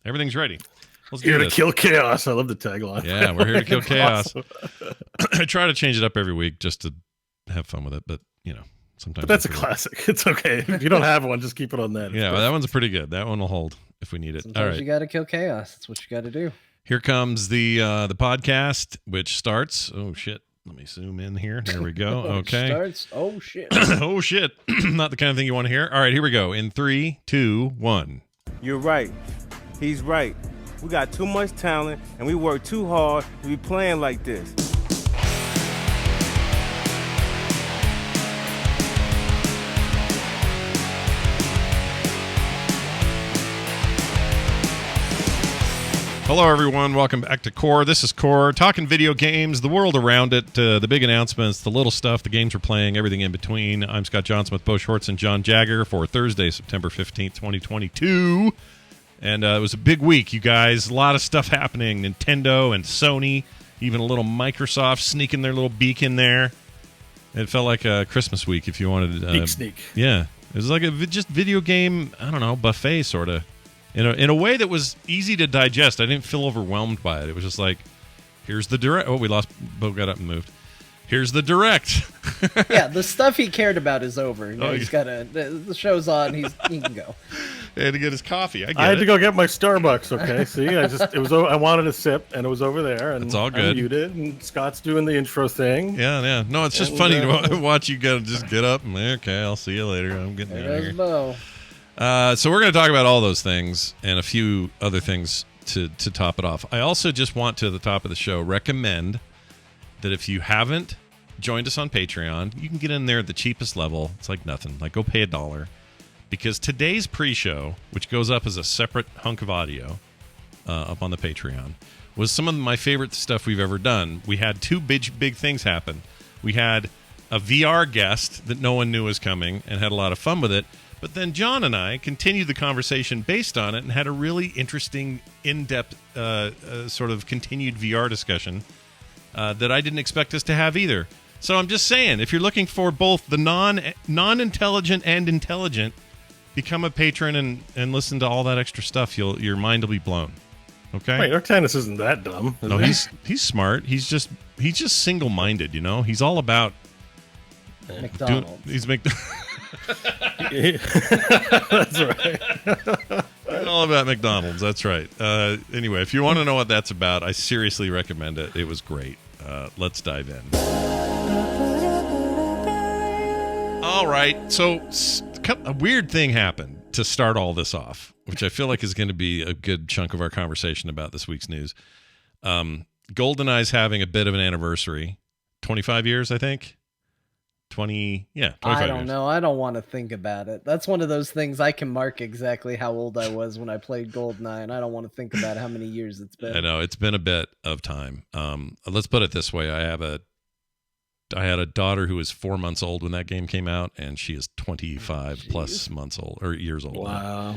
Everything's ready. Let's do Here to this. kill chaos. I love the tagline. Yeah, we're here to kill chaos. Awesome. I try to change it up every week just to have fun with it, but sometimes. But that's a classic. It's okay. If you don't have one, just keep it on that. Yeah, well, that one's pretty good. That one will hold if we need it. Sometimes all right, you got to kill chaos. That's what you got to do. Here comes the podcast, which starts. Oh shit! Let me zoom in here. There we go. Okay. Starts. Oh shit. Oh shit! Not the kind of thing you want to hear. All right, here we go. In 3, 2, 1. You're right. He's right. We got too much talent, and we work too hard to be playing like this. Hello, everyone. Welcome back to Core. This is Core, talking video games, the world around it, the big announcements, the little stuff, the games we're playing, everything in between. I'm Scott Johnson with Bo Schwartz and John Jagger for Thursday, September 15th, 2022. And it was a big week, you guys. A lot of stuff happening. Nintendo and Sony, even a little Microsoft sneaking their little beak in there. It felt like a Christmas week, if you wanted. Beak sneak. Yeah. It was like a just video game, I don't know, buffet sort of. In a way that was easy to digest. I didn't feel overwhelmed by it. It was just like, here's the direct. Oh, we lost. Bo got up and moved. Here's the direct. Yeah, the stuff he cared about is over. He's got the show's on. He can go. He had to get his coffee. I had to go get my Starbucks. Okay, see, I wanted a sip, and it was over there, and it's all good. I muted, and Scott's doing the intro thing. Yeah. No, it's just funny to watch you just get up and okay, I'll see you later. I'm getting out of here. Bo. So we're going to talk about all those things and a few other things to top it off. I also just want to, at the top of the show, recommend that if you haven't joined us on Patreon, you can get in there at the cheapest level. It's like nothing. Like go pay $1. Because today's pre-show, which goes up as a separate hunk of audio up on the Patreon, was some of my favorite stuff we've ever done. We had two big things happen. We had a VR guest that no one knew was coming and had a lot of fun with it. But then John and I continued the conversation based on it and had a really interesting, in-depth sort of continued VR discussion that I didn't expect us to have either. So I'm just saying, if you're looking for both the non-intelligent and intelligent, become a patron and listen to all that extra stuff. Your mind will be blown. Okay? Wait, Arctanus isn't that dumb. No, he's smart. He's just single-minded, you know? He's all about... McDonald's. That's right. All about McDonald's. That's right. Anyway, if you want to know what that's about, I seriously recommend it. It was great. Let's dive in. All right. So a weird thing happened to start all this off, which I feel like is going to be a good chunk of our conversation about this week's news. GoldenEye's having a bit of an anniversary. 25 years, I think. 25 I don't years. know. I don't want to think about it. That's one of those things I can mark exactly how old I was when I played GoldenEye, and I don't want to think about how many years it's been. I know it's been a bit of time. Let's put it this way: I had a daughter who was 4 months old when that game came out, and she is 25 plus months old or years old. Wow.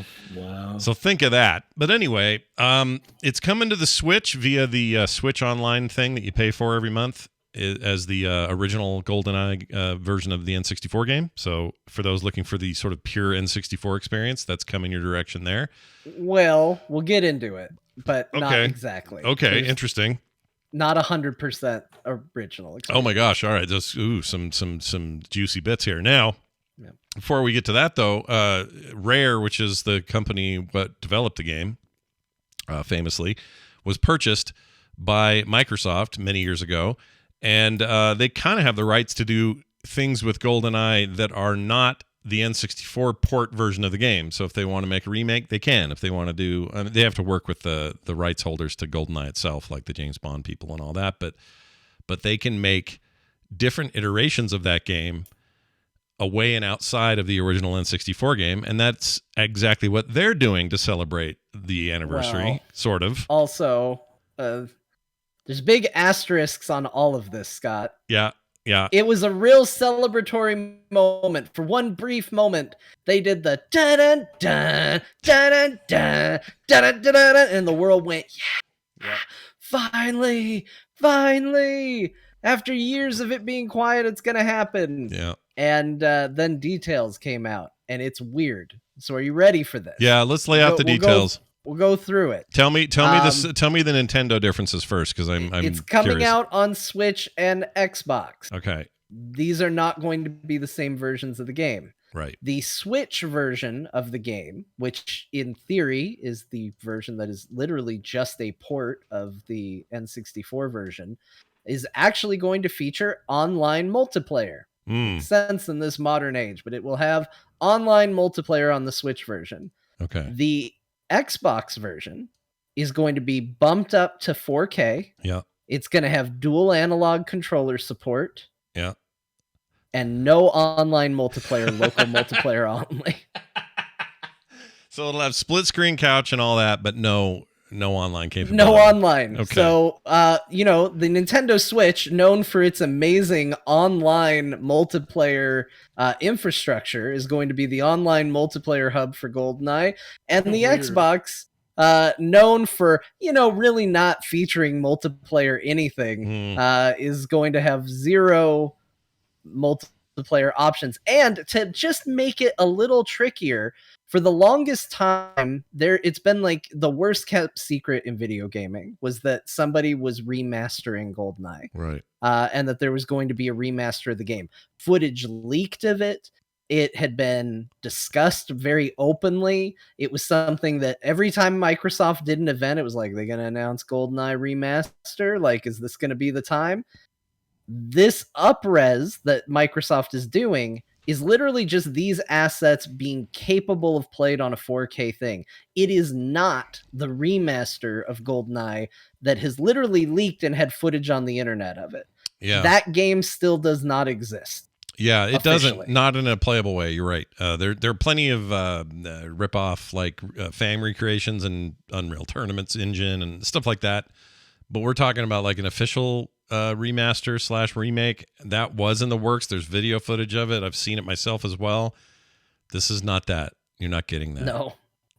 So think of that. But anyway, it's coming to the Switch via the Switch Online thing that you pay for every month. As the original GoldenEye version of the N64 game. So for those looking for the sort of pure N64 experience, that's coming your direction there. Well, we'll get into it, but not exactly. Okay, interesting. Not 100% original experience. Oh my gosh! All right, just some juicy bits here. Now, before we get to that though, Rare, which is the company that developed the game, famously, was purchased by Microsoft many years ago. And they kind of have the rights to do things with GoldenEye that are not the N64 port version of the game. So if they want to make a remake, they can. If they want to do, they have to work with the rights holders to GoldenEye itself, like the James Bond people and all that. But they can make different iterations of that game away and outside of the original N64 game, and that's exactly what they're doing to celebrate the anniversary, sort of. Also, there's big asterisks on all of this, Scott. Yeah. It was a real celebratory moment. For one brief moment, they did the da-dun, dun, da-dun, dun, da-dun, da-dun, and the world went, yeah. Finally. After years of it being quiet, it's going to happen. Yeah. And then details came out, and it's weird. So are you ready for this? Yeah, let's lay out the details. We'll go through it. Tell me this. Tell me the Nintendo differences first, because I'm it's coming curious. out on Switch and Xbox. Okay. These are not going to be the same versions of the game. Right. The Switch version of the game, which in theory is the version that is literally just a port of the N64 version, is actually going to feature online multiplayer. Makes sense in this modern age, but it will have online multiplayer on the Switch version. Okay. The Xbox version is going to be bumped up to 4K. Yeah. It's going to have dual analog controller support. Yeah. And no online multiplayer, local multiplayer only. So it'll have split screen couch and all that, but no online capability. No online. Okay. So, the Nintendo Switch, known for its amazing online multiplayer infrastructure, is going to be the online multiplayer hub for GoldenEye. And the Weird. Xbox, known for, really not featuring multiplayer anything, is going to have zero multiplayer options. And to just make it a little trickier, for the longest time it's been like the worst kept secret in video gaming was that somebody was remastering GoldenEye, Right. And that there was going to be a remaster of the game. Footage leaked of it. It had been discussed very openly. It was something that every time Microsoft did an event, it was like, they're going to announce GoldenEye remaster. Like, is this going to be the time? This upres that Microsoft is doing is literally just these assets being capable of played on a 4K thing. It is not the remaster of GoldenEye that has literally leaked and had footage on the internet of it. Yeah. That game still does not exist. Yeah, it officially. doesn't. Not in a playable way. You're right. There are plenty of rip-off like fan recreations and Unreal Tournaments engine and stuff like that. But we're talking about like an official remaster / remake that was in the works. There's video footage of it. I've seen it myself as well. This is not that. You're not getting that.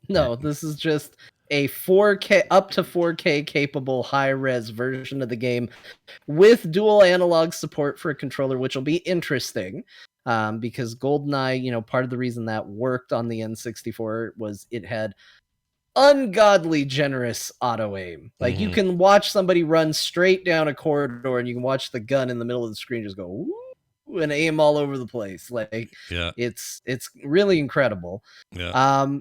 No, this is just a 4K up to 4K capable high-res version of the game with dual analog support for a controller, which will be interesting because GoldenEye, part of the reason that worked on the N64 was it had ungodly generous auto aim. Like you can watch somebody run straight down a corridor and you can watch the gun in the middle of the screen just go woo, and aim all over the place. Like it's really incredible. Yeah.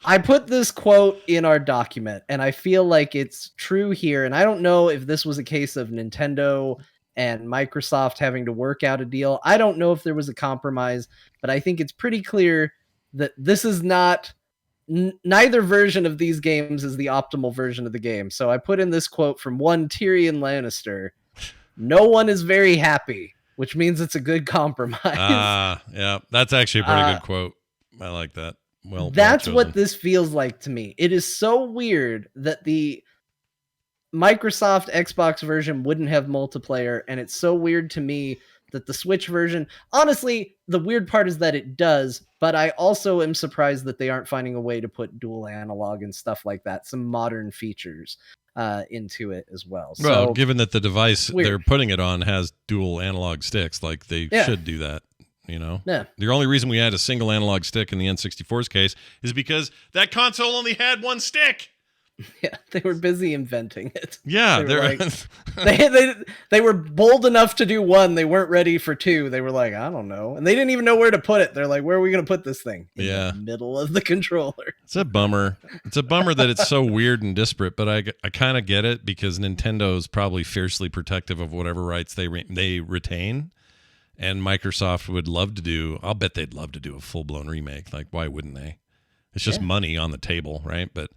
I put this quote in our document and I feel like it's true here. And I don't know if this was a case of Nintendo and Microsoft having to work out a deal. I don't know if there was a compromise, but I think it's pretty clear that this is not neither version of these games is the optimal version of the game. So I put in this quote from one Tyrion Lannister. No one is very happy, which means it's a good compromise. Yeah, that's actually a pretty good quote. I like that. Well, that's well what this feels like to me. It is so weird that the Microsoft Xbox version wouldn't have multiplayer, and it's so weird to me that the Switch version, honestly, the weird part is that it does, but I also am surprised that they aren't finding a way to put dual analog and stuff like that, some modern features into it as well. Well, so, given that the device weird. they're putting it on has dual analog sticks, like they should do that. Yeah. The only reason we had a single analog stick in the N64's case is because that console only had one stick. Yeah, they were busy inventing it. Yeah, they were bold enough to do one. They weren't ready for two. They were like, I don't know, and they didn't even know where to put it. They're like, where are we going to put this thing? In the middle of the controller. It's a bummer. It's a bummer that it's so weird and disparate. But I kind of get it because Nintendo's probably fiercely protective of whatever rights they retain. And Microsoft would love to do, I'll bet they'd love to do a full-blown remake. Like, why wouldn't they? It's just money on the table, right? But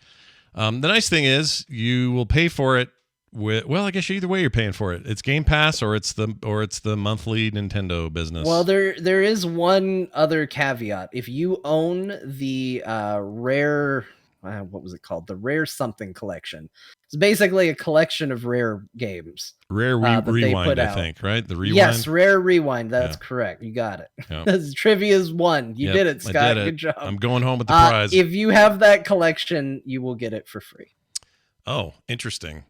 the nice thing is you will pay for it with, well, I guess either way you're paying for it. It's Game Pass or it's the monthly Nintendo business. Well, there is one other caveat. If you own the Rare, what was it called? The Rare something collection. It's basically a collection of Rare games. Rare Rewind, I think, right? The Rewind? Yes, Rare Rewind. That's correct. You got it. Yeah. Trivia's one. You did it, Scott. I did it. Good job. I'm going home with the prize. If you have that collection, you will get it for free. Oh, interesting.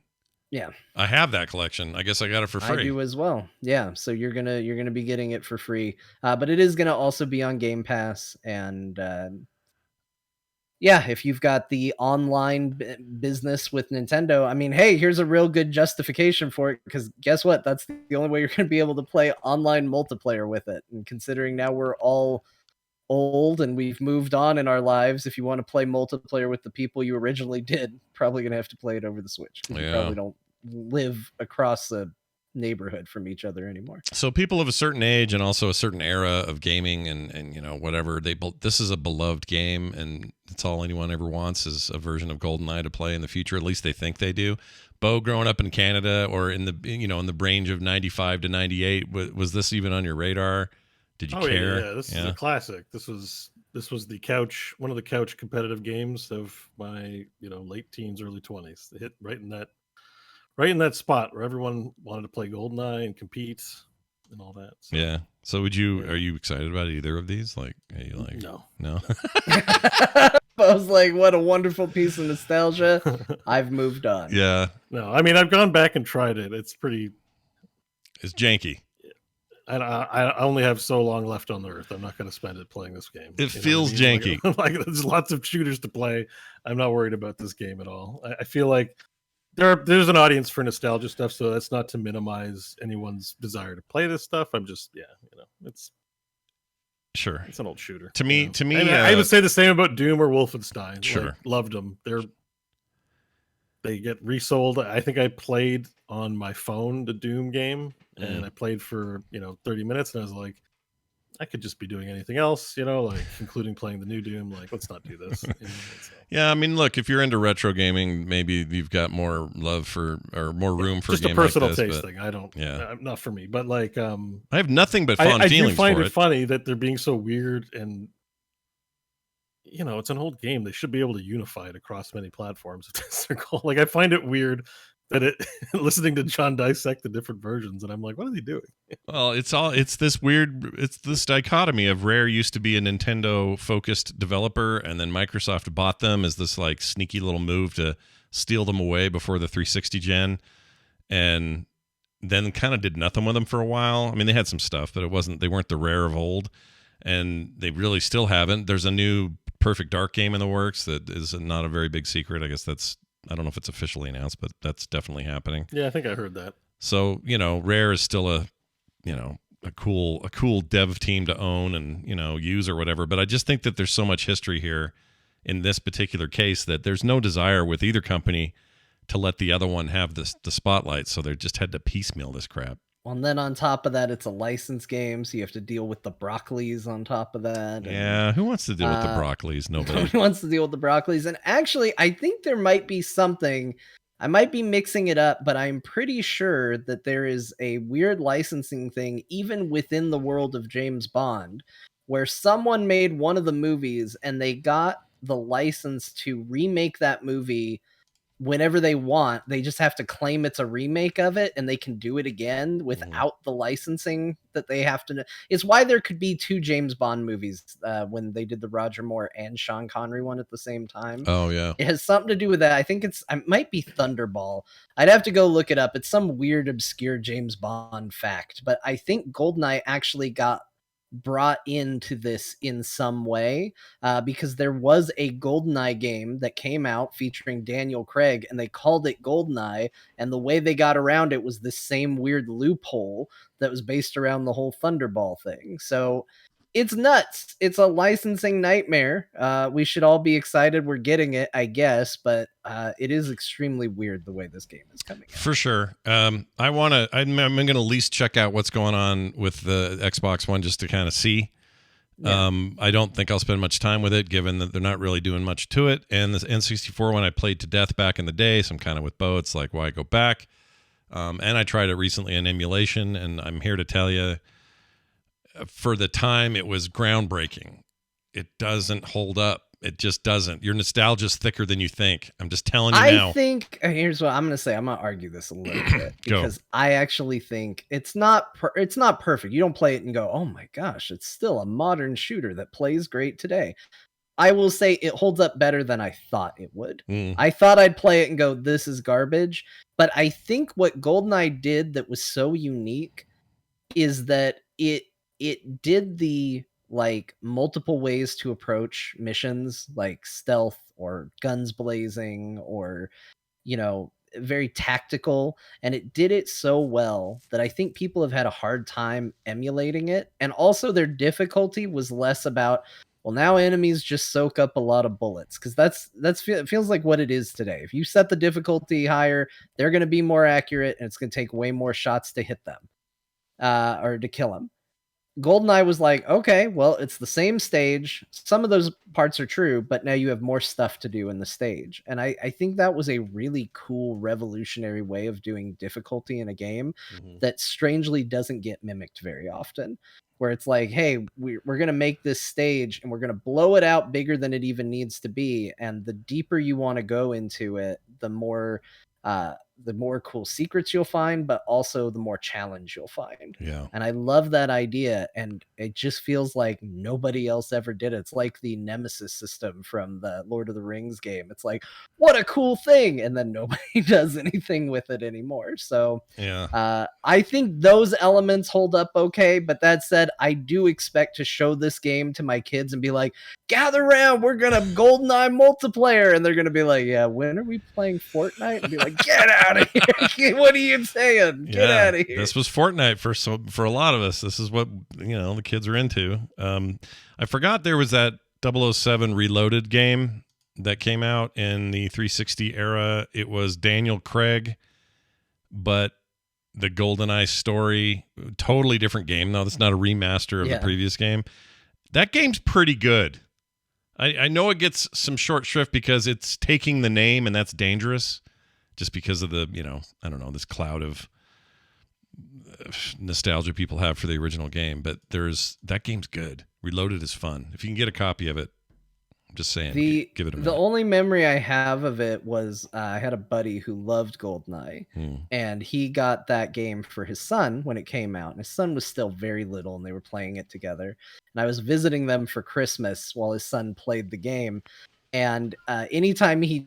Yeah. I have that collection. I guess I got it for free. I do as well. Yeah. So you're gonna be getting it for free. But it is gonna also be on Game Pass, and yeah, if you've got the online business with Nintendo, I mean, hey, here's a real good justification for it, because guess what? That's the only way you're going to be able to play online multiplayer with it. And considering now we're all old and we've moved on in our lives, if you want to play multiplayer with the people you originally did, probably going to have to play it over the Switch. You probably don't live across the neighborhood from each other anymore. So people of a certain age and also a certain era of gaming and you know, whatever, this is a beloved game, and it's all anyone ever wants is a version of GoldenEye to play in the future. At least they think they do. Bo, growing up in Canada or in the, you know, in the range of 95 to 98, was this even on your radar? Did you care? Yeah, this is a classic. This was the couch, one of the couch competitive games of my, you know, late teens, early 20s. They hit right in that spot where everyone wanted to play GoldenEye and compete and all that. So, yeah. So are you excited about either of these? Like, are you like, no? I was like, what a wonderful piece of nostalgia. I've moved on. Yeah. No, I mean, I've gone back and tried it. It's janky. I only have so long left on the earth. I'm not going to spend it playing this game. It feels janky. Like there's lots of shooters to play. I'm not worried about this game at all. I feel like there's an audience for nostalgia stuff, so that's not to minimize anyone's desire to play this stuff. I'm just, it's an old shooter. To me, I would say the same about Doom or Wolfenstein. Sure, like, loved them. They get resold. I think I played on my phone the Doom game, and I played for 30 minutes, and I was like, I could just be doing anything else, like including playing the new Doom. Like, let's not do this. Yeah, I mean, look, if you're into retro gaming, maybe you've got more love for or more room for just a game a personal like this, taste thing. I don't. Yeah, not for me. But like, I have nothing but fond I feelings do find for it funny that they're being so weird, and it's an old game. They should be able to unify it across many platforms. If that's their goal. Like, I find it weird that listening to John dissect the different versions, and I'm like, what are they doing? Well, it's this dichotomy of Rare used to be a Nintendo focused developer, and then Microsoft bought them as this like sneaky little move to steal them away before the 360 gen, and then kind of did nothing with them for a while. I mean, they had some stuff, but they weren't the Rare of old, and they really still haven't. There's a new Perfect Dark game in the works that is not a very big secret. I guess I don't know if it's officially announced, but that's definitely happening. Yeah, I think I heard that. So, Rare is still a cool dev team to own and, use or whatever. But I just think that there's so much history here in this particular case that there's no desire with either company to let the other one have the spotlight. So they just had to piecemeal this crap. Well, and then on top of that, it's a licensed game, so you have to deal with the Broccolis on top of that. Yeah, who wants to deal with the Broccolis? Nobody. Nobody wants to deal with the Broccolis. And actually, I think there might be something. I might be mixing it up, but I'm pretty sure that there is a weird licensing thing, even within the world of James Bond, where someone made one of the movies and they got the license to remake that movie whenever they want. They just have to claim it's a remake of it, and they can do it again without the licensing that they have to. It's why there could be two James Bond movies when they did the Roger Moore and Sean Connery one at the same time. Oh yeah, it has something to do with that. I think it might be Thunderball. I'd have to go look it up. It's some weird obscure James Bond fact, but I think GoldenEye actually got brought into this in some way because there was a GoldenEye game that came out featuring Daniel Craig, and they called it GoldenEye, and the way they got around it was this same weird loophole that was based around the whole Thunderball thing. So it's nuts. It's a licensing nightmare. We should all be excited we're getting it, I guess, but it is extremely weird the way this game is coming out. For sure. I'm going to at least check out what's going on with the Xbox One just to kind of see. Yeah. I don't think I'll spend much time with it, given that they're not really doing much to it. And the N64 one I played to death back in the day, so I'm kind of with Bo. It's like, why go back? And I tried it recently in emulation, and I'm here to tell you, for the time, it was groundbreaking. It doesn't hold up. It just doesn't. Your nostalgia's thicker than you think. I'm just telling you now. I think, here's what I'm going to say. I'm going to argue this a little bit because I actually think it's not perfect. You don't play it and go, oh my gosh, it's still a modern shooter that plays great today. I will say it holds up better than I thought it would. I thought I'd play it and go, this is garbage. But I think what GoldenEye did that was so unique is that it did the like multiple ways to approach missions, like stealth or guns blazing, or very tactical, and it did it so well that I think people have had a hard time emulating it. And also their difficulty was less about, well, now enemies just soak up a lot of bullets, because it feels like what it is today. If you set the difficulty higher, they're going to be more accurate, and it's going to take way more shots to hit them or to kill them. GoldenEye was like, okay, well, it's the same stage. Some of those parts are true, but now you have more stuff to do in the stage. And I think that was a really cool, revolutionary way of doing difficulty in a game that strangely doesn't get mimicked very often. Where it's like, hey, we're going to make this stage and we're going to blow it out bigger than it even needs to be. And the deeper you want to go into it, the more cool secrets you'll find, but also the more challenge you'll find. Yeah. And I love that idea. And it just feels like nobody else ever did it. It's like the Nemesis system from the Lord of the Rings game. It's like, what a cool thing. And then nobody does anything with it anymore. So yeah, I think those elements hold up okay. But that said, I do expect to show this game to my kids and be like, gather around, we're going to GoldenEye multiplayer. And they're going to be like, yeah, when are we playing Fortnite? And be like, get out of here. What are you saying? Get out of here. This was Fortnite for a lot of us. This is what the kids are into. I forgot there was that 007 Reloaded game that came out in the 360 era. It was Daniel Craig, but the GoldenEye story, totally different game. No, that's not a remaster of the previous game. That game's pretty good. I know it gets some short shrift because it's taking the name, and that's dangerous. Just because of the, I don't know, this cloud of nostalgia people have for the original game. But that game's good. Reloaded is fun. If you can get a copy of it, I'm just saying, give it a minute. The only memory I have of it was I had a buddy who loved GoldenEye, and he got that game for his son when it came out. And his son was still very little, and they were playing it together. And I was visiting them for Christmas while his son played the game. And anytime he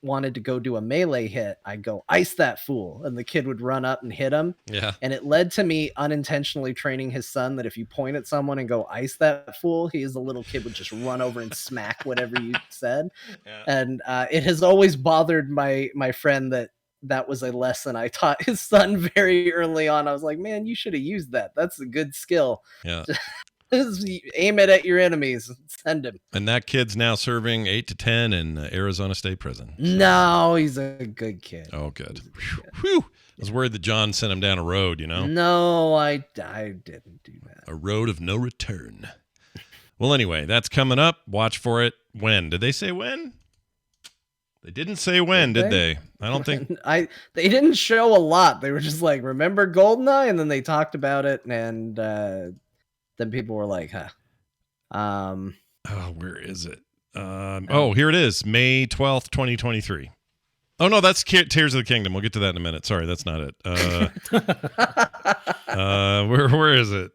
wanted to go do a melee hit, I'd go, ice that fool. And the kid would run up and hit him. Yeah. And it led to me unintentionally training his son that if you point at someone and go, ice that fool, he as a little kid would just run over and smack whatever you said. Yeah. And it has always bothered my friend that was a lesson I taught his son very early on. I was like, man, you should have used that. That's a good skill. Yeah. Aim it at your enemies and send him. And that kid's now serving 8 to 10 in Arizona State Prison. So. No, he's a good kid. Oh, good. Whew. I was worried that John sent him down a road, No, I didn't do that. A road of no return. Well, anyway, that's coming up. Watch for it. When? Did they say when? They didn't say when, did they? I don't think. They didn't show a lot. They were just like, remember GoldenEye? And then they talked about it, and then people were like, huh. Where is it? Here it is. May 12th, 2023. Oh, no, that's Tears of the Kingdom. We'll get to that in a minute. Sorry, that's not it. Where is it?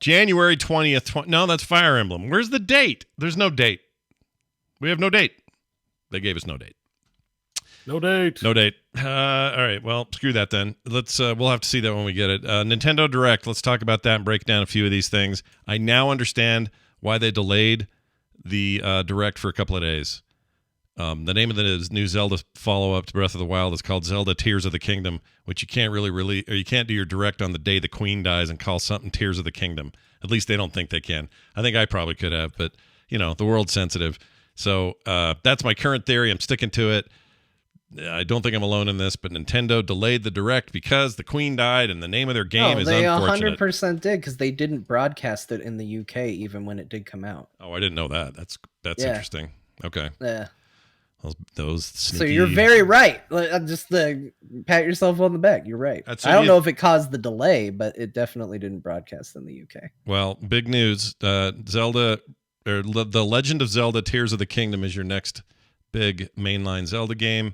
January 20th. No, that's Fire Emblem. Where's the date? There's no date. We have no date. They gave us no date. No date. No date. All right. Well, screw that then. We'll have to see that when we get it. Nintendo Direct. Let's talk about that and break down a few of these things. I now understand why they delayed the Direct for a couple of days. The name of the new Zelda follow-up to Breath of the Wild is called Zelda Tears of the Kingdom, which you can't or you can't do your Direct on the day the Queen dies and call something Tears of the Kingdom. At least they don't think they can. I think I probably could have, but the world's sensitive. So that's my current theory. I'm sticking to it. I don't think I'm alone in this, but Nintendo delayed the Direct because the Queen died and the name of their game is unfortunate. They 100% did, because they didn't broadcast it in the UK even when it did come out. Oh, I didn't know that. That's interesting. Okay. Yeah. Those sneaky... So you're very right. Just pat yourself on the back. You're right. I don't know if it caused the delay, but it definitely didn't broadcast in the UK. Well, big news. Zelda, or The Legend of Zelda Tears of the Kingdom is your next big mainline Zelda game.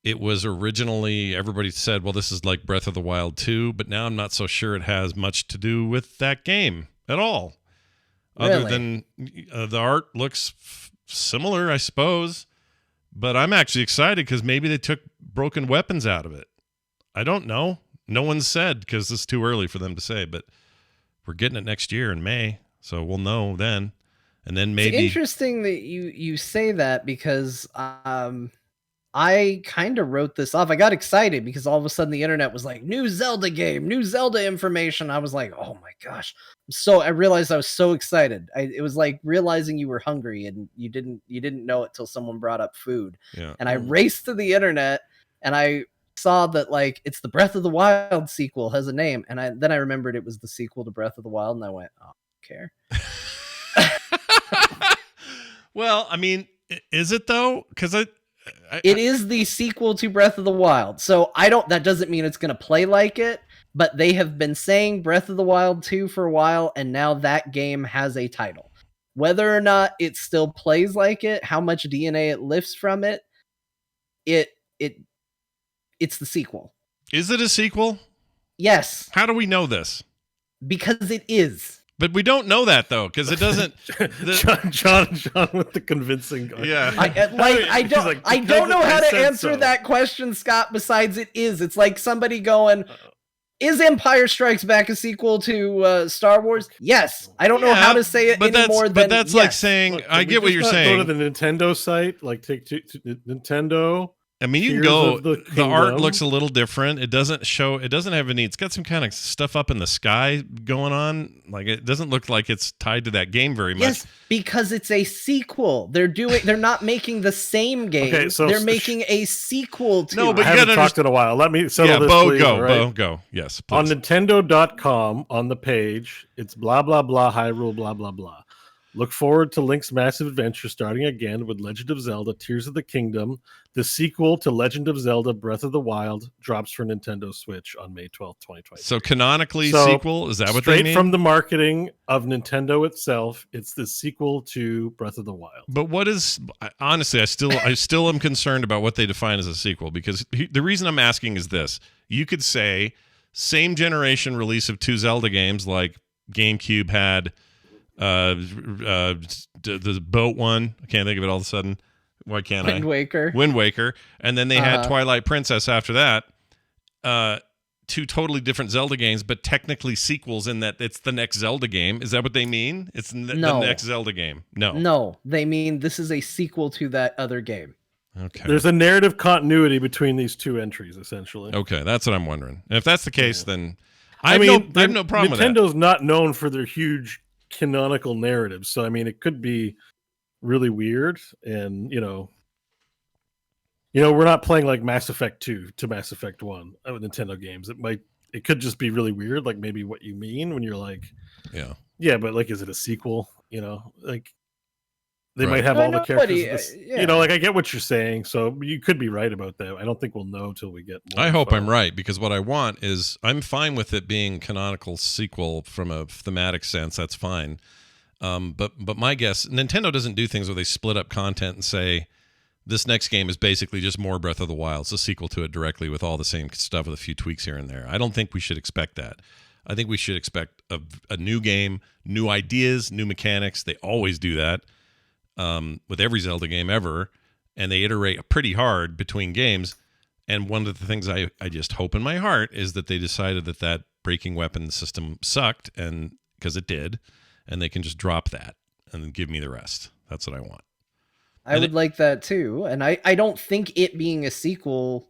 It was originally, everybody said, well, this is like Breath of the Wild 2, but now I'm not so sure it has much to do with that game at all. Really? Other than the art looks similar, I suppose. But I'm actually excited because maybe they took broken weapons out of it. I don't know. No one said, because it's too early for them to say, but we're getting it next year in May, so we'll know then. And then maybe it's interesting that you say that because I kind of wrote this off. I got excited because all of a sudden the internet was like, new Zelda game, new Zelda information. I was like, oh my gosh. So I realized I was so excited. It was like realizing you were hungry and you didn't know it till someone brought up food. Yeah. And I raced to the internet and I saw that like it's the Breath of the Wild sequel has a name. And then I remembered it was the sequel to Breath of the Wild and I went, oh, I don't care. Well, I mean, is it though? Because it is the sequel to Breath of the Wild. So that doesn't mean it's going to play like it, but they have been saying Breath of the Wild 2 for a while, and now that game has a title. Whether or not it still plays like it, how much DNA it lifts from it, it's the sequel. Is it a sequel? Yes. How do we know this? Because it is. But we don't know that though, because it doesn't. John with the convincing. Yeah, I don't know how to answer that question, Scott. Besides, it is. It's like somebody going, "Is Empire Strikes Back a sequel to Star Wars?" Yes. I don't know how to say it anymore. But that's like saying, Look, I get what you're saying. Go to the Nintendo site, like take to Nintendo. I mean, you can go. The art looks a little different. It doesn't have any. It's got some kind of stuff up in the sky going on. Like it doesn't look like it's tied to that game very much. Yes, because it's a sequel. They're not making the same game. Okay, so they're making a sequel to. No, but I haven't talked in a while. Let me settle this. Bo, please, go, right? Bo, go. Yes, please. On Nintendo.com on the page, it's blah blah blah Hyrule blah blah blah. Look forward to Link's massive adventure starting again with Legend of Zelda Tears of the Kingdom. The sequel to Legend of Zelda Breath of the Wild drops for Nintendo Switch on May 12th, 2020. So canonically sequel? Is that what they mean? Straight from the marketing of Nintendo itself, it's the sequel to Breath of the Wild. But what is... Honestly, I still am concerned about what they define as a sequel, because the reason I'm asking is this. You could say same generation release of two Zelda games like GameCube had... the boat one. I can't think of it all of a sudden. Why can't Wind Waker. And then they had Twilight Princess after that. Two totally different Zelda games, but technically sequels in that it's the next Zelda game. Is that what they mean? It's the next Zelda game. No, they mean this is a sequel to that other game. Okay. There's a narrative continuity between these two entries, essentially. Okay, that's what I'm wondering. And if that's the case, then I have no problem with that. Nintendo's not known for their huge canonical narratives, so I mean it could be really weird, and you know we're not playing like Mass Effect 2 to Mass Effect 1 with Nintendo games. It could just be really weird, like maybe what you mean when you're like yeah but like is it a sequel, like they might have all the characters like I get what you're saying, so you could be right about that. I don't think we'll know till we get more I hope I'm right, because what I want is I'm fine with it being canonical sequel from a thematic sense. That's fine. But my guess, Nintendo doesn't do things where they split up content and say this next game is basically just more Breath of the Wild. It's a sequel to it directly with all the same stuff with a few tweaks here and there. I don't think we should expect that. I think we should expect a new game, new ideas, new mechanics. They always do that. With every Zelda game ever, and they iterate pretty hard between games. And one of the things I just hope in my heart is that they decided that breaking weapon system sucked, and because it did, and they can just drop that and give me the rest. That's what I want. I would like that too, and I don't think it being a sequel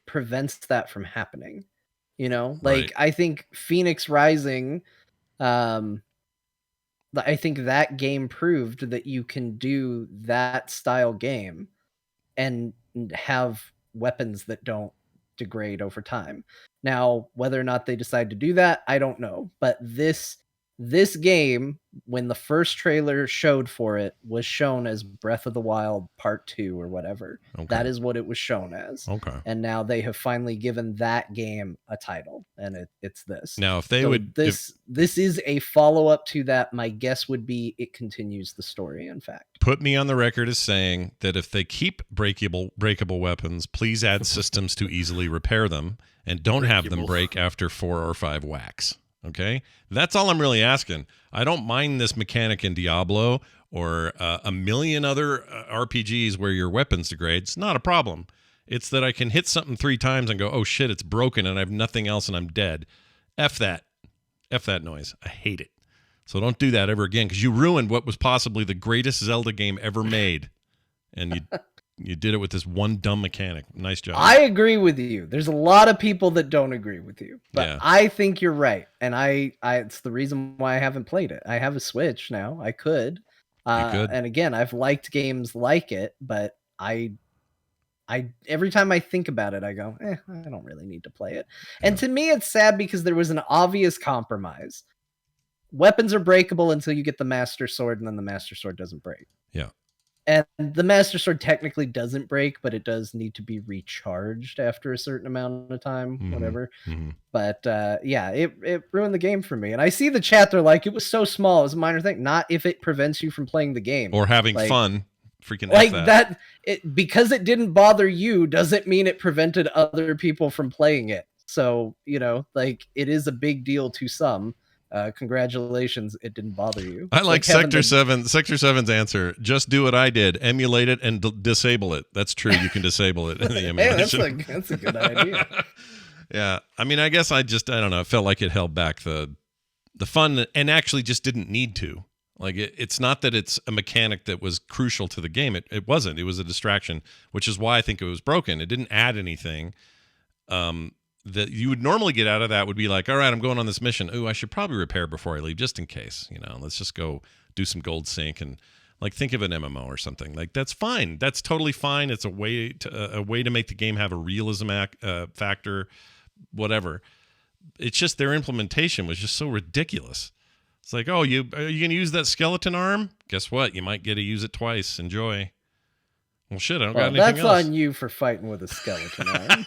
prevents that from happening. Right. I think Phoenix Rising, I think that game proved that you can do that style game and have weapons that don't degrade over time. Now, whether or not they decide to do that, I don't know. But this game, when the first trailer showed for it, was shown as Breath of the Wild Part 2 or whatever. Okay. That is what it was shown as. Okay. And now they have finally given that game a title, and it's this. Now, if they would... This is a follow-up to that. My guess would be it continues the story, in fact. Put me on the record as saying that if they keep breakable weapons, please add systems to easily repair them, and don't have them break after 4 or 5 whacks. Okay? That's all I'm really asking. I don't mind this mechanic in Diablo or a million other RPGs where your weapons degrade. It's not a problem. It's that I can hit something 3 times and go, oh shit, it's broken and I have nothing else and I'm dead. F that. F that noise. I hate it. So don't do that ever again, because you ruined what was possibly the greatest Zelda game ever made. And you did it with this one dumb mechanic. Nice job. I agree with you. There's a lot of people that don't agree with you, but Yeah. I think you're right. And I it's the reason why I haven't played it. I have a Switch now. I could. You could. And again, I've liked games like it, but I every time I think about it, I go, I don't really need to play it. And to me, it's sad because there was an obvious compromise. Weapons are breakable until you get the Master Sword, and then the Master Sword doesn't break. Yeah. And the Master Sword technically doesn't break, but it does need to be recharged after a certain amount of time, whatever. But yeah, it ruined the game for me. And I see the chat, they're like, it was so small, it was a minor thing. Not if it prevents you from playing the game. Or having fun. Freaking like F that. Because it didn't bother you doesn't mean it prevented other people from playing it. So, like, it is a big deal to some. Congratulations, it didn't bother you. I like Sector 7. Sector 7's answer. Just do what I did. Emulate it and disable it. That's true. You can disable it in the emulation. Hey, that's a good idea. Yeah. I mean, I guess I don't know. It felt like it held back the fun and actually just didn't need to. Like, it's not that it's a mechanic that was crucial to the game. It wasn't. It was a distraction, which is why I think it was broken. It didn't add anything. That you would normally get out of that would be like, all right, I'm going on this mission. Ooh, I should probably repair before I leave, just in case. Let's just go do some gold sync and like think of an MMO or something. Like, that's fine. That's totally fine. It's a way to make the game have a realism factor, whatever. It's just their implementation was just so ridiculous. It's like, oh, are you going to use that skeleton arm? Guess what? You might get to use it twice. Enjoy. Well, shit, I don't got anything that's else. on you for fighting with a skeleton arm.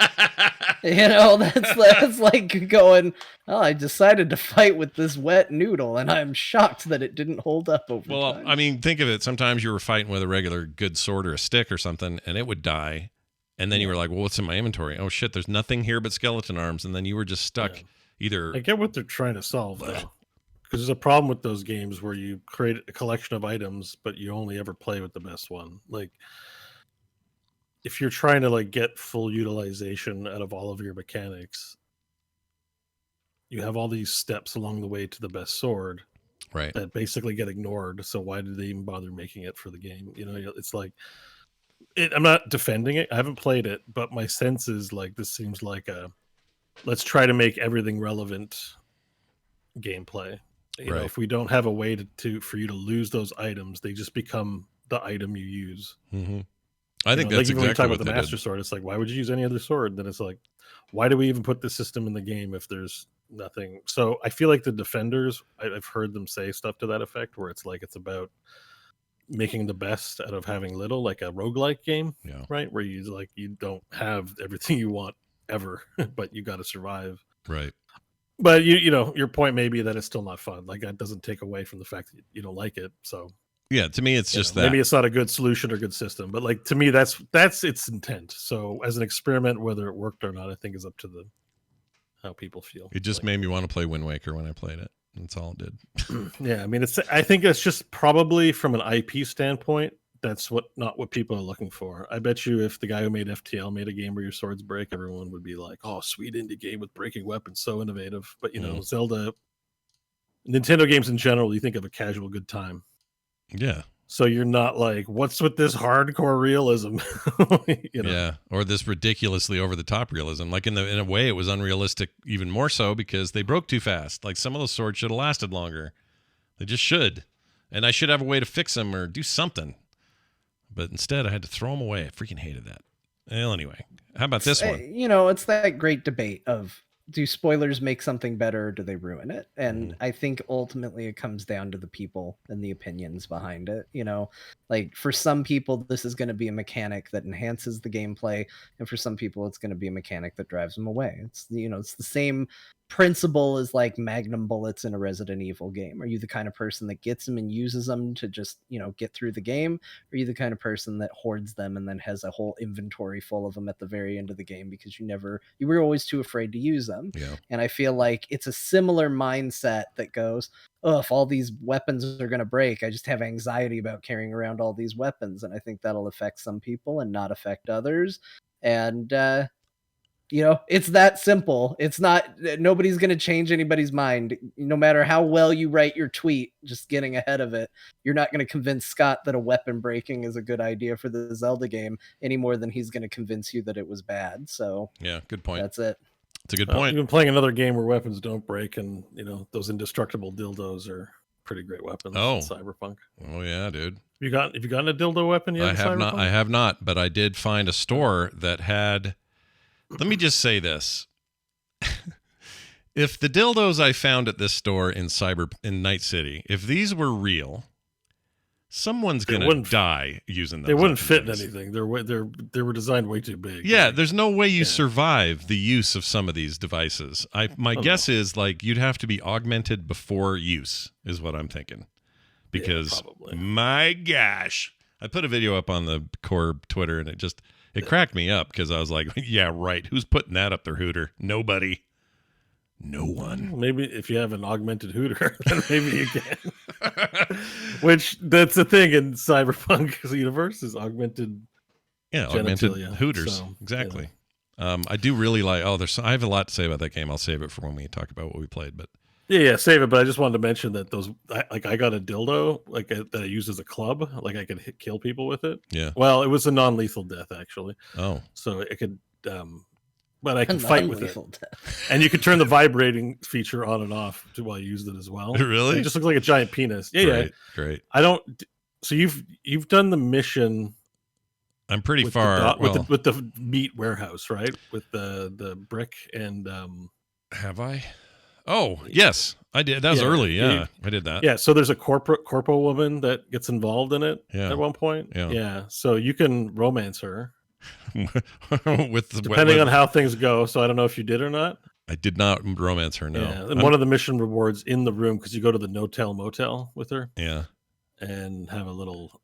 That's like going, oh, I decided to fight with this wet noodle, and I'm shocked that it didn't hold up over time. Well, I mean, think of it. Sometimes you were fighting with a regular good sword or a stick or something, and it would die. And then you were like, well, what's in my inventory? Oh, shit, there's nothing here but skeleton arms. And then you were just stuck either. I get what they're trying to solve, though. Because there's a problem with those games where you create a collection of items, but you only ever play with the best one. Like, if you're trying to like get full utilization out of all of your mechanics, you have all these steps along the way to the best sword, right, that basically get ignored. So why did they even bother making it for the game? It's like, I'm not defending it. I haven't played it, but my sense is like, this seems like let's try to make everything relevant gameplay. If we don't have a way for you to lose those items, they just become the item you use. I think that's like, even when you talk exactly about the Master Sword, it's like, why would you use any other sword? Then it's like, why do we even put this system in the game if there's nothing? So I feel like the Defenders, I've heard them say stuff to that effect, where it's like, it's about making the best out of having little, like a roguelike game, right? Where you don't have everything you want ever, but you got to survive. Right. But your point may be that it's still not fun. Like, that doesn't take away from the fact that you don't like it. So yeah, to me, it's just that maybe it's not a good solution or good system, but like, to me, that's its intent. So as an experiment, whether it worked or not, I think is up to how people feel. It just made me want to play Wind Waker when I played it. That's all it did. Yeah, I mean, I think it's just probably from an IP standpoint, that's not what people are looking for. I bet you if the guy who made FTL made a game where your swords break, everyone would be like, oh, sweet indie game with breaking weapons, so innovative. But Zelda, Nintendo games in general, you think of a casual good time. Yeah. So you're not like, what's with this hardcore realism? Yeah, or this ridiculously over the top realism. Like, in a way, it was unrealistic, even more so because they broke too fast. Like, some of those swords should have lasted longer. They just should, and I should have a way to fix them or do something. But instead, I had to throw them away. I freaking hated that. Well, anyway, how about this one? It's that great debate of, do spoilers make something better, or do they ruin it? And I think ultimately it comes down to the people and the opinions behind it. Like, for some people, this is going to be a mechanic that enhances the gameplay, and for some people, it's going to be a mechanic that drives them away. It's it's the same principle as like magnum bullets in a Resident Evil game. Are you the kind of person that gets them and uses them to just get through the game? Or are you the kind of person that hoards them and then has a whole inventory full of them at the very end of the game because you were always too afraid to use them? Yeah. And I feel like it's a similar mindset that goes, oh, if all these weapons are going to break, I just have anxiety about carrying around all these weapons. And I think that'll affect some people and not affect others. And It's that simple. It's not, nobody's going to change anybody's mind. No matter how well you write your tweet, just getting ahead of it, you're not going to convince Scott that a weapon breaking is a good idea for the Zelda game any more than he's going to convince you that it was bad. So yeah, good point. That's it. It's a good point. You've been playing another game where weapons don't break, and those indestructible dildos are pretty great weapons. Oh. In Cyberpunk. Oh yeah, dude. Have you gotten a dildo weapon yet? I have not, but I did find a store that had. Let me just say this. If the dildos I found at this store in Night City, if these were real, someone's going to die using them. They wouldn't fit in anything. They were designed way too big. Yeah, there's no way you survive the use of some of these devices. My guess is you'd have to be augmented before use is what I'm thinking. Because my gosh, I put a video up on the core Twitter and it cracked me up because I was like, yeah, right. Who's putting that up their hooter? Nobody. No one. Maybe if you have an augmented hooter, then maybe you can. Which that's the thing in Cyberpunk universe is augmented. Yeah, augmented hooters. So, exactly. I do really like. I have a lot to say about that game. I'll save it for when we talk about what we played. But yeah, save it. But I just wanted to mention that I got a dildo that I used as a club. I could kill people with it. Yeah. Well, it was a non-lethal death actually. Oh. So it could. But I can fight with it. And you could turn the vibrating feature on and off while you used it as well. Really? It just looks like a giant penis. Yeah, Great. I don't. So you've done the mission. I'm pretty far. With the meat warehouse, right? With the brick and. Have I? Oh yes, I did. That was early. Yeah, I did that. Yeah. So there's a corpo woman that gets involved in it at one point. Yeah. So you can romance her. with depending on how things go. So I don't know if you did or not. I did not romance her. No. Yeah. And one of the mission rewards in the room because you go to the no-tell motel with her. Yeah. And have a little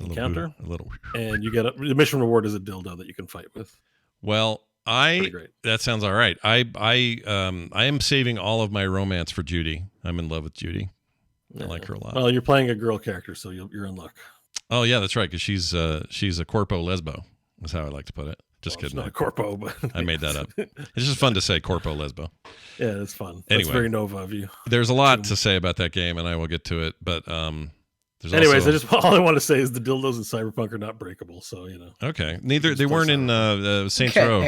encounter. Little. And you get the mission reward is a dildo that you can fight with. Well, that sounds all right. I am saving all of my romance for Judy. I'm in love with Judy. I like her a lot. Well, you're playing a girl character, so you're in luck. Oh yeah, that's right. Because she's a corpo lesbo. Is how I like to put it. Just kidding. Not a corpo, but I made that up. It's just fun to say corpo lesbo. Yeah, it's fun. Anyway, that's very Nova of you. There's a lot to say about that game, and I will get to it. But anyways, all I want to say is the dildos in Cyberpunk are not breakable. So Okay, they weren't in Saints Row.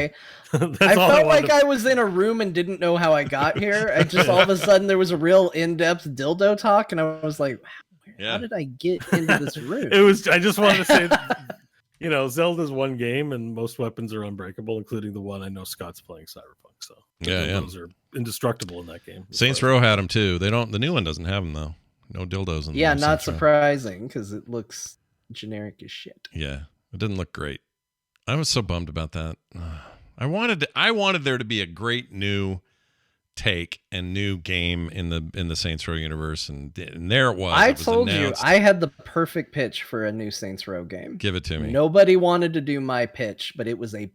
I felt like I was in a room and didn't know how I got here. And just all of a sudden there was a real in-depth dildo talk, and I was like, how did I get into this room? I just wanted to say. Zelda's one game, and most weapons are unbreakable, including the one I know Scott's playing Cyberpunk. So those are indestructible in that game. Saints Row had them too. They don't. The new one doesn't have them though. No dildos in. Yeah, not surprising because it looks generic as shit. Yeah, it didn't look great. I was so bummed about that. I wanted there to be a great new take and new game in the Saints Row universe, and there it was. I told you I had the perfect pitch for a new Saints Row game. Give it to me. Nobody wanted to do my pitch, but it was a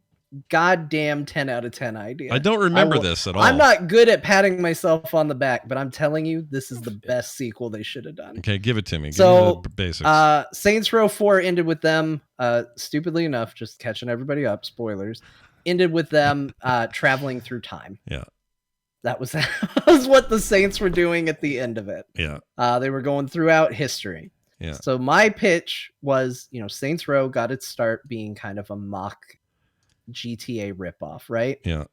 goddamn 10 out of 10 idea. I don't remember this at all. I'm not good at patting myself on the back, but I'm telling you, this is the best sequel they should have done. Okay, give it to me. Give me the basics. Saints Row 4 ended with them, stupidly enough, just catching everybody up, spoilers, ended with them traveling through time. Yeah. That was what the Saints were doing at the end of it. Yeah. They were going throughout history. Yeah. So my pitch was, Saints Row got its start being kind of a mock GTA ripoff, right? Yeah.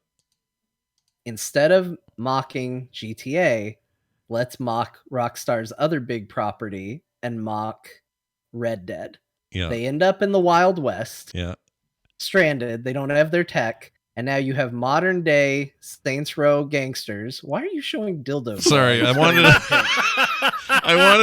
Instead of mocking GTA, let's mock Rockstar's other big property and mock Red Dead. Yeah. They end up in the Wild West. Yeah. Stranded. They don't have their tech. And now you have modern day Saints Row gangsters. Why are you showing dildos? Sorry, I wanted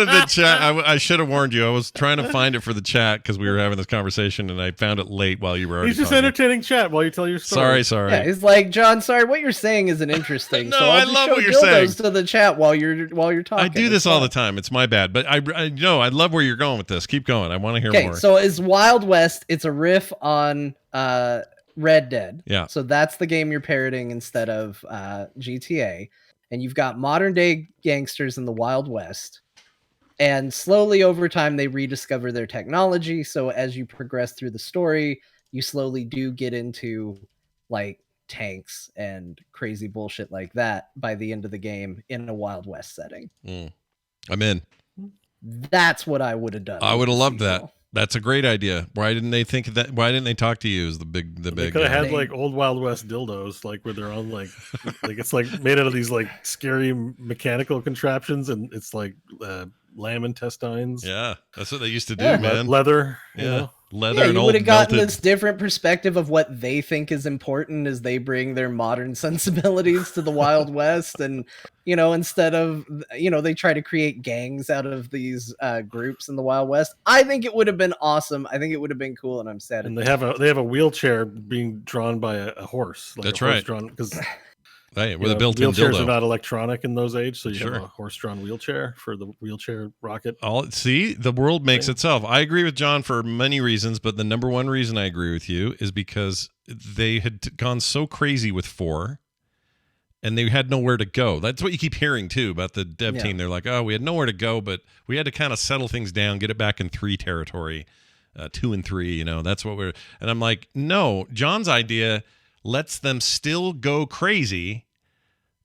to chat. I should have warned you. I was trying to find it for the chat because we were having this conversation, and I found it late while you were already He's just talking. Entertaining chat while you tell your story. Sorry. Yeah, it's like, John, sorry, what you're saying isn't interesting. No, so I'll I just love show what you're dildos saying. to the chat while you're talking. I do this all the time. It's my bad. But I know I love where you're going with this. Keep going. I want to hear more. Okay, so it's Wild West. It's a riff on Red Dead. Yeah. So that's the game you're parroting instead of GTA. And you've got modern day gangsters in the Wild West. And slowly over time, they rediscover their technology. So as you progress through the story, you slowly do get into like tanks and crazy bullshit like that by the end of the game in a Wild West setting. I'm in. That's what I would have done. I would have loved that. sequel. That's a great idea. Why didn't they think of that? Why didn't they talk to you as the big? They could have had like old Wild West dildos, like where they're on like it's like made out of these like scary mechanical contraptions, and it's like lamb intestines. Yeah, that's what they used to do, man. Leather. Yeah, You know? leather. Yeah, and you old would have gotten melted. this different perspective of what they think is important as they bring their modern sensibilities to the Wild West. And, instead of, they try to create gangs out of these groups in the Wild West. I think it would have been awesome. I think it would have been cool. And I'm sad. And they have a wheelchair being drawn by a horse. Like That's a horse right. drawn, because Hey, with a built-in wheelchairs dildo. are not electronic in those age, so you Sure. have a horse-drawn wheelchair for the wheelchair rocket. See, the world makes itself. I agree with John for many reasons, but the number one reason I agree with you is because they had gone so crazy with 4, and they had nowhere to go. That's what you keep hearing too about the dev team. They're like, "Oh, we had nowhere to go, but we had to kind of settle things down, get it back in 3 territory, 2 and 3. That's what we're." And I'm like, no, John's idea lets them still go crazy,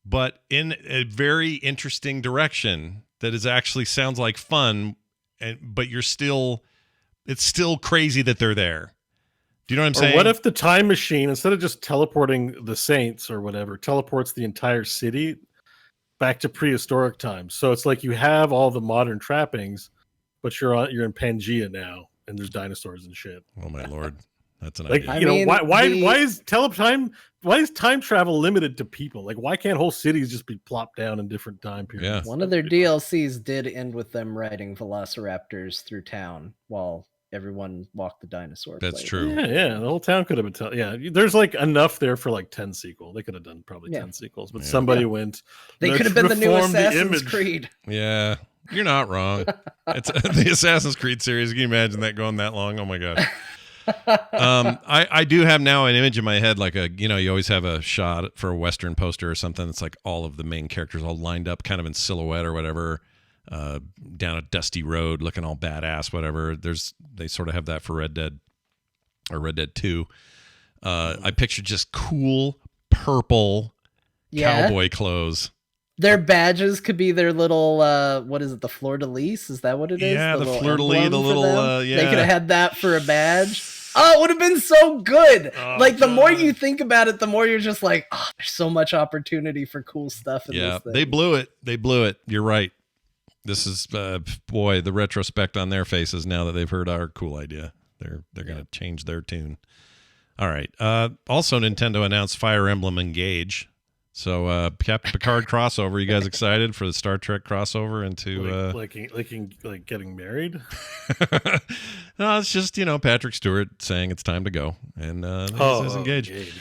but in a very interesting direction that is actually sounds like fun, but it's still crazy that they're there. Do you know what I'm saying? Or what if the time machine, instead of just teleporting the saints or whatever, teleports the entire city back to prehistoric times? So it's like you have all the modern trappings, but you're in Pangea now, and there's dinosaurs and shit. Oh my lord, that's an Like idea. why is why is time travel limited to people? Like, why can't whole cities just be plopped down in different time periods? Yeah. One of their DLCs did end with them riding velociraptors through town while everyone walked the dinosaur. That's plate. true. Yeah, the whole town could have been. There's like enough there for like 10 sequels. They could have done probably 10 sequels, but somebody went. They "Let's could have been the new reform Assassin's image." Creed. Yeah, you're not wrong. It's the Assassin's Creed series. Can you imagine that going that long? Oh my god. I do have now an image in my head, like you always have a shot for a Western poster or something. It's like all of the main characters all lined up, kind of in silhouette or whatever, down a dusty road, looking all badass, whatever. They sort of have that for Red Dead or Red Dead 2. I picture just cool purple cowboy clothes. Their badges could be their little, what is it, the fleur-de-lis? Is that what it is? Yeah, the little fleur-de-lis, emblem the for little, them? yeah. They could have had that for a badge. Oh, it would have been so good. Oh, the more you think about it, the more you're just like, oh, there's so much opportunity for cool stuff in this thing. They blew it. You're right. This is, boy, the retrospect on their faces now that they've heard our cool idea. They're going to change their tune. All right. Also, Nintendo announced Fire Emblem Engage. So, Captain Picard crossover. You guys excited for the Star Trek crossover into like getting married? No, it's just Patrick Stewart saying it's time to go, and he's engaged.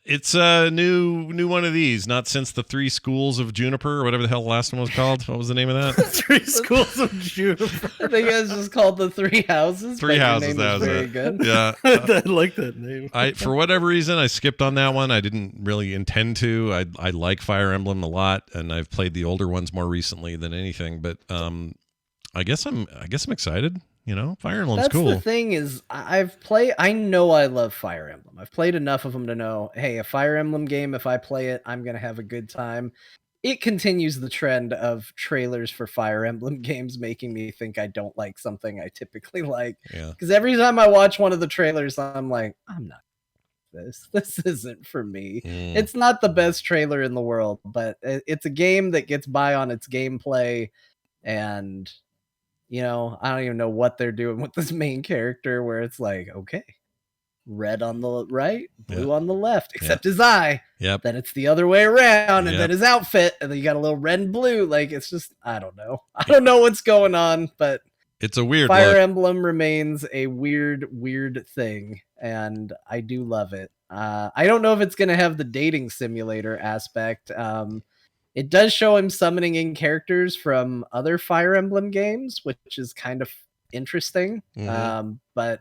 It's a new one of these. Not since the 3 Schools of Juniper, or whatever the hell the last one was called. What was the name of that? 3 Schools of Juniper. I think it was just called the 3 Houses. 3 Houses. That was very it. good. Yeah. I like that name. For whatever reason, I skipped on that one. I didn't really intend to. I like Fire Emblem a lot, and I've played the older ones more recently than anything. But I guess I'm excited. Fire Emblem's That's cool. the thing is, I know I love Fire Emblem. I've played enough of them to know, hey, a Fire Emblem game, if I play it, I'm going to have a good time. It continues the trend of trailers for Fire Emblem games making me think I don't like something I typically like. Yeah. Because every time I watch one of the trailers, I'm like, I'm not this. This isn't for me. It's not the best trailer in the world, but it's a game that gets by on its gameplay, and I don't even know what they're doing with this main character, where it's like, okay, red on the right, blue on the left, except his eye. Yep. Then it's the other way around, and then his outfit, and then you got a little red and blue. Like, it's just, I don't know. I don't know what's going on, but it's a weird Fire look. Emblem remains a weird thing, and I do love it. I don't know if it's going to have the dating simulator aspect. It does show him summoning in characters from other Fire Emblem games, which is kind of interesting. But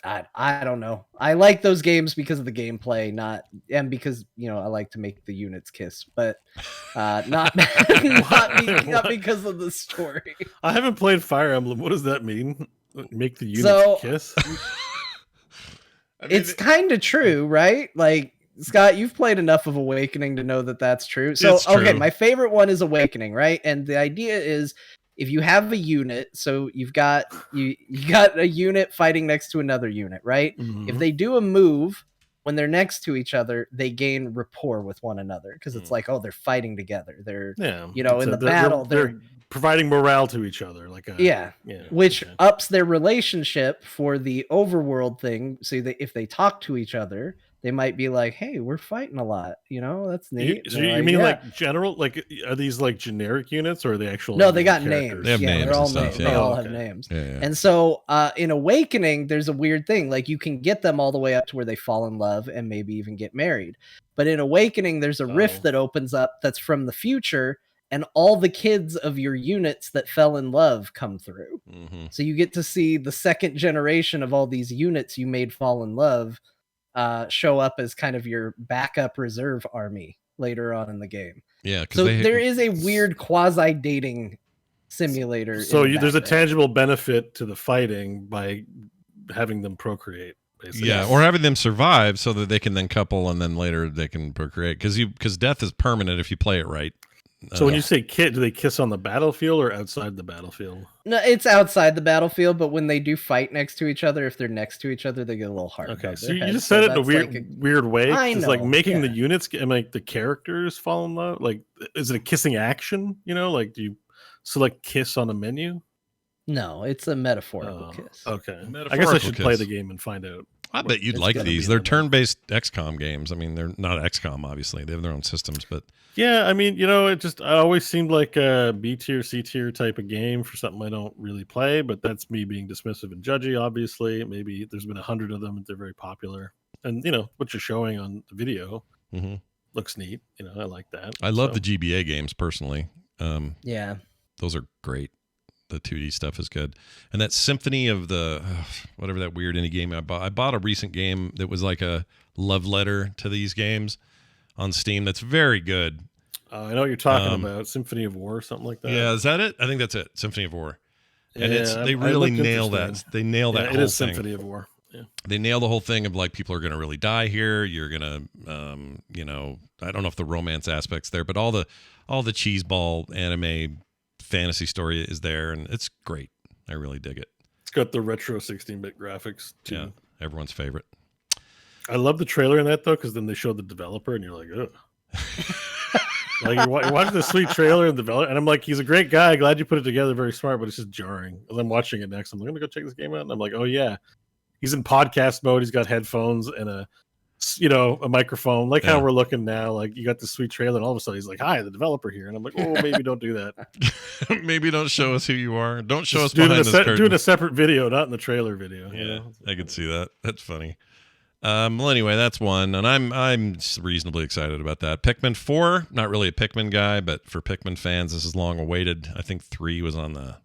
I don't know. I like those games because of the gameplay, and because I like to make the units kiss, but not not because of the story. I haven't played Fire Emblem. What does that mean? Make the units kiss? it's kind of true, right? Like, Scott, you've played enough of Awakening to know that that's true. So, It's true. okay, my favorite one is Awakening, right? And the idea is if you have a unit, so you got a unit fighting next to another unit, right? Mhm. If they do a move when they're next to each other, they gain rapport with one another because it's like, oh, they're fighting together. They're in the battle, they're providing morale to each other, like which ups their relationship for the overworld thing. So if they talk to each other, they might be like, hey, we're fighting a lot, that's neat. You mean like general, like are these like generic units or are they actual? No, they got characters? names. They have names they're all and stuff, names. yeah. They all Oh, have okay. names. Yeah, yeah. And so in Awakening, there's a weird thing. Like you can get them all the way up to where they fall in love and maybe even get married. But in Awakening, there's a rift that opens up that's from the future, and all the kids of your units that fell in love come through. Mhm. So you get to see the second generation of all these units you made fall in love show up as kind of your backup reserve army later on in the game. Yeah, because So there is a weird quasi-dating simulator. So in the there's a background. tangible benefit to the fighting by having them procreate. Basically. Yeah, or having them survive so that they can then couple and then later they can procreate. Because death is permanent if you play it right. So when you say do they kiss on the battlefield or outside the battlefield? No, it's outside the battlefield, but when they do fight next to each other, if they're next to each other, they get a little hard. Okay, above so their you head. just said it in a that's weird way. I It's like know, making the yeah. units and like the characters fall in love. Like, is it a kissing action? Like, do you select kiss on a menu? No, it's a metaphorical kiss. Okay, I guess I Metaphorical should play kiss. the game and find out. I bet you'd It's like gonna these. be They're in the turn-based XCOM games. I mean, they're not XCOM, obviously. They have their own systems, but Yeah, I mean, it always seemed like a B tier, C tier type of game for something I don't really play, but that's me being dismissive and judgy, obviously. Maybe there's been 100 of them, and they're very popular. And, what you're showing on the video Mhm. looks neat. I like that. I love the GBA games personally. Yeah. Those are great. The 2D stuff is good. And that Symphony of the whatever that weird indie game I bought a recent game that was like a love letter to these games on Steam. That's very good. I know what you're talking about. Symphony of War, something like that. Yeah, is that it? I think that's it. Symphony of War. And Yeah, they I really looked nail that. interesting. They nail that Yeah, whole it is thing. Symphony of War. Yeah. They nail the whole thing of like people are going to really die here. You're going to, I don't know if the romance aspect's there, but all the cheeseball anime fantasy story is there, and it's great. I really dig it. It's got the retro 16-bit graphics too. Yeah, everyone's favorite. I love the trailer in that though, because then they showed the developer, and you're like, ugh. Like you're watching the sweet trailer and developer, and I'm like, he's a great guy. Glad you put it together. Very smart, but it's just jarring. And I'm watching it next. I'm like, I'm gonna go check this game out, and I'm like, oh yeah, he's in podcast mode. He's got headphones and a microphone, like how we're looking now. Like you got the sweet trailer, and all of a sudden he's like, "Hi, the developer here," and I'm like, "Oh, maybe don't do that. Maybe don't show us who you are. Don't show Just us behind this curtain. doing a separate video, not in the trailer video." Yeah, I could see that. That's funny. Well, anyway, that's one, and I'm reasonably excited about that. Pikmin 4, not really a Pikmin guy, but for Pikmin fans, this is long awaited. I think 3 was on the,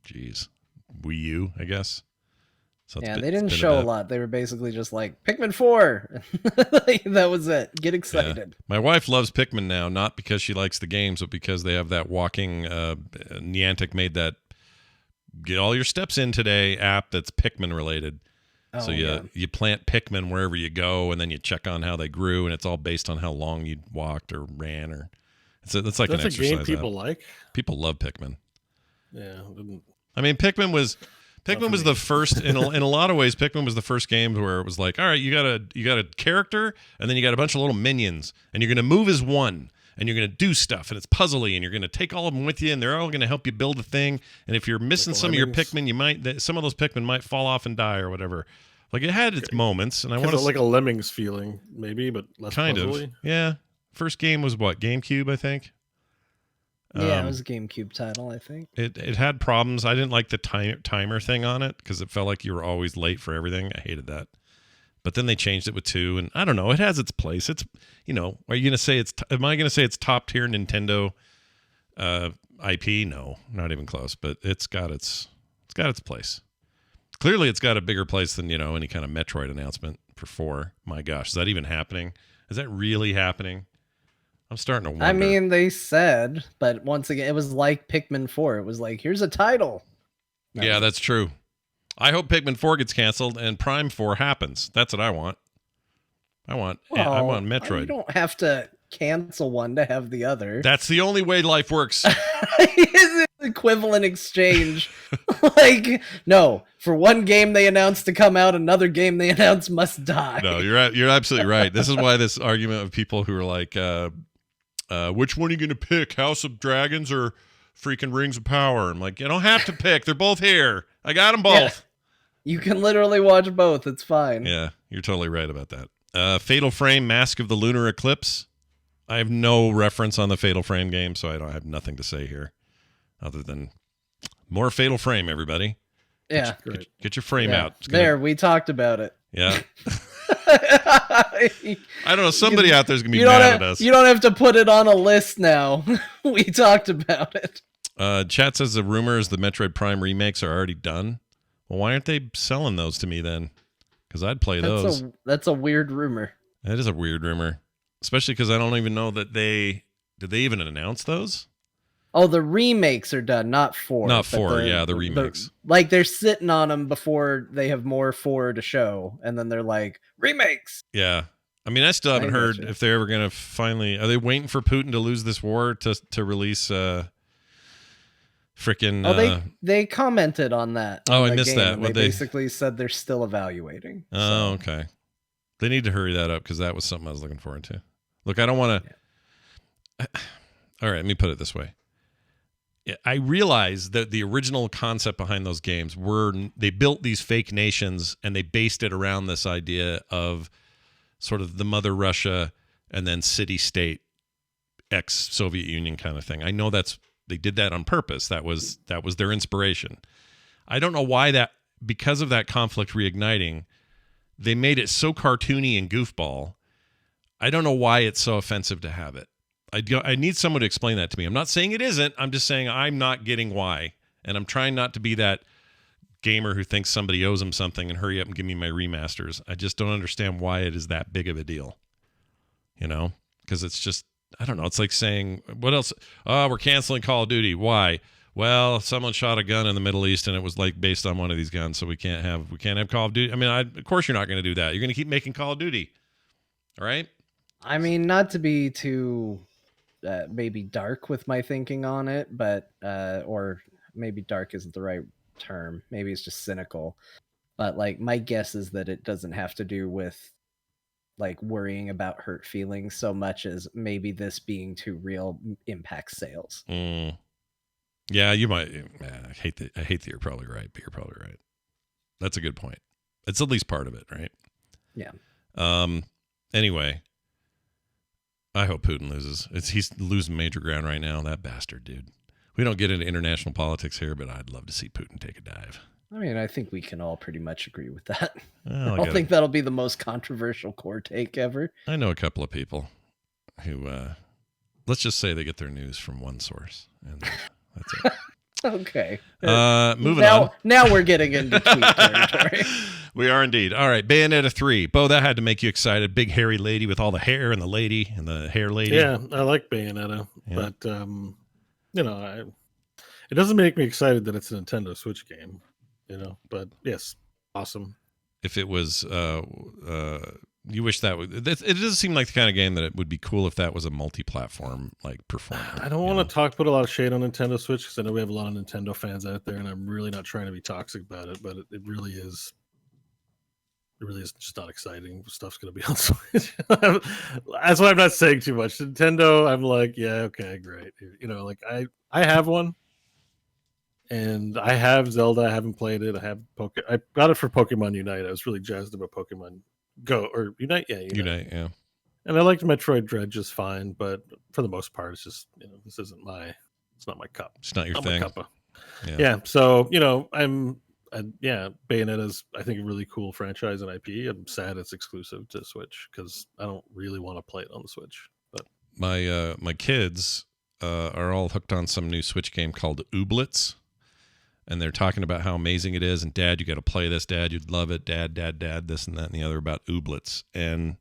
Wii U, I guess. So Yeah, they didn't show a lot. They were basically just like, Pikmin 4! That was it. Get excited. Yeah. My wife loves Pikmin now, not because she likes the games, but because they have that walking, Niantic made that get all your steps in today app that's Pikmin related. So you plant Pikmin wherever you go, and then you check on how they grew, and it's all based on how long you walked or ran, or it's like that's an a exercise game people app. like. People love Pikmin. Yeah, I mean, Pikmin was the first in a lot of ways. Pikmin was the first game where it was like, all right, you got a character, and then you got a bunch of little minions, and you're gonna move as one. And you're going to do stuff, and it's puzzly, and you're going to take all of them with you, and they're all going to help you build a thing. And if you're missing some of your Pikmin, some of those Pikmin might fall off and die or whatever. Like, it had its moments, and I want to like a Lemmings feeling, maybe, but less kind puzzly. of. Yeah. First game was what, GameCube, I think. Yeah, it was a GameCube title, I think. It had problems. I didn't like the timer thing on it because it felt like you were always late for everything. I hated that. But then they changed it with 2, and I don't know. It has its place. It's, are you going to say am I going to say it's top tier Nintendo IP? No, not even close. But it's got its place. Clearly, it's got a bigger place than any kind of Metroid announcement for 4. My gosh, is that even happening? Is that really happening? I'm starting to wonder. I mean, they said, but once again, it was like Pikmin 4. It was like, here's a title. Yeah, that's true. I hope Pikmin 4 gets canceled and Prime 4 happens. That's what I want. I want Metroid. You don't have to cancel one to have the other. That's the only way life works. It's an equivalent exchange. Like, no, for one game they announced to come out, another game they announced must die. No, you're absolutely right. This is why this argument of people who are like, which one are you going to pick, House of Dragons or freaking Rings of Power? I'm like, you don't have to pick. They're both here. I got them both. Yeah. You can literally watch both. It's fine. Yeah, you're totally right about that. Fatal Frame, Mask of the Lunar Eclipse. I have no reference on the Fatal Frame game, so I have nothing to say here other than more Fatal Frame, everybody. Yeah. Get your frame out. There, we talked about it. Yeah. I don't know. Somebody out there's going to be mad at us. You don't have to put it on a list now. We talked about it. Chat says the rumor is the Metroid Prime remakes are already done. Well, why aren't they selling those to me then? Because I'd play those. That's a weird rumor. That is a weird rumor. Especially because I don't even know that did they even announce those? Oh, the remakes are done, not 4. Not 4, the remakes. Like, they're sitting on them before they have more 4 to show, and then they're like, remakes! Yeah. I mean, I still haven't heard if they're ever going to finally... Are they waiting for Putin to lose this war to release frickin'... Oh, they commented on that. Oh, I missed that. They basically said they're still evaluating. Oh, okay. They need to hurry that up because that was something I was looking forward to. Look, I don't want to... Yeah. All right, let me put it this way. I realize that the original concept behind those games they built these fake nations and they based it around this idea of sort of the mother Russia and then city-state ex-Soviet Union kind of thing. I know they did that on purpose. That was their inspiration. I don't know why because of that conflict reigniting, they made it so cartoony and goofball. I don't know why it's so offensive to have it. I need someone to explain that to me. I'm not saying it isn't. I'm just saying I'm not getting why. And I'm trying not to be that gamer who thinks somebody owes him something and hurry up and give me my remasters. I just don't understand why it is that big of a deal. You know? Because it's just, I don't know. It's like saying, what else? Oh, we're canceling Call of Duty. Why? Well, someone shot a gun in the Middle East and it was like based on one of these guns, so we can't have Call of Duty. I mean, of course you're not going to do that. You're going to keep making Call of Duty. All right? I mean, not to be too... maybe dark with my thinking on it, but or maybe dark isn't the right term. Maybe it's just cynical. But like, my guess is that it doesn't have to do with like worrying about hurt feelings so much as maybe this being too real impacts sales. Yeah, you might. I hate that you're probably right, but you're probably right. That's a good point. It's at least part of it, right? Yeah. Anyway. I hope Putin loses. He's losing major ground right now. That bastard, dude. We don't get into international politics here, but I'd love to see Putin take a dive. I mean, I think we can all pretty much agree with that. Well, I don't think that'll be the most controversial core take ever. I know a couple of people who, let's just say they get their news from one source. And that's it. Okay. Moving on. Now we're getting into tweet territory. We are indeed. All right, Bayonetta 3. Bo, that had to make you excited. Big hairy lady with all the hair and the lady and the hair lady. Yeah, I like Bayonetta, but it doesn't make me excited that it's a Nintendo Switch game, but yes, awesome. If it was you wish that would it does seem like the kind of game that it would be cool if that was a multi-platform like performer. I don't want to put a lot of shade on Nintendo Switch because I know we have a lot of Nintendo fans out there, and I'm really not trying to be toxic about it, but it really is. It really is just not exciting. Stuff's going to be on Switch. That's why I'm not saying too much. Nintendo, I'm like, yeah, okay, great. I have one, and I have Zelda. I haven't played it. I got it for Pokemon Unite. I was really jazzed about Pokemon Go or Unite. Yeah, Unite. Yeah. And I liked Metroid Dread just fine, but for the most part, it's just this isn't it's not my cup. It's not your thing. Yeah. So Bayonetta's I think a really cool franchise and IP. I'm sad it's exclusive to Switch because I don't really want to play it on the Switch. But my kids are all hooked on some new Switch game called Ooblets, and they're talking about how amazing it is. And Dad, you got to play this. Dad, you'd love it. Dad, this and that and the other about Ooblets. And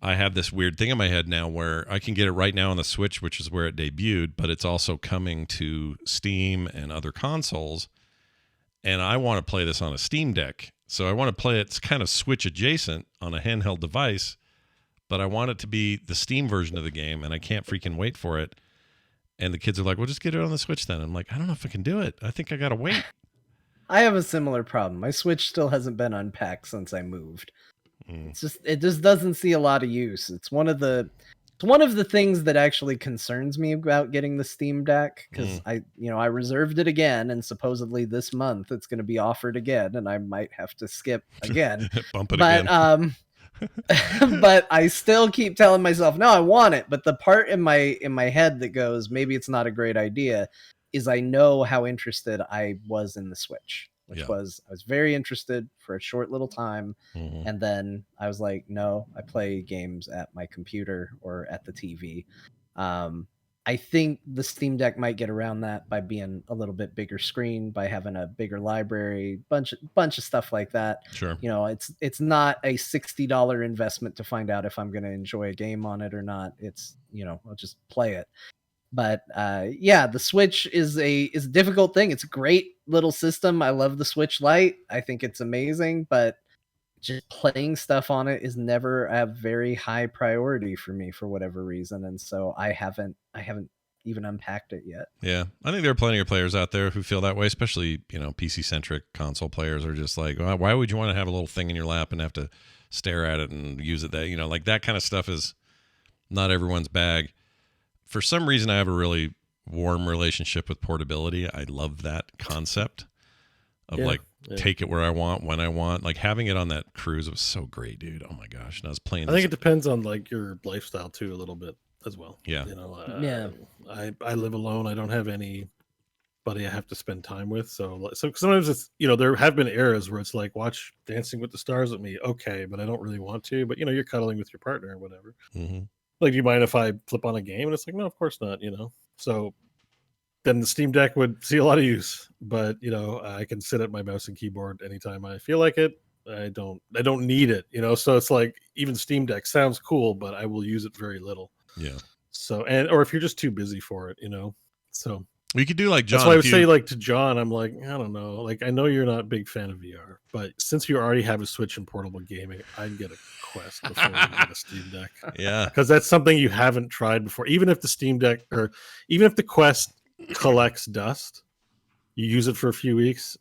I have this weird thing in my head now where I can get it right now on the Switch, which is where it debuted, but it's also coming to Steam and other consoles. and I want to play this on a Steam Deck. So I want to play it's kind of Switch adjacent on a handheld device, but I want it to be the Steam version of the game, and I can't freaking wait for it. And the kids are like, well, just get it on the Switch then. I'm like, I don't know if I can do it. I think I got to wait. I have a similar problem. My Switch still hasn't been unpacked since I moved. It just doesn't see a lot of use. It's one of the things that actually concerns me about getting the Steam Deck, because I reserved it again, and supposedly this month it's going to be offered again, and I might have to skip again. Bump it again. But I still keep telling myself, no, I want it. But the part in my head that goes, maybe it's not a great idea, is I know how interested I was in the Switch, which was, I was very interested for a short little time. And then I was like, no, I play games at my computer or at the TV. I think the Steam Deck might get around that by being a little bit bigger screen, by having a bigger library, bunch of stuff like that. Sure. It's not a $60 investment to find out if I'm going to enjoy a game on it or not. It's, I'll just play it. But the Switch is a difficult thing. It's a great little system. I love the Switch Lite. I think it's amazing, but just playing stuff on it is never a very high priority for me for whatever reason, and so I haven't even unpacked it yet. Yeah, I think there are plenty of players out there who feel that way, especially PC centric console players are just like, well, why would you want to have a little thing in your lap and have to stare at it and use it? That like that kind of stuff is not everyone's bag. For some reason, I have a really warm relationship with portability. I love that concept of take it where I want, when I want. Like having it on that cruise was so great, dude. Oh my gosh. And I was playing. I think it depends on like your lifestyle too, a little bit as well. Yeah. I live alone. I don't have anybody I have to spend time with. So sometimes it's, there have been eras where it's like, watch Dancing with the Stars with me. Okay. But I don't really want to, but you're cuddling with your partner or whatever. Like, do you mind if I flip on a game? And it's like, no, of course not, So then the Steam Deck would see a lot of use. But, I can sit at my mouse and keyboard anytime I feel like it. I don't need it, So it's like, even Steam Deck sounds cool, but I will use it very little. Yeah. So, or if you're just too busy for it, So we could do like John. That's why I would say, like, to John, I'm like, I don't know. Like, I know you're not a big fan of VR, but since you already have a Switch and portable gaming, I'd get a Quest before you get a Steam Deck. Yeah. Because that's something you haven't tried before. Even if the Steam Deck, or even if the Quest collects dust, you use it for a few weeks,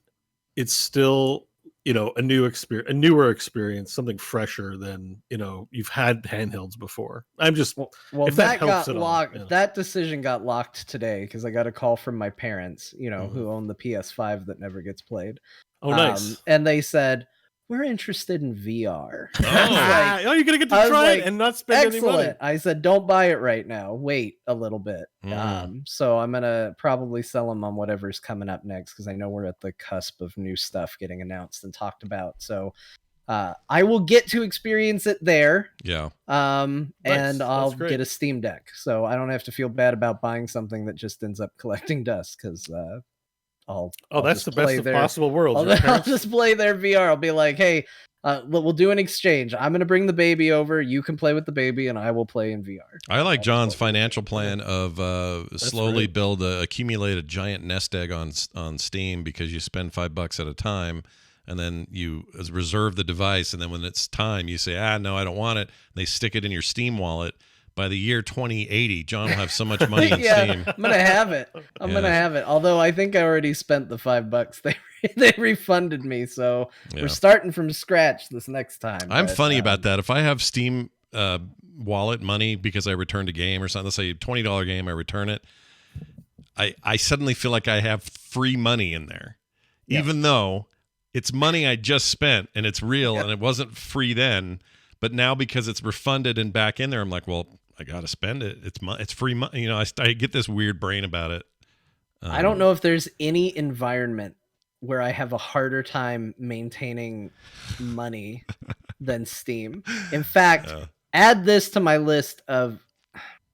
it's still, a new experience, a newer experience, something fresher than, you've had handhelds before. I'm just, well, if that helps got at all, locked. That decision got locked today because I got a call from my parents, who own the PS5 that never gets played. Oh, nice. And they said, we're interested in VR. Oh, you're going to get to try it and not spend any money. I said, don't buy it right now. Wait a little bit. So I'm going to probably sell them on whatever's coming up next, because I know we're at the cusp of new stuff getting announced and talked about. So I will get to experience it there. Yeah. And I'll get a Steam Deck. So I don't have to feel bad about buying something that just ends up collecting dust, because that's the best of possible worlds. I'll just play their VR. I'll be like, hey, we'll do an exchange. I'm going to bring the baby over. You can play with the baby, and I will play in VR. I like John's financial plan of slowly accumulate a giant nest egg on Steam, because you spend $5 at a time, and then you reserve the device, and then when it's time, you say, no, I don't want it. They stick it in your Steam wallet. By the year 2080, John will have so much money in Steam. I'm gonna have it. I'm gonna have it. Although I think I already spent the $5. They refunded me, so we're starting from scratch this next time. I'm funny about that. If I have Steam wallet money because I returned a game or something, let's say a $20 game, I return it, I suddenly feel like I have free money in there, even though it's money I just spent and it's real and it wasn't free then. But now because it's refunded and back in there, I'm like, well, I got to spend it. It's free money. I get this weird brain about it. I don't know if there's any environment where I have a harder time maintaining money than Steam. In fact, add this to my list of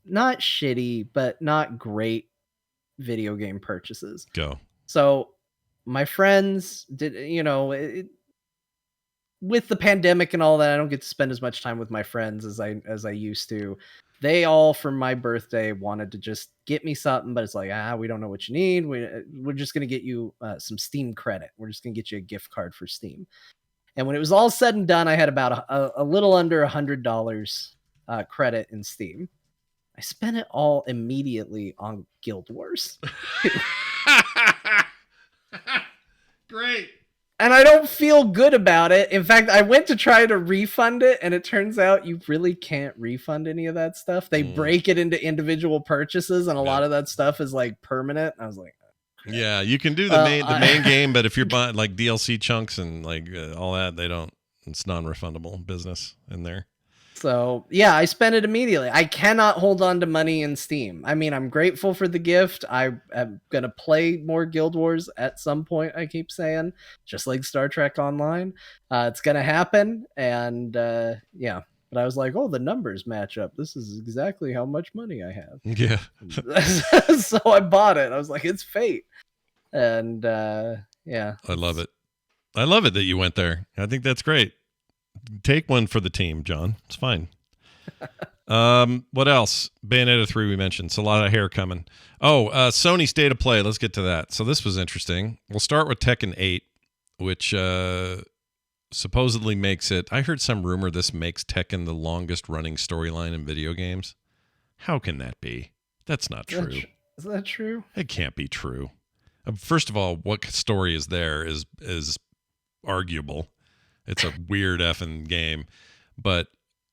not shitty, but not great video game purchases. Go. So my friends did, with the pandemic and all that, I don't get to spend as much time with my friends as I used to. They all, for my birthday, wanted to just get me something, but it's like, we don't know what you need. We're just going to get you some Steam credit. We're just going to get you a gift card for Steam. And when it was all said and done, I had about a little under $100 credit in Steam. I spent it all immediately on Guild Wars. Great. And I don't feel good about it. In fact, I went to try to refund it, and it turns out you really can't refund any of that stuff. They break it into individual purchases, and a lot of that stuff is like permanent. I was like, yeah, you can do the main game, but if you're buying like DLC chunks and like all that, it's non-refundable business in there. So yeah, I spent it immediately. I cannot hold on to money in Steam. I mean, I'm grateful for the gift. I am going to play more Guild Wars at some point, I keep saying, just like Star Trek Online. It's going to happen. And yeah, but I was like, oh, the numbers match up. This is exactly how much money I have. Yeah. So I bought it. I was like, it's fate. And yeah. I love it. I love it that you went there. I think that's great. Take one for the team, John. It's fine. What else? Bayonetta 3 we mentioned. It's a lot of hair coming. Oh, Sony State of Play. Let's get to that. So this was interesting. We'll start with Tekken 8, which supposedly makes it... I heard some rumor this makes Tekken the longest running storyline in video games. How can that be? That's not true. Is that true? It can't be true. First of all, what story is there is arguable. It's a weird effing game. But,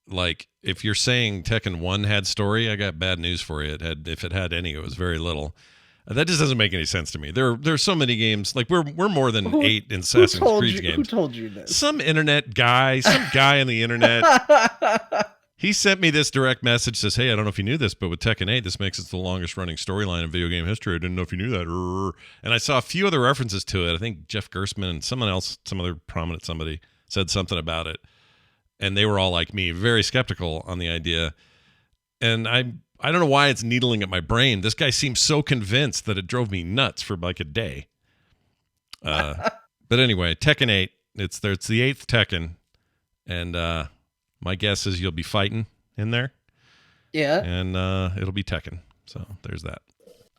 like, if you're saying Tekken 1 had story, I got bad news for you. If it had any, it was very little. That just doesn't make any sense to me. There's so many games. Like, we're more than 8 Assassin's Creed games. Who told you this? Some guy on the internet. He sent me this direct message, says, hey, I don't know if you knew this, but with Tekken 8, this makes it the longest running storyline in video game history. I didn't know if you knew that. And I saw a few other references to it. I think Jeff Gerstmann and someone else, some other prominent somebody, said something about it, and they were all like me, very skeptical on the idea. And I don't know why it's needling at my brain. This guy seems so convinced that it drove me nuts for like a day. But anyway, Tekken 8, it's the 8th Tekken, and my guess is you'll be fighting in there. Yeah. And it'll be Tekken. So there's that.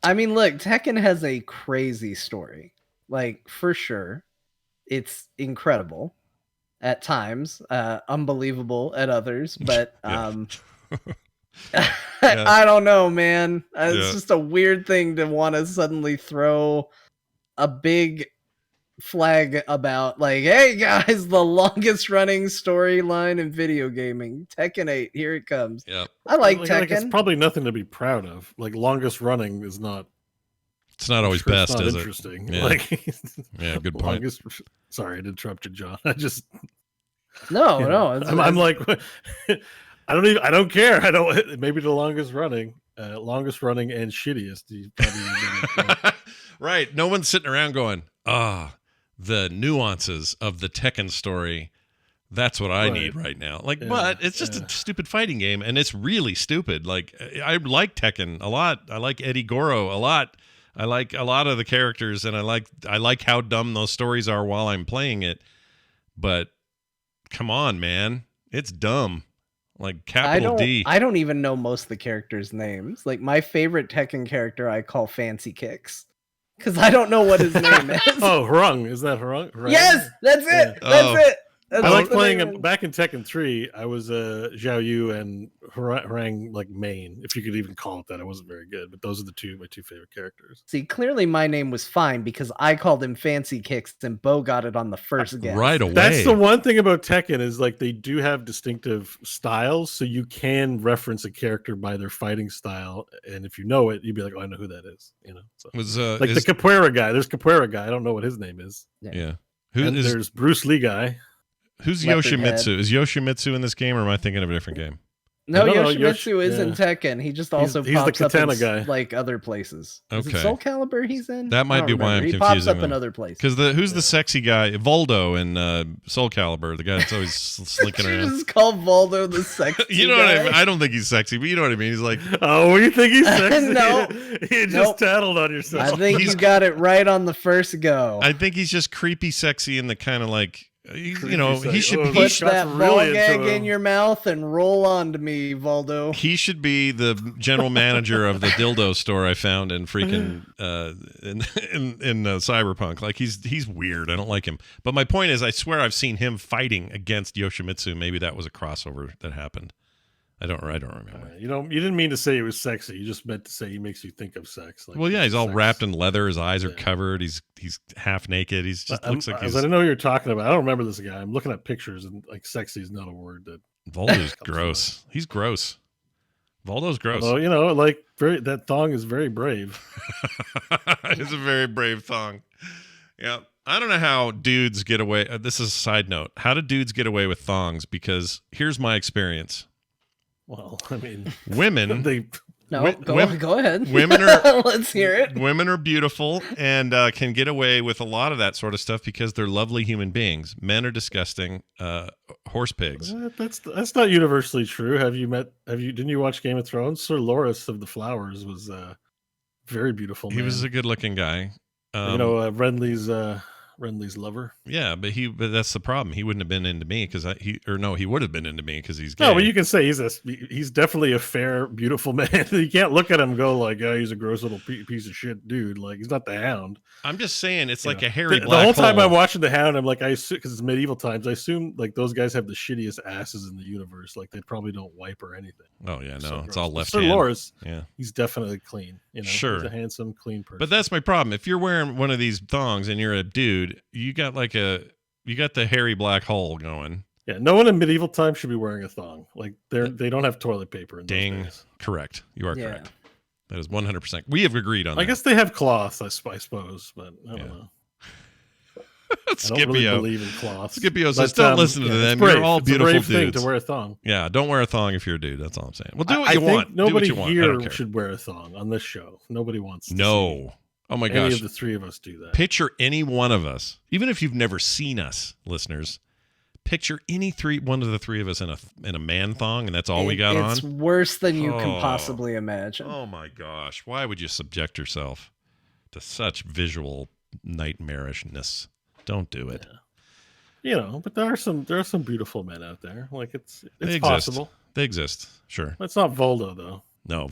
I mean, look, Tekken has a crazy story. Like, for sure. It's incredible at times, unbelievable at others, but I don't know, man. It's just a weird thing to want to suddenly throw a big flag about, like, hey guys, the longest running storyline in video gaming, Tekken 8, here it comes. Yep. I like Like, Tekken. it's probably nothing to be proud of. Like, longest running is not. It's not always best, it's not is interesting. it? Yeah. Like, Yeah, good point. Sorry, I interrupted John. I just No. I'm like, I don't care. I don't. Maybe the longest running and shittiest. You probably Right. No one's sitting around going, the nuances of the Tekken story. That's what I need right now. Like, but it's just a stupid fighting game, and it's really stupid. Like, I like Tekken a lot. I like Eddie Goro a lot. I like a lot of the characters, and I like how dumb those stories are while I'm playing it. But come on, man, it's dumb. Like capital D. I don't even know most of the characters' names. Like, my favorite Tekken character I call Fancy Kicks, because I don't know what his name is. Oh, Hrung. Is that Hrung? Yes, that's it. That's it. I like playing him back in Tekken 3. I was Zhao Yu and Harang like main, if you could even call it that. I wasn't very good, but those are my two favorite characters. See, clearly my name was fine because I called him Fancy Kicks and Bo got it on the first guess. Right away. That's the one thing about Tekken is like they do have distinctive styles, so you can reference a character by their fighting style, and if you know it, you'd be like, oh, I know who that is. You know, so like the Capoeira guy. There's Capoeira guy. I don't know what his name is. Yeah. There's Bruce Lee guy. Who's Yoshimitsu? Is Yoshimitsu in this game, or am I thinking of a different game? No, Yoshimitsu is in Tekken. He just also he's pops the katana up in, guy, like other places. Okay. Is it Soul Calibur he's in? That might be why I'm confusing He pops up them. in other places. Because who's the sexy guy? Voldo in Soul Calibur, the guy that's always slinking around. Just call Voldo the sexy You know guy? what I mean? I don't think he's sexy, but you know what I mean. He's like, oh, you think he's sexy? No. You just tattled on yourself. I think you got it right on the first go. I think he's just creepy sexy in the kind of like You know, he should Oh, he Put should, that Scott's ball really into gag in him. your mouth and roll on to me, Voldo. he should be the general manager of the dildo store I found in freaking in Cyberpunk. Like he's weird. I don't like him. But my point is, I swear I've seen him fighting against Yoshimitsu. Maybe that was a crossover that happened. I don't remember. You didn't mean to say he was sexy. You just meant to say he makes you think of sex. Like Well, yeah, he's all sex. wrapped in leather. His eyes are Yeah. covered. He's half naked. He's just looks like I he's. didn't know what you're talking about. I don't remember this guy. I'm looking at pictures and like sexy is not a word that. Voldo's gross. He's gross. Voldo's gross. Although, you know, like that thong is very brave. It's a very brave thong. Yeah. I don't know how dudes get away. This is a side note. How do dudes get away with thongs? Because here's my experience. Well, I mean, Women, they No, go ahead. women are Let's hear it. women are beautiful and can get away with a lot of that sort of stuff because they're lovely human beings. Men are disgusting horse pigs. that's not universally true. Didn't you watch Game of Thrones? Sir Loras of the Flowers was very beautiful. He was a good-looking guy. Renly's lover. Yeah, but that's the problem. He wouldn't have been into me because he would have been into me because he's gay. No, but you can say he's definitely a fair, beautiful man. You can't look at him and go like, "Oh, he's a gross little piece of shit dude." Like he's not the Hound. I'm just saying it's like You a know, hairy the black whole time hole. I'm watching the Hound, I'm like, I assume because it's medieval times, I assume like those guys have the shittiest asses in the universe. Like they probably don't wipe or anything. Oh yeah, no, So it's gross. all But left Sir hand. Loras, Yeah. he's definitely clean. You know, Sure. he's a handsome, clean person. But that's my problem. If you're wearing one of these thongs and you're a dude, you got the hairy black hole going. yeah, no one in medieval times should be wearing a thong. Like they don't have toilet paper in those Dang. days. Correct. You are Yeah. correct. That is 100%. We have agreed on I that. guess they have cloths, I suppose, but I don't Yeah. know. I don't really Scipio. believe in cloths. Scipio But, says, don't listen to yeah, them. it's brave. You're all It's beautiful a brave thing dudes. to wear a thong. Yeah, don't wear a thong if you're a dude. That's all I'm saying. Well, do what I you think want. nobody do what you want. I don't here care. should wear a thong on this show. Nobody wants to see No. Oh my any gosh. of the three of us do that. Picture any one of us, even if you've never seen us, listeners. Picture one of the three of us in a man thong, and that's all we got It's on. worse than you can Oh. possibly imagine. Oh my gosh! Why would you subject yourself to such visual nightmarishness? Don't do it. Yeah. You know, but there are some beautiful men out there. Like it's They exist. possible. They exist. Sure. It's not Voldo though. No.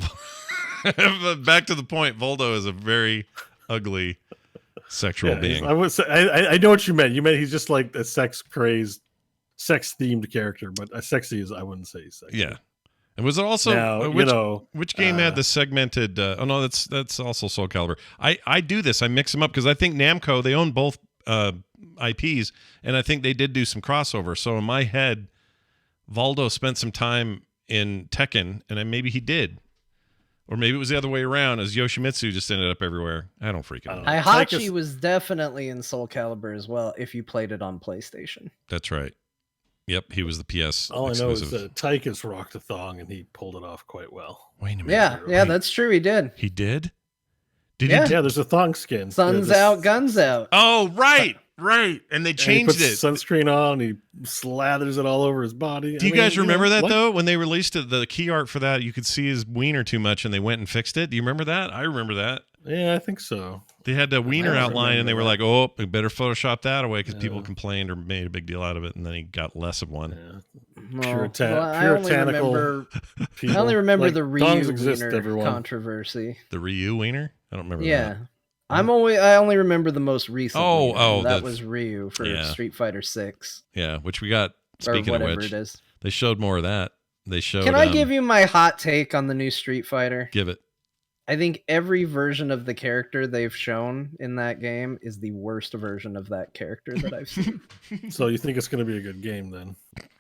But back to the point. Voldo is a very ugly sexual being. I would say I know what you meant. You meant he's just like a sex crazed, sex themed character, but a sexy is I wouldn't say sexy. Yeah. And was it also Now, which game had the segmented? Oh no, that's also Soul Calibur. I do this. I mix them up because I think Namco they own both IPs, and I think they did do some crossover. So in my head, Voldo spent some time in Tekken, and maybe he did, or maybe it was the other way around, as Yoshimitsu just ended up everywhere. I don't freaking know. Hihachi was definitely in Soul Calibur as well if you played it on PlayStation. That's right. Yep, he was the PS all I know exclusive. is that Tychus rocked a thong and he pulled it off quite well. Wait a minute. Yeah, that's true. He did. He did. Did Yeah. he? Yeah, there's a thong skin. Sun's Yeah, out, guns out. Oh, right. And they and he changed puts it. sunscreen on. He slathers it all over his body. Do you guys remember that what? though? When they released it, the key art for that, you could see his wiener too much, and they went and fixed it. Do you remember that? I remember that. Yeah, I think so. They had the wiener don't outline, and they were remember like, "Oh, we better Photoshop that away," because people Yeah. complained or made a big deal out of it, and then he got less of one. Yeah. No. Puritan- Well, puritanical I only remember Like, the thongs Ryu exist, wiener everyone. controversy. The Ryu wiener? I don't remember. Yeah. that. I only remember the most recent. Oh, wiener, oh, and that that's- was Ryu for yeah. Street Fighter 6 Yeah, which we got. or Speaking of whatever which, it is. they showed more of that. They showed. Can I give you my hot take on the new Street Fighter? Give it. I think every version of the character they've shown in that game is the worst version of that character that I've seen. So you think it's going to be a good game then?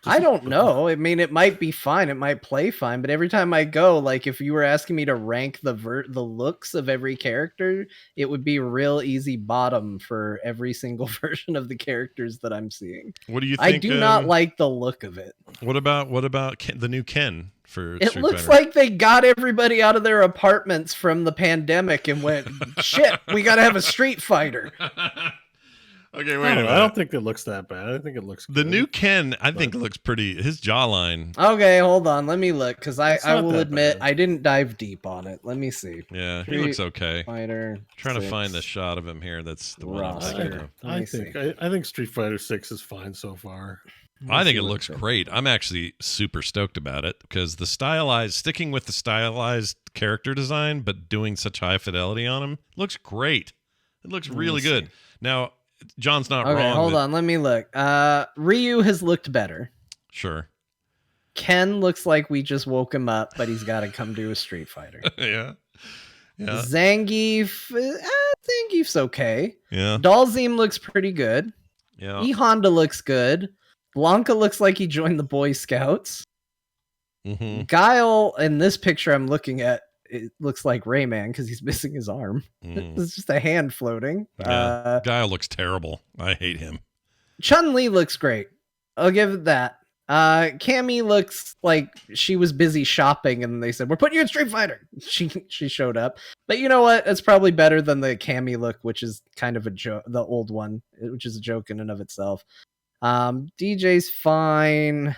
I don't know. I mean, it might be fine. It might play fine. But every time I go, like if you were asking me to rank the looks of every character, it would be real easy bottom for every single version of the characters that I'm seeing. What do you think? I do not like the look of it. What about Ken, the new Ken for It Street looks Fighter? like they got everybody out of their apartments from the pandemic and went, shit, we got to have a Street Fighter. Okay, wait I a don't, minute. I don't think it looks that bad. I think it looks The good. new Ken, I think, looks pretty. His jawline. Okay, hold on. Let me look because I It's not will that admit bad. I didn't dive deep on it. Let me see. Yeah, he Street looks okay. Fighter. Trying to 6. find the shot of him here. That's the one I'm Roster. thinking of. Let me see. I think Street Fighter 6 is fine so far. I think it looks great. I'm actually super stoked about it because sticking with the stylized character design, but doing such high fidelity on him looks great. It looks really good. Now, John's not wrong. Okay, hold on. Let me look. Ryu has looked better. Sure. Ken looks like we just woke him up, but he's got to come do a Street Fighter. Yeah. Yeah. Zangief, Zangief's okay. Yeah. Dalzim looks pretty good. Yeah. E Honda looks good. Blanca looks like he joined the Boy Scouts. Mm-hmm. Guile, in this picture I'm looking at, it looks like Rayman because he's missing his arm. Mm. It's just a hand floating. Yeah. Guile looks terrible. I hate him. Chun-Li looks great. I'll give it that. Cammy looks like she was busy shopping and they said, we're putting you in Street Fighter. She showed up. But you know what? It's probably better than the Cammy look, which is kind of a joke, the old one, which is a joke in and of itself. DJ's fine.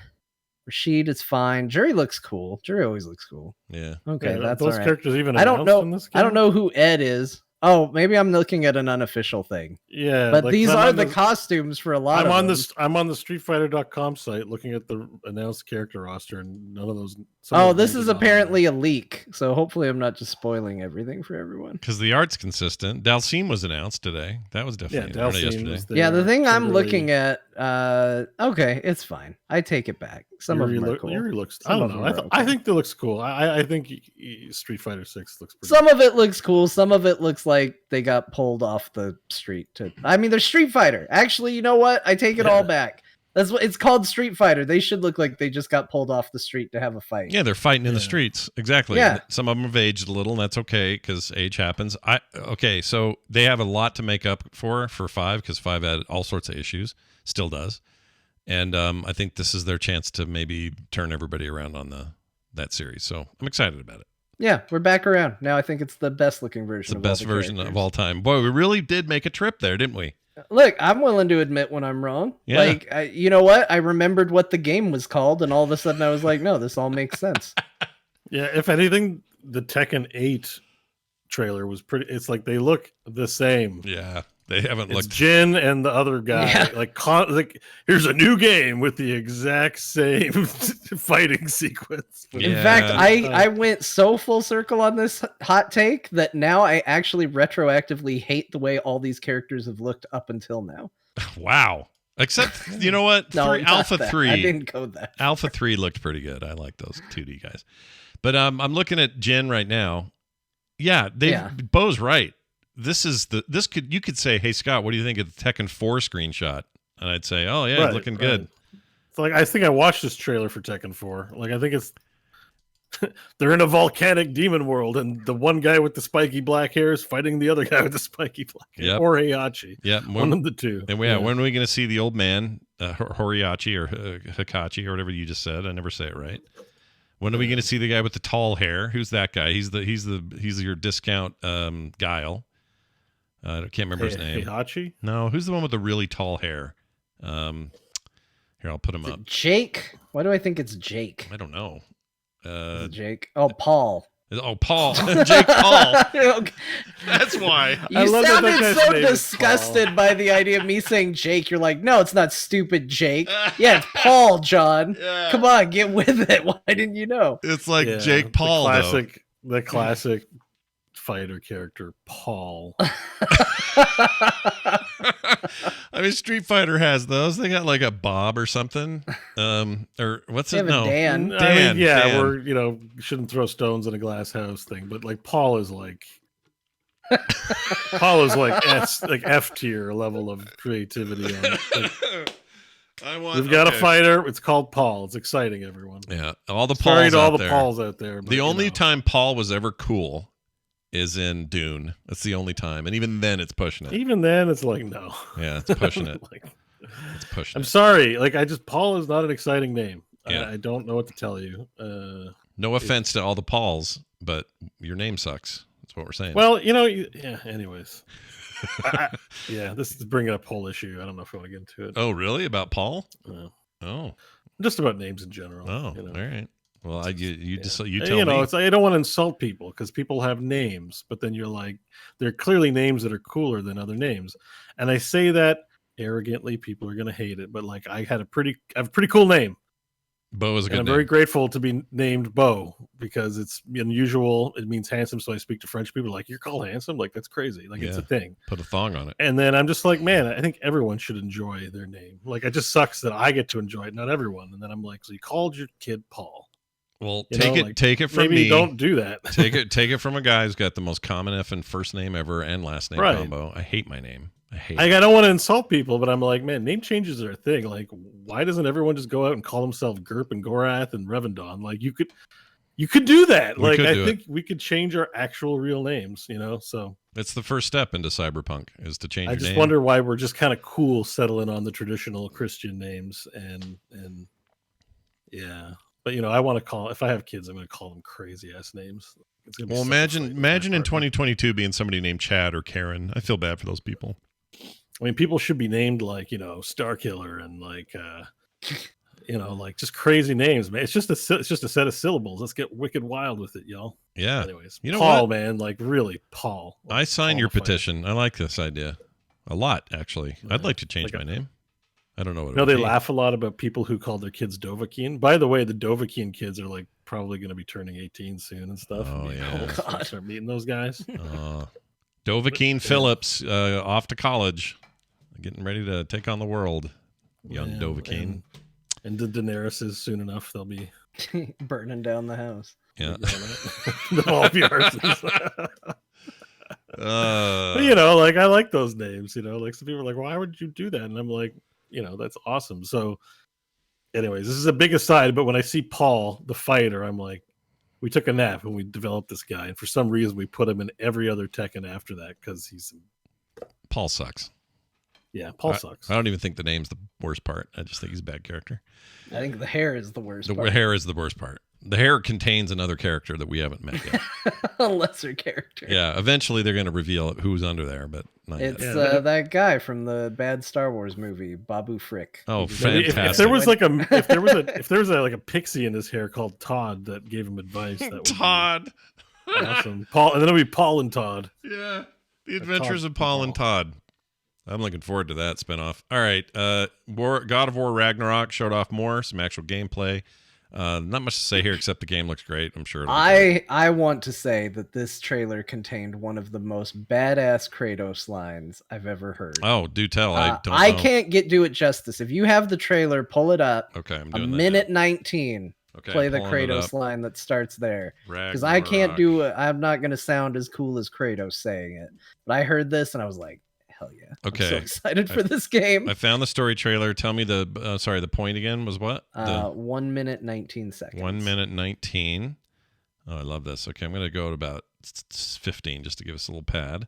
Rashid is fine. Jury looks cool. Jury always looks cool. Yeah. Okay, Yeah, that's those all right. characters even I don't announced know. in this game? I don't know who Ed is. Oh, maybe I'm looking at an unofficial thing. Yeah, But like, these I'm are on the costumes for a lot I'm of on them. I'm on the StreetFighter.com site looking at the announced character roster, and none of those. Oh, this is apparently a leak, so hopefully I'm not just spoiling everything for everyone. Because the art's consistent. Dalsim was announced today. That was definitely announced yesterday. Yeah, the thing I'm looking at, okay, it's fine. I take it back. Some of them are cool. Yuri looks. Some I of don't them know. are I okay. think that looks cool. I think Street Fighter 6 looks pretty. Some of it looks cool. Some of it looks like they got pulled off the street. I mean, they're Street Fighter. Actually, you know what? I take it all back. That's what it's called, Street Fighter. They should look like they just got pulled off the street to have a fight. Yeah, they're fighting in the streets. Exactly. Yeah. Some of them have aged a little, and that's okay because age happens. Okay, so they have a lot to make up for 5 because 5 had all sorts of issues, still does, and I think this is their chance to maybe turn everybody around on that series. So I'm excited about it. Yeah, we're back around now. I think it's the best looking version. It's the of best all the version characters. of all time. Boy, we really did make a trip there, didn't we? Look, I'm willing to admit when I'm wrong. Yeah. Like, you know what? I remembered what the game was called, and all of a sudden I was like, no, this all makes sense. Yeah, if anything, the Tekken 8 trailer was pretty. It's like they look the same. Yeah, they haven't It's looked. Jin and the other guy. Yeah. Like here's a new game with the exact same fighting sequence. Yeah. In fact, I went so full circle on this hot take that now I actually retroactively hate the way all these characters have looked up until now. Wow. Except, you know what? No, not Alpha that. 3. I didn't code that. Alpha 3 looked pretty good. I like those 2D guys. But I'm looking at Jin right now. Yeah, Bo's right. You could say, "Hey Scott, what do you think of the Tekken 4 screenshot?" And I'd say, "Oh yeah, Right, looking right. good." So like I think I watched this trailer for Tekken 4. Like I think it's they're in a volcanic demon world, and the one guy with the spiky black hair is fighting the other guy with the spiky black hair, Yep. or Heihachi. Yeah, One of the two. And when are we going to see the old man, Horiachi or Hikachi or whatever you just said? I never say it right. When are we going to see the guy with the tall hair? Who's that guy? He's your discount Guile. I can't remember his name. Heihachi? No, who's the one with the really tall hair? Here, I'll put him up. Jake? Why do I think it's Jake? I don't know. Is it Jake? Oh, Paul. Oh, Paul. Jake Paul. Okay. That's why. You I love that sounded guy's so name is disgusted Paul. by the idea of me saying Jake. You're like, no, it's not stupid Jake. Yeah, it's Paul, John. Yeah. Come on, get with it. Why didn't you know? It's like Yeah, Jake Paul, the classic fighter character, Paul. I mean, Street Fighter has those. They got like a Bob or something. Or what's They it? have a No, Dan. I mean, yeah, Dan. we're shouldn't throw stones in a glass house thing, but like Paul is like F tier level of creativity. On it. Like, we've got a fighter. It's called Paul. It's exciting, everyone. Yeah, all the Sorry Pauls to all out the there. Pauls out there. But, The you only know. time Paul was ever cool is in Dune. That's the only time, and even then, it's pushing it. Even then, it's like no. Yeah, it's pushing it. Like, It's pushing I'm it. sorry. Like Paul is not an exciting name. Yeah. I don't know what to tell you. No offense to all the Pauls, but your name sucks. That's what we're saying. Well, yeah. Anyways, Yeah, this is bringing up a whole issue. I don't know if I want to get into it. Oh, really? About Paul? Oh, just about names in general. Oh, you know? all right. Well, you tell you me. It's I don't want to insult people because people have names, but then you're like, there are clearly names that are cooler than other names, and I say that arrogantly. People are gonna hate it, but like I have a pretty cool name. Bo is a good I'm name. very grateful to be named Bo because it's unusual. It means handsome. So I speak to French people like, you're called handsome? Like, that's crazy. Like, it's a thing. Put a thong on it. And then I'm just like, man, I think everyone should enjoy their name. Like, it just sucks that I get to enjoy it, not everyone. And then I'm like, so you called your kid Paul. Well, take it from maybe me. Don't do that. take it from a guy who's got the most common effing first name ever and last name combo. I hate my name. I don't want to insult people, but I'm like, man, name changes are a thing. Like, why doesn't everyone just go out and call themselves Gerp and Gorath and Revendon? Like, you could do that. Like, I think we could change our actual real names, so it's the first step into cyberpunk is to change your name. I just wonder why we're just kind of cool settling on the traditional Christian names and yeah. But I want to call, if I have kids, I'm going to call them crazy ass names. Well, imagine in 2022 being somebody named Chad or Karen. I feel bad for those people. I mean, people should be named like, Starkiller and like, like just crazy names, man. It's just a set of syllables. Let's get wicked wild with it, y'all. Yeah. Anyways, Paul, man, like really Paul. Like, I sign your petition. I like this idea a lot, actually. Yeah. I'd like to change my name. I don't know what. They laugh a lot about people who call their kids Dovahkiin. By the way, the Dovahkiin kids are like probably going to be turning 18 soon and stuff. Oh yeah, God. Start meeting those guys. Dovahkiin Phillips off to college, getting ready to take on the world. Young Dovahkiin. And the Daenerys is soon enough. They'll be burning down the house. Yeah, all of yours. Like I like those names. Like some people are like, why would you do that? And I'm like, that's awesome. So, anyways, this is a big aside. But when I see Paul, the fighter, I'm like, we took a nap and we developed this guy, and for some reason we put him in every other Tekken after that because Paul sucks. Yeah, Paul sucks. I don't even think the name's the worst part. I just think he's a bad character. I think the hair is the worst part. The hair is the worst part. The hair contains another character that we haven't met yet. A lesser character. Yeah, eventually they're going to reveal who's under there, but not yet. It's that guy from the bad Star Wars movie, Babu Frick. Oh, fantastic! If there was a pixie in his hair called Todd that gave him advice, that would Todd, be awesome. Paul, and then it'll be Paul and Todd. Yeah, the Adventures of Paul and Todd. I'm looking forward to that spinoff. All right, God of War Ragnarok showed off some actual gameplay. Not much to say here except the game looks great. I'm sure. I want to say that this trailer contained one of the most badass Kratos lines I've ever heard. Oh, do tell! I can't do it justice. If you have the trailer, pull it up. Okay, I'm doing a minute 19. Okay, play the Kratos line that starts there because I can't do it. I'm not going to sound as cool as Kratos saying it, but I heard this and I was like, hell yeah. Okay. I'm so excited for this game. I found the story trailer. Tell me the point again was what? 1 minute, 19 seconds. 1 minute, 19. Oh, I love this. Okay, I'm going to go at about 15 just to give us a little pad.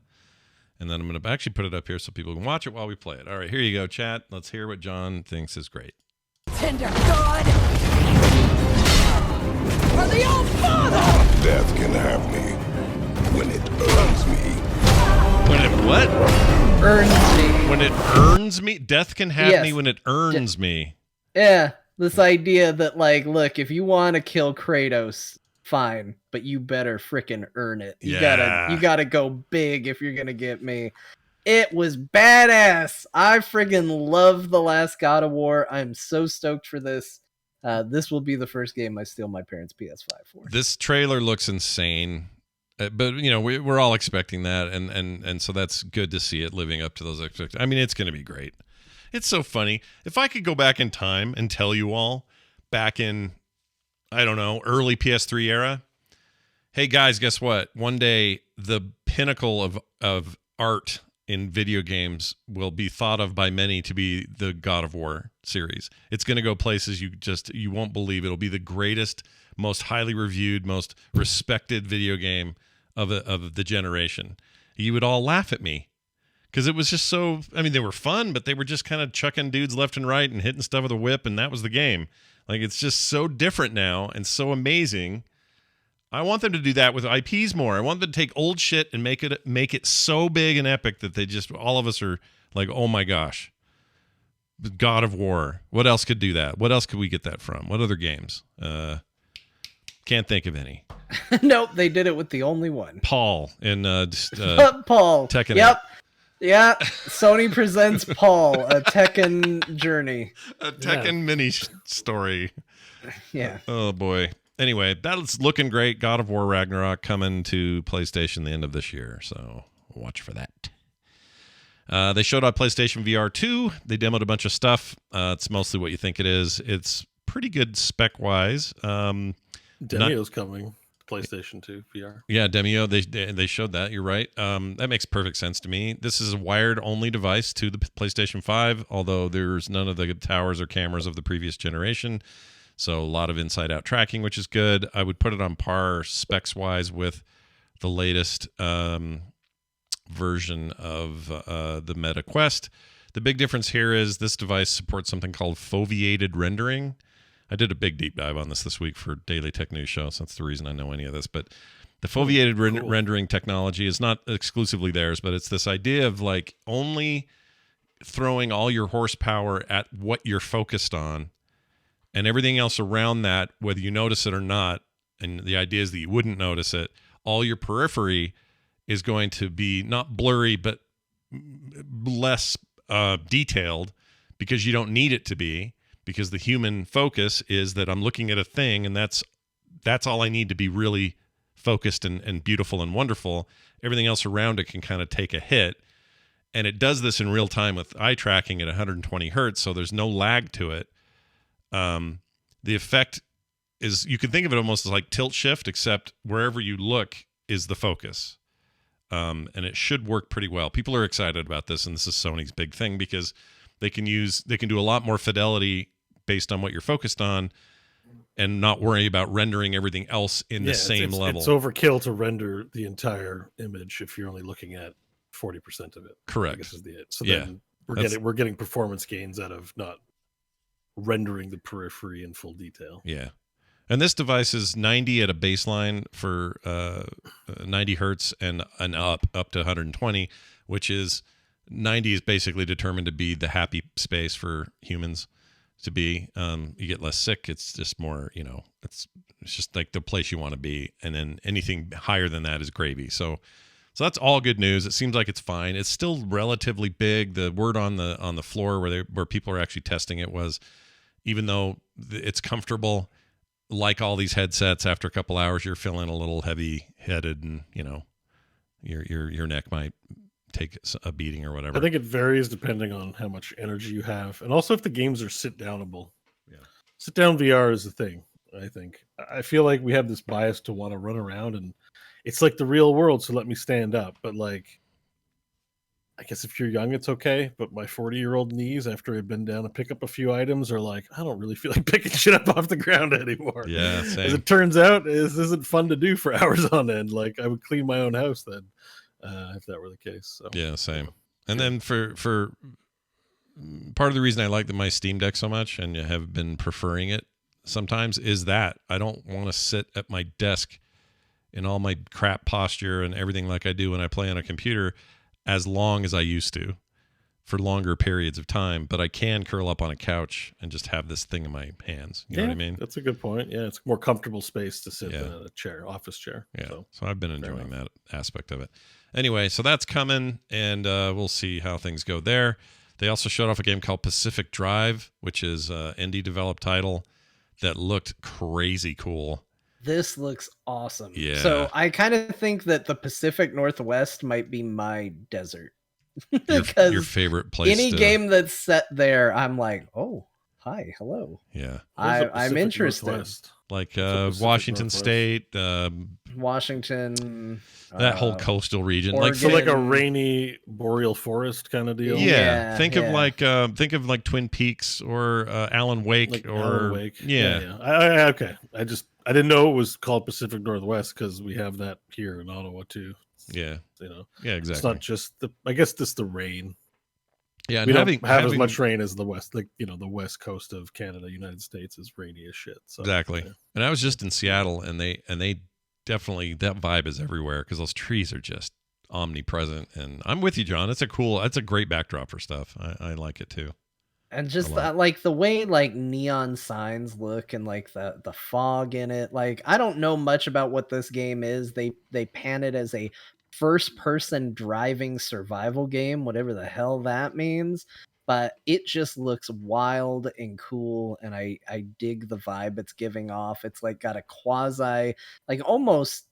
And then I'm going to actually put it up here so people can watch it while we play it. All right, here you go, chat. Let's hear what John thinks is great. Tender God! For the old father! Death can have me when it earns me. When it what? Earns me. When it earns me? Death can have me when it earns me. Yeah, this idea that, like, look, if you want to kill Kratos, fine, but you better frickin' earn it. You gotta go big if you're gonna get me. It was badass. I friggin' love the last God of War. I'm so stoked for this. This will be the first game I steal my parents' PS5 for. This trailer looks insane. But we're all expecting that, and so that's good to see it living up to those expectations. I mean, it's going to be great. It's so funny. If I could go back in time and tell you all, back in, I don't know, early PS3 era, hey guys, guess what? One day the pinnacle of art in video games will be thought of by many to be the God of War series. It's going to go places you won't believe. It'll be the greatest, most highly reviewed, most respected video game of the generation. You would all laugh at me because it was just so, I mean, they were fun, but they were just kind of chucking dudes left and right and hitting stuff with a whip, and that was the game. Like, it's just so different now and so amazing. I want them to do that with IPs more. I want them to take old shit and make it so big and epic that they just, all of us are like, oh my gosh. God of War. What else could do that? What else could we get that from? What other games? Can't think of any. Nope, they did it with the only one. Paul in Paul. Tekken. Yep. Yeah. Sony presents Paul, a Tekken journey. A Tekken mini story. Yeah. Oh boy. Anyway, that's looking great. God of War Ragnarok coming to PlayStation the end of this year, so watch for that. They showed on PlayStation VR 2. They demoed a bunch of stuff. It's mostly what you think it is. It's pretty good spec-wise. Demio's coming. PlayStation 2 VR. Yeah, Demio. They showed that. You're right. That makes perfect sense to me. This is a wired-only device to the PlayStation 5, although there's none of the towers or cameras of the previous generation. So a lot of inside-out tracking, which is good. I would put it on par specs-wise with the latest version of the Meta Quest. The big difference here is this device supports something called Foveated Rendering. I did a big deep dive on this week for Daily Tech News Show, so that's the reason I know any of this. But the Foveated rendering technology is not exclusively theirs, but it's this idea of like only throwing all your horsepower at what you're focused on, and everything else around that, whether you notice it or not, and the idea is that you wouldn't notice it, all your periphery is going to be not blurry, but less detailed because you don't need it to be, because the human focus is that I'm looking at a thing and that's all I need to be really focused and beautiful and wonderful. Everything else around it can kind of take a hit. And it does this in real time with eye tracking at 120 hertz, so there's no lag to it. The effect is, you can think of it almost as like tilt shift, except wherever you look is the focus. And it should work pretty well. People are excited about this, and this is Sony's big thing because they can do a lot more fidelity based on what you're focused on and not worry about rendering everything else in the same level. It's overkill to render the entire image if you're only looking at 40% of it. Correct. This is it. So then we're getting performance gains out of not rendering the periphery in full detail. Yeah. And this device is 90 at a baseline for 90 hertz and up to 120, which is 90 is basically determined to be the happy space for humans to be. You get less sick. It's just more, it's just like the place you want to be. And then anything higher than that is gravy. So that's all good news. It seems like it's fine. It's still relatively big. The word on the floor where people are actually testing it was, even though it's comfortable, like all these headsets, after a couple hours, you're feeling a little heavy-headed, and your neck might take a beating or whatever. I think it varies depending on how much energy you have, and also if the games are sit-downable. Yeah, sit-down VR is the thing. I think I feel like we have this bias to want to run around, and it's like the real world, so let me stand up. But like, I guess if you're young, it's okay. But my 40-year-old knees, after I've been down to pick up a few items, are like, I don't really feel like picking shit up off the ground anymore. Yeah, same. As it turns out, this isn't fun to do for hours on end. Like, I would clean my own house then, if that were the case. So. Yeah, same. And then for part of the reason I like my Steam Deck so much and have been preferring it sometimes is that I don't want to sit at my desk in all my crap posture and everything like I do when I play on a computer as long as I used to, for longer periods of time, but I can curl up on a couch and just have this thing in my hands. You know what I mean? That's a good point. Yeah, it's a more comfortable space to sit than a chair, office chair. Yeah, so I've been enjoying that aspect of it. Anyway, so that's coming, and we'll see how things go there. They also showed off a game called Pacific Drive, which is an indie-developed title that looked crazy cool. This looks awesome. Yeah. So I kind of think that the Pacific Northwest might be my desert. Your favorite place. Any game that's set there, I'm like, oh, hi, hello. Yeah. I'm interested. Northwest? Like Washington State, Washington, that whole coastal region, Oregon. like a rainy boreal forest kind of deal. Yeah, think of like Twin Peaks or Alan Wake Alan Wake. Yeah. Okay. I didn't know it was called Pacific Northwest because we have that here in Ottawa too. Yeah. Yeah, exactly. It's not just I guess just the rain. Yeah, and we don't have as much rain as the west, the west coast of Canada, United States is rainy as shit. So, exactly. Yeah. And I was just in Seattle, and they definitely that vibe is everywhere because those trees are just omnipresent. And I'm with you, John. That's a great backdrop for stuff. I like it too. And just I like- like the way like neon signs look and like the fog in it. Like I don't know much about what this game is. They pan it as a first person driving survival game, whatever the hell that means. But it just looks wild and cool, and I dig the vibe it's giving off. It's like got a quasi, like almost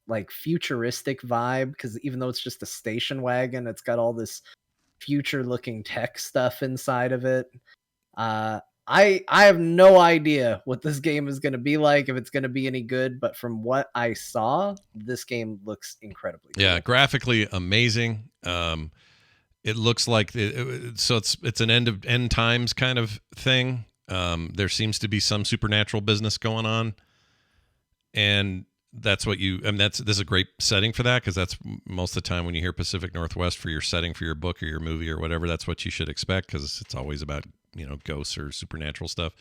like futuristic vibe, because even though it's just a station wagon, it's got all this future looking tech stuff inside of it. I have no idea what this game is going to be like, if it's going to be any good, but from what I saw, this game looks incredibly cool. Yeah, graphically amazing. It looks like so it's an end times kind of thing. There seems to be some supernatural business going on, and that's what this is a great setting for that, because that's most of the time when you hear Pacific Northwest for your setting for your book or your movie or whatever, that's what you should expect, because it's always about ghosts or supernatural stuff.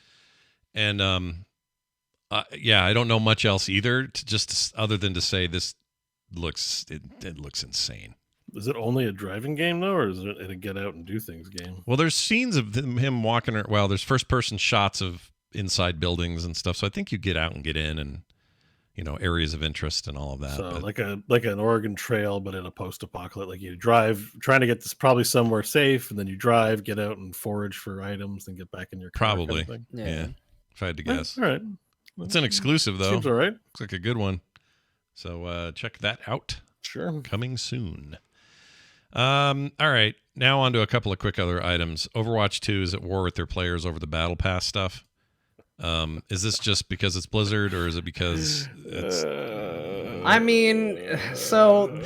And yeah, I don't know much else either, other than to say this looks insane. Is it only a driving game though, or is it a get out and do things game? Well, there's scenes of him walking around. Well, there's first person shots of inside buildings and stuff. So I think you get out and get in, and areas of interest and all of that. So like an Oregon Trail, but in a post-apocalypse. Like you drive, trying to get this probably somewhere safe, and then you drive, get out and forage for items, and get back in your car. Probably, kind of thing. Yeah. If I had to guess. All right. It's an exclusive though. Seems all right. Looks like a good one. So check that out. Sure. Coming soon. All right. Now on to a couple of quick other items. Overwatch 2 is at war with their players over the Battle Pass stuff. Is this just because it's Blizzard, or is it because it's... I mean, so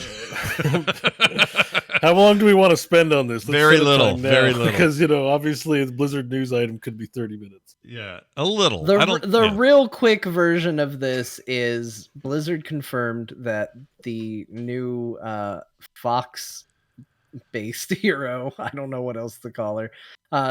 how long do we want to spend on this? Very little. Because obviously the Blizzard news item could be 30 minutes. Yeah, a little. The real quick version of this is Blizzard confirmed that the new Fox based hero, I don't know what else to call her,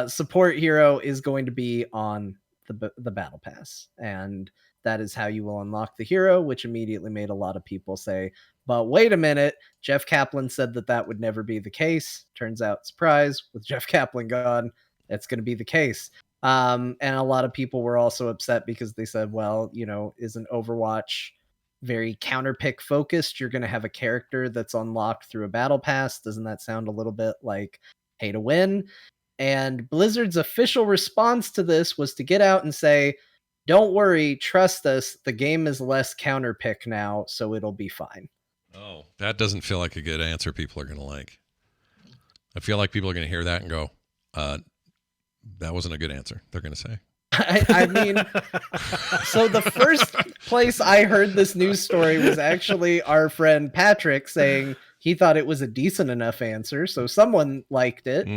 support hero, is going to be on the Battle Pass, and that is how you will unlock the hero, which immediately made a lot of people say, but wait a minute, Jeff Kaplan said that would never be the case. Turns out, surprise, with Jeff Kaplan gone, that's going to be the case. And a lot of people were also upset because they said, well, isn't Overwatch very counterpick focused? You're going to have a character that's unlocked through a battle pass. Doesn't that sound a little bit like pay to win? And Blizzard's official response to this was to get out and say, don't worry, trust us, the game is less counterpick now, so it'll be fine. Oh, that doesn't feel like a good answer people are going to like. I feel like people are going to hear that and go, that wasn't a good answer, they're going to say. I mean, so the first place I heard this news story was actually our friend Patrick saying he thought it was a decent enough answer, so someone liked it.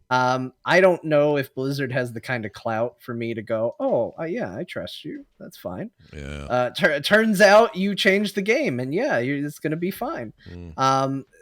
I don't know if Blizzard has the kind of clout for me to go, yeah, I trust you, that's fine. Yeah. Turns out you changed the game, and yeah, it's going to be fine.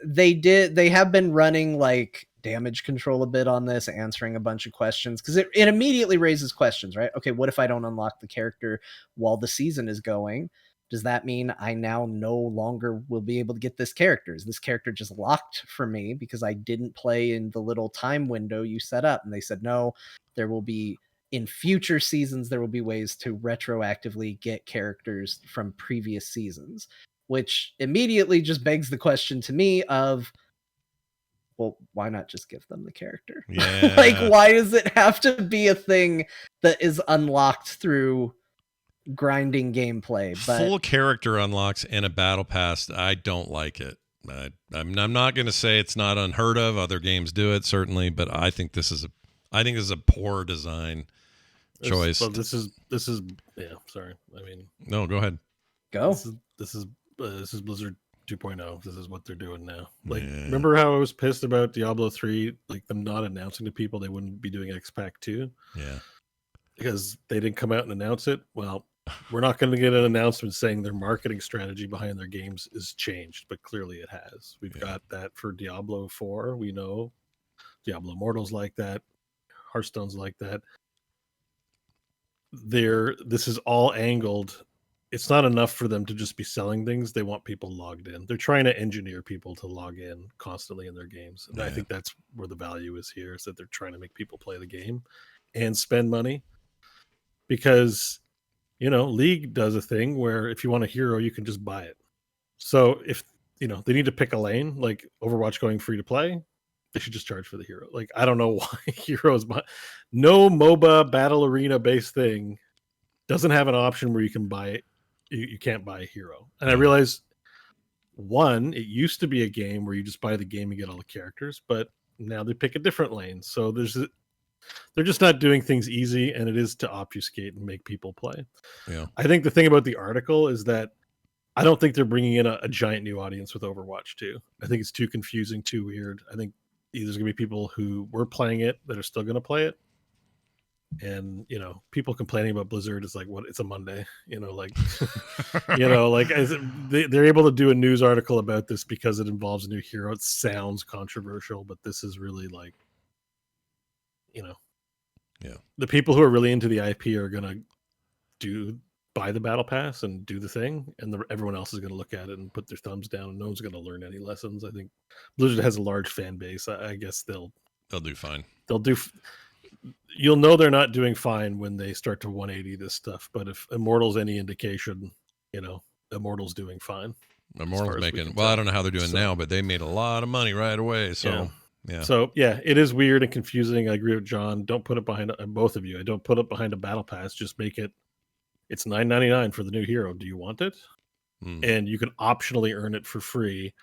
They have been running like damage control a bit on this, answering a bunch of questions, because it immediately raises questions, right? Okay, what if I don't unlock the character while the season is going? Does that mean I now no longer will be able to get this character? Is this character just locked for me because I didn't play in the little time window you set up? And they said, no, there will be, in future seasons, there will be ways to retroactively get characters from previous seasons, which immediately just begs the question to me of, well, why not just give them the character? Yeah. Like, why does it have to be a thing that is unlocked through grinding gameplay? But full character unlocks in a battle pass, I don't like it. I'm not going to say it's not unheard of. Other games do it, certainly, but I think this is a poor design choice. Well, this is yeah. Sorry, I mean, no, go ahead. Go. This is Blizzard 2.0. This is what they're doing now. Like, remember how I was pissed about Diablo 3, like them not announcing to people they wouldn't be doing X-Pac 2? Yeah. Because they didn't come out and announce it. Well, we're not going to get an announcement saying their marketing strategy behind their games is changed, but clearly it has. We've got that for Diablo 4. We know Diablo Immortal's like that. Hearthstone's like that. This is all angled it's not enough for them to just be selling things. They want people logged in. They're trying to engineer people to log in constantly in their games. And I think that's where the value is here, is that they're trying to make people play the game and spend money. Because, League does a thing where if you want a hero, you can just buy it. So if, they need to pick a lane, like Overwatch going free to play, they should just charge for the hero. Like, I don't know why heroes, no MOBA battle arena based thing doesn't have an option where you can buy it. You can't buy a hero. And I realized, one, it used to be a game where you just buy the game and get all the characters, but now they pick a different lane. So they're just not doing things easy, and it is to obfuscate and make people play. Yeah. I think the thing about the article is that I don't think they're bringing in a giant new audience with Overwatch 2. I think it's too confusing, too weird. I think there's going to be people who were playing it that are still going to play it. And people complaining about Blizzard is like, what? It's a Monday, like they're able to do a news article about this because it involves a new hero. It sounds controversial, but this is really like, the people who are really into the IP are gonna buy the battle pass and do the thing, and everyone else is gonna look at it and put their thumbs down, and no one's gonna learn any lessons. I think Blizzard has a large fan base. I guess they'll do fine. You'll know they're not doing fine when they start to 180 this stuff. But if Immortal's any indication, Immortal's doing fine. Immortal's making, I don't know how they're doing now, but they made a lot of money right away. So, yeah. So, it is weird and confusing. I agree with John. Don't put it behind both of you. I don't put it behind a battle pass. Just make it's $9.99 for the new hero. Do you want it? And you can optionally earn it for free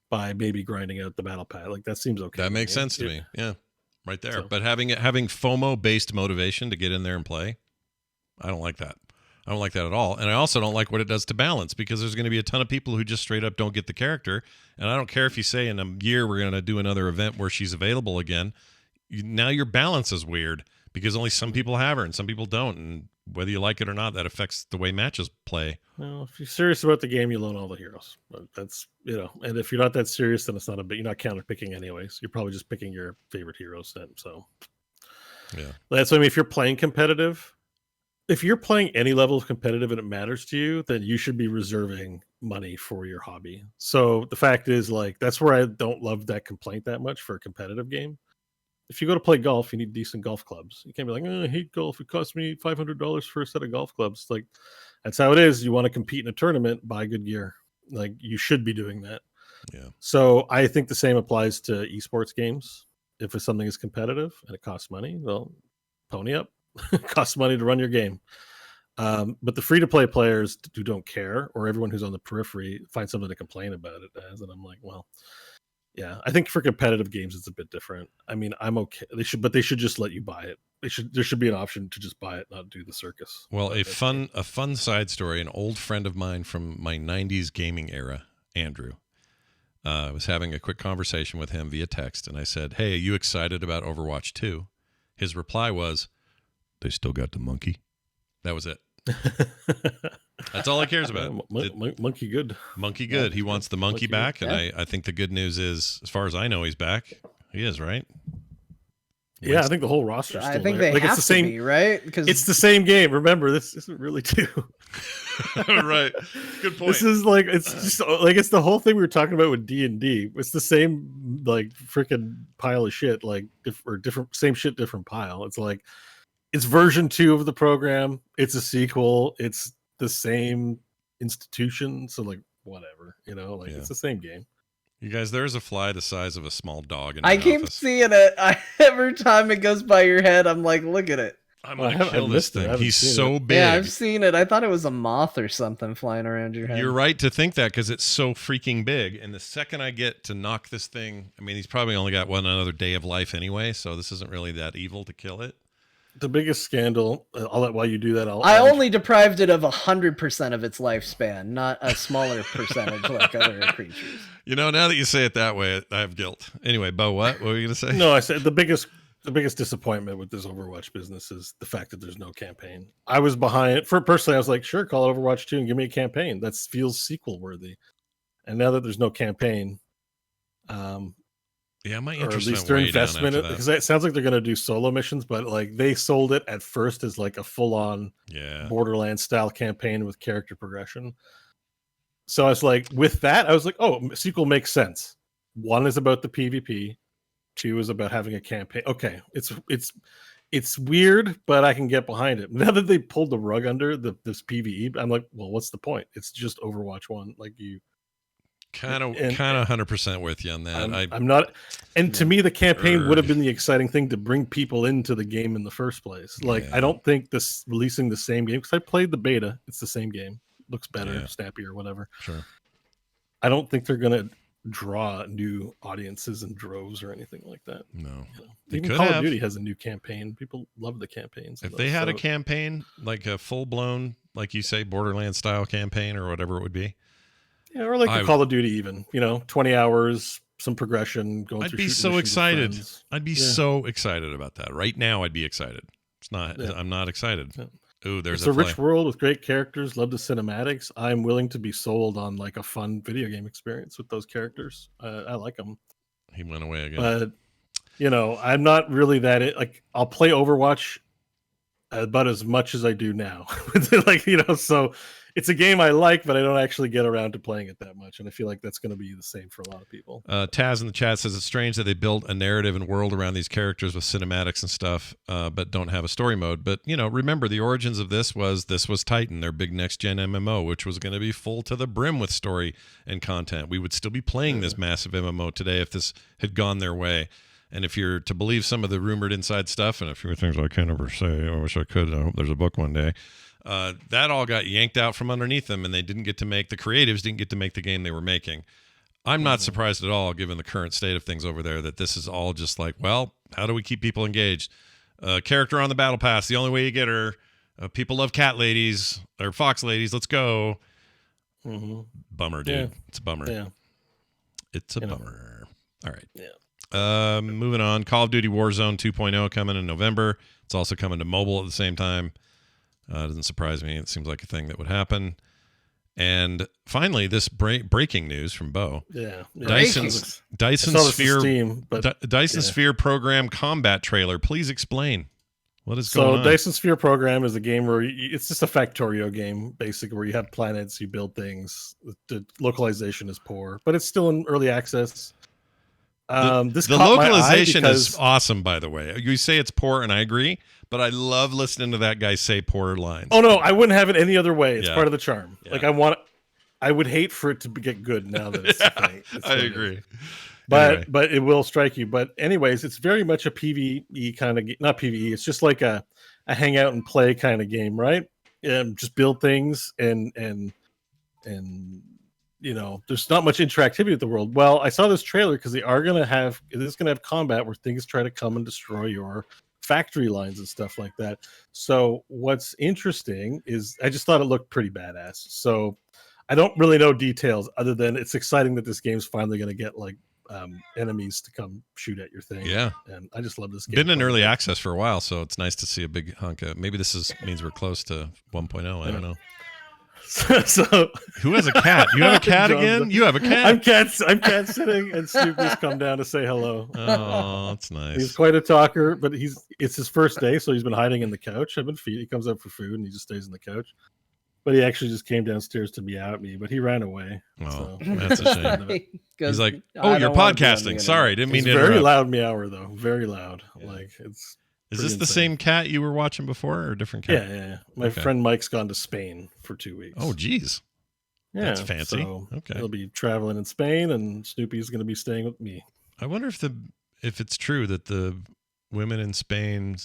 by maybe grinding out the battle pass. Like, that seems okay. That makes sense to me. Yeah. Right there. So, but having FOMO based motivation to get in there and play, I don't like that. I don't like that at all. And I also don't like what it does to balance, because there's going to be a ton of people who just straight up don't get the character. And I don't care if you say in a year we're going to do another event where she's available again. Now your balance is weird because only some people have her and some people don't. And whether you like it or not, that affects the way matches play. Well, if you're serious about the game, you loan all the heroes. But that's, and if you're not that serious, then it's not you're not counter picking anyways. You're probably just picking your favorite heroes then. So, that's what I mean. If you're playing competitive, if you're playing any level of competitive and it matters to you, then you should be reserving money for your hobby. So the fact is, like, that's where I don't love that complaint that much for a competitive game. If you go to play golf, you need decent golf clubs. You can't be like, I hate golf. It cost me $500 for a set of golf clubs. Like, that's how it is. You want to compete in a tournament, buy good gear. Like, you should be doing that. Yeah. So I think the same applies to esports games. If something is competitive and it costs money, well, pony up. It costs money to run your game. But the free-to-play players who don't care, or everyone who's on the periphery, find something to complain about it as. And I'm like, well, yeah, I think for competitive games it's a bit different. I mean, I'm okay. They should just let you buy it. There should be an option to just buy it, not do the circus. Well, a fun side story. An old friend of mine from my 90s gaming era, Andrew, I was having a quick conversation with him via text, and I said, "Hey, are you excited about Overwatch 2?" His reply was, "They still got the monkey." That was it. That's all he cares about. Monkey good. Monkey good. He wants the monkey back, and I think the good news is, as far as I know, he's back. He is, right? Yeah, I think the whole roster is still I think there. they have it's the same, to be, right? Because it's the same game. Remember, this isn't really two. Right. Good point. This is like, it's just like, it's the whole thing we were talking about with D&D. It's the same, like, freaking pile of shit, like, or different, same shit, different pile. It's like, it's version 2 of the program. It's a sequel. It's the same institution. So, like, whatever, it's the same game. You guys, there's a fly the size of a small dog in I keep seeing it. Every time it goes by your head, I'm like, look at it. I'm gonna kill this thing. He's so big. Yeah, I've seen it. I thought it was a moth or something flying around your head. You're right to think that, because it's so freaking big. And the second I get to knock this thing, I mean, he's probably only got another day of life anyway, so this isn't really that evil to kill it. The biggest scandal, while you do that, I only deprived it of 100% of its lifespan, not a smaller percentage like other creatures. Now that you say it that way, I have guilt. Anyway, Bo, what were you going to say? No, I said the biggest disappointment with this Overwatch business is the fact that there's no campaign. I was behind it. Personally, I was like, sure, call it Overwatch 2 and give me a campaign. That feels sequel worthy. And now that there's no campaign, Yeah, my or at interest least went their way down investment, after that. because it sounds like they're going to do solo missions, but like they sold it at first as like a full-on Yeah. Borderlands style campaign with character progression. So I was like, with that, I was like, oh, sequel makes sense. 1 is about the PvP, 2 is about having a campaign. Okay, it's weird, but I can get behind it. Now that they pulled the rug under this PvE, I'm like, well, what's the point? It's just Overwatch 1. Like you Kind of 100% with you on that. I'm not, and to me, the campaign would have Erg. been the exciting thing to bring people into the game in the first place. Like, Yeah. I don't think this releasing the same game, because I played the beta, it's the same game, looks better, Yeah. snappier, whatever. Sure. I don't think they're gonna draw new audiences in droves or anything like that. No. You know? They Even could Call have. of Duty has a new campaign. People love the campaigns. If though, they had a so- campaign, like a full-blown, like you say, Borderlands style campaign or whatever it would be, yeah, or like I a Call of Duty, even 20 hours, some progression, going I'd through. be shooting so missions with excited. friends. I'd be Yeah. so excited about that. Right now, I'd be excited. It's not. Yeah. I'm not excited. Yeah. Ooh, there's It's a rich world with great characters. Love the cinematics. I'm willing to be sold on like a fun video game experience with those characters. I like them, He went away again. but I'm not really that. Like, I'll play Overwatch about as much as I do now. So it's a game I like, but I don't actually get around to playing it that much. And I feel like that's going to be the same for a lot of people. Taz in the chat says it's strange that they built a narrative and world around these characters with cinematics and stuff, but don't have a story mode. But remember, the origins of this was Titan, their big next gen MMO, which was going to be full to the brim with story and content. We would still be playing this massive MMO today if this had gone their way. And if you're to believe some of the rumored inside stuff and a few things I can't ever say, I wish I could. I hope there's a book one day. That all got yanked out from underneath them, and the creatives didn't get to make the game they were making. I'm not surprised at all, given the current state of things over there, that this is all just like, well, how do we keep people engaged? Character on the battle pass, the only way you get her. People love cat ladies or fox ladies. Let's go. Mm-hmm. Bummer, dude. Yeah. It's a bummer. Yeah. It's a bummer. All right. Yeah. Moving on. Call of Duty Warzone 2.0 coming in November. It's also coming to mobile at the same time. Doesn't surprise me. It seems like a thing that would happen. And finally, this breaking news from Bo. Yeah. Dyson I saw this in Sphere Steam, but Dyson Sphere program combat trailer. Please explain what is going on. So Dyson Sphere program is a game where it's just a Factorio game, basically, where you have planets, you build things. The localization is poor, but it's still in early access. The localization is awesome, by the way. You say it's poor, and I agree, but I love listening to that guy say poor lines. Oh no, I wouldn't have it any other way. It's Yeah. part of the charm. Yeah. Like I would hate for it to get good now that it's. I agree. But it will strike you. But anyways, it's very much a PvE kind of not PvE. It's just like a hang out and play kind of game, right? Just build things and there's not much interactivity with the world. Well, I saw this trailer because it is going to have combat where things try to come and destroy your factory lines and stuff like that. So what's interesting is I just thought it looked pretty badass. So I don't really know details other than it's exciting that this game's finally going to get like enemies to come shoot at your thing. Yeah. And I just love this game. Been in early access for a while, so it's nice to see a big hunk of. Maybe this means we're close to 1.0. I don't know. So who has a cat? You have a cat again? You have a cat? I'm cat sitting, and Snoopy's come down to say hello. Oh, that's nice. He's quite a talker, but it's his first day, so he's been hiding in the couch. I've been feeding. He comes up for food, and he just stays in the couch. But he actually just came downstairs to meow at me, but he ran away. Oh, so. that's a shame. He's like, I "Oh, you're don't wanna be on the podcasting. internet." Sorry, didn't mean He's to very interrupt." loud meower though, very loud. Yeah. Like it's. Is pretty this the insane. same cat you were watching before, or a different cat? Yeah. My Okay. friend Mike's gone to Spain for 2 weeks. Oh, geez. yeah, that's fancy. So Okay. he'll be traveling in Spain, and Snoopy's going to be staying with me. I wonder if it's true that the women in Spain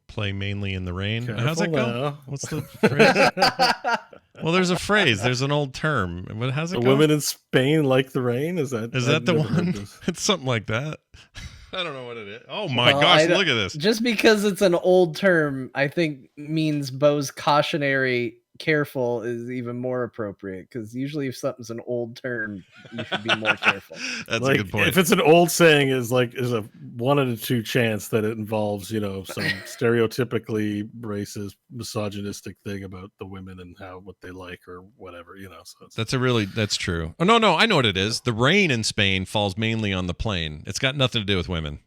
play mainly in the rain. How's that Careful go? now. What's the phrase? Well, there's a phrase. There's an old term. How's it The go? women in Spain like the rain. Is that Is that the I've never heard one? this. It's something like that. I don't know what it is. Oh my Well, gosh, I don't- look at this. Just because it's an old term, I think means Bo's cautionary careful is even more appropriate, because usually if something's an old term, you should be more careful. That's like, a good point. If it's an old saying, is like there's a 1 in 2 chance that it involves, you know, some stereotypically racist, misogynistic thing about the women and what they like or whatever, you know. So That's true. Oh no, I know what it is. The rain in Spain falls mainly on the plain. It's got nothing to do with women.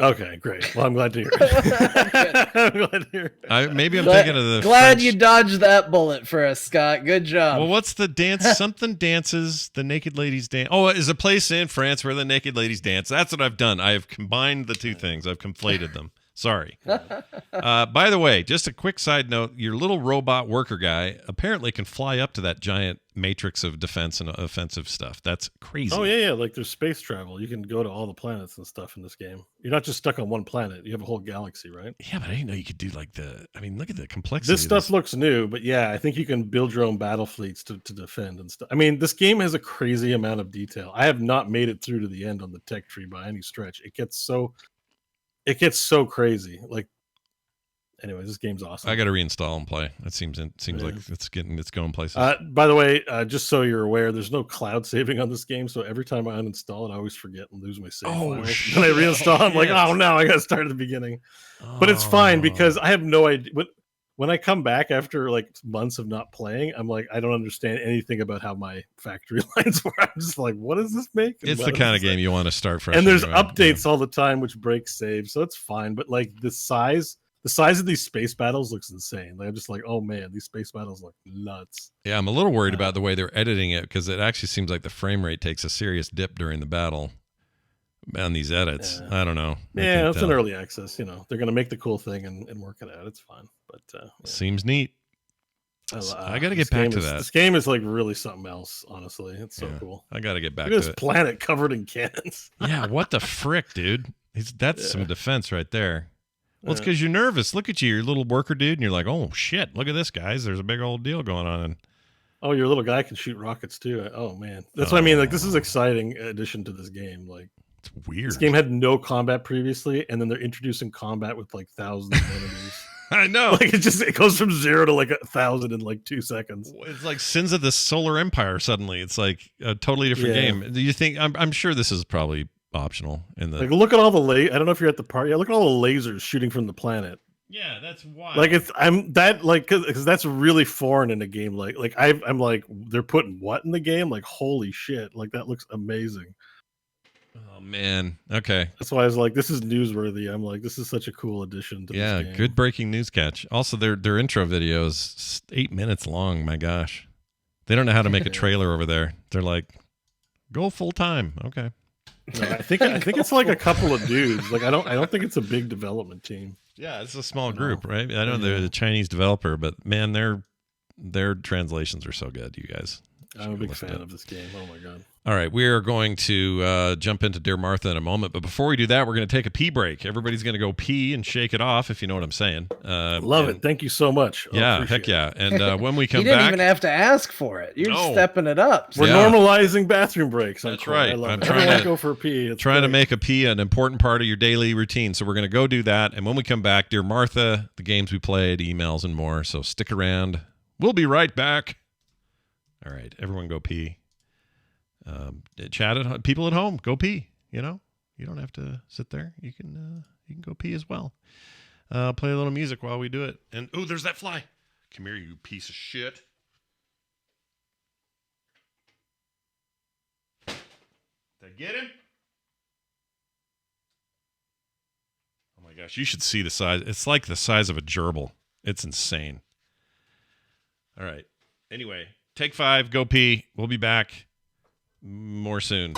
Okay, great. Well, I'm glad to hear it. I'm glad to hear it. Maybe I'm thinking of the Glad French... you dodged that bullet for us, Scott. Good job. Well, what's the dance? Something dances. The naked ladies dance. Oh, is a place in France where the naked ladies dance. That's what I've done. I have combined the two things. I've conflated them. Sorry. By the way, just a quick side note, your little robot worker guy apparently can fly up to that giant matrix of defense and offensive stuff. That's crazy. Oh, yeah. Like there's space travel. You can go to all the planets and stuff in this game. You're not just stuck on one planet. You have a whole galaxy, right? Yeah, but I didn't know you could do like look at the complexity. This stuff looks new, but yeah, I think you can build your own battle fleets to defend and stuff. I mean, this game has a crazy amount of detail. I have not made it through to the end on the tech tree by any stretch. It gets so crazy. Like, anyways, this game's awesome. I got to reinstall and play. It seems like it's going places. By the way, just so you're aware, there's no cloud saving on this game. So every time I uninstall it, I always forget and lose my save files. Shit. When I reinstall, I'm like, oh no, I got to start at the beginning. But it's fine because I have no idea. When I come back after like months of not playing, I'm like, I don't understand anything about how my factory lines work. I'm just like, what does this make? It's the kind of game you want to start fresh. And there's anyway. updates all the time, which break saves, so it's fine. But like the size of these space battles looks insane. Like I'm just like, oh man, these space battles look nuts. Yeah, I'm a little worried about the way they're editing it because it actually seems like the frame rate takes a serious dip during the battle on these edits. I don't know. Yeah, it's an early access. You know, they're gonna make the cool thing and work it out. It's fine. But seems neat. I got to get back to that. This game is like really something else. Honestly, it's so cool. I got to get back to it. This planet covered in cannons. Yeah, what the frick, dude? That's some defense right there. Well, it's because you're nervous. Look at you, your little worker dude, and you're like, oh shit, look at this, guys. There's a big old deal going on. Oh, your little guy can shoot rockets too. Oh man, that's what I mean. Like this is exciting addition to this game. Like it's weird. This game had no combat previously, and then they're introducing combat with like thousands of enemies. I know. Like it goes from 0 to like 1,000 in like 2 seconds. It's like Sins of the Solar Empire. Suddenly, it's like a totally different game. Do you think? I'm sure this is probably optional in the. Like, look at all the I don't know if you're at the party. Yeah, look at all the lasers shooting from the planet. Yeah, that's wild. Like because that's really foreign in a game. Like I'm like they're putting what in the game? Like holy shit! Like that looks amazing. Oh man. Okay. That's why I was like, this is newsworthy. I'm like, this is such a cool addition to this game. Good breaking news catch. Also, their intro video is 8 minutes long. My gosh, they don't know how to make a trailer over there. They're like, go full time. Okay. No, I think it's like a couple of dudes. Like I don't think it's a big development team. Yeah, it's a small group, right? I know they're the Chinese developer, but man, their translations are so good. You guys. I'm a big fan of this game. Oh my god. All right, we are going to jump into Dear Martha in a moment, but before we do that, we're going to take a pee break. Everybody's going to go pee and shake it off, if you know what I'm saying. Love it. Thank you so much. Yeah, heck yeah. And when we come back... You didn't even have to ask for it. You're stepping it up. We're normalizing bathroom breaks. That's right. I'm trying to go for a pee. It's trying to make a pee an important part of your daily routine. So we're going to go do that. And when we come back, Dear Martha, the games we played, emails, and more. So stick around. We'll be right back. All right, everyone go pee. People at home, go pee. You know, you don't have to sit there. You can go pee as well. Play a little music while we do it. And there's that fly. Come here, you piece of shit. Did I get him? Oh my gosh, you should see the size. It's like the size of a gerbil. It's insane. All right. Anyway, take 5. Go pee. We'll be back. More soon.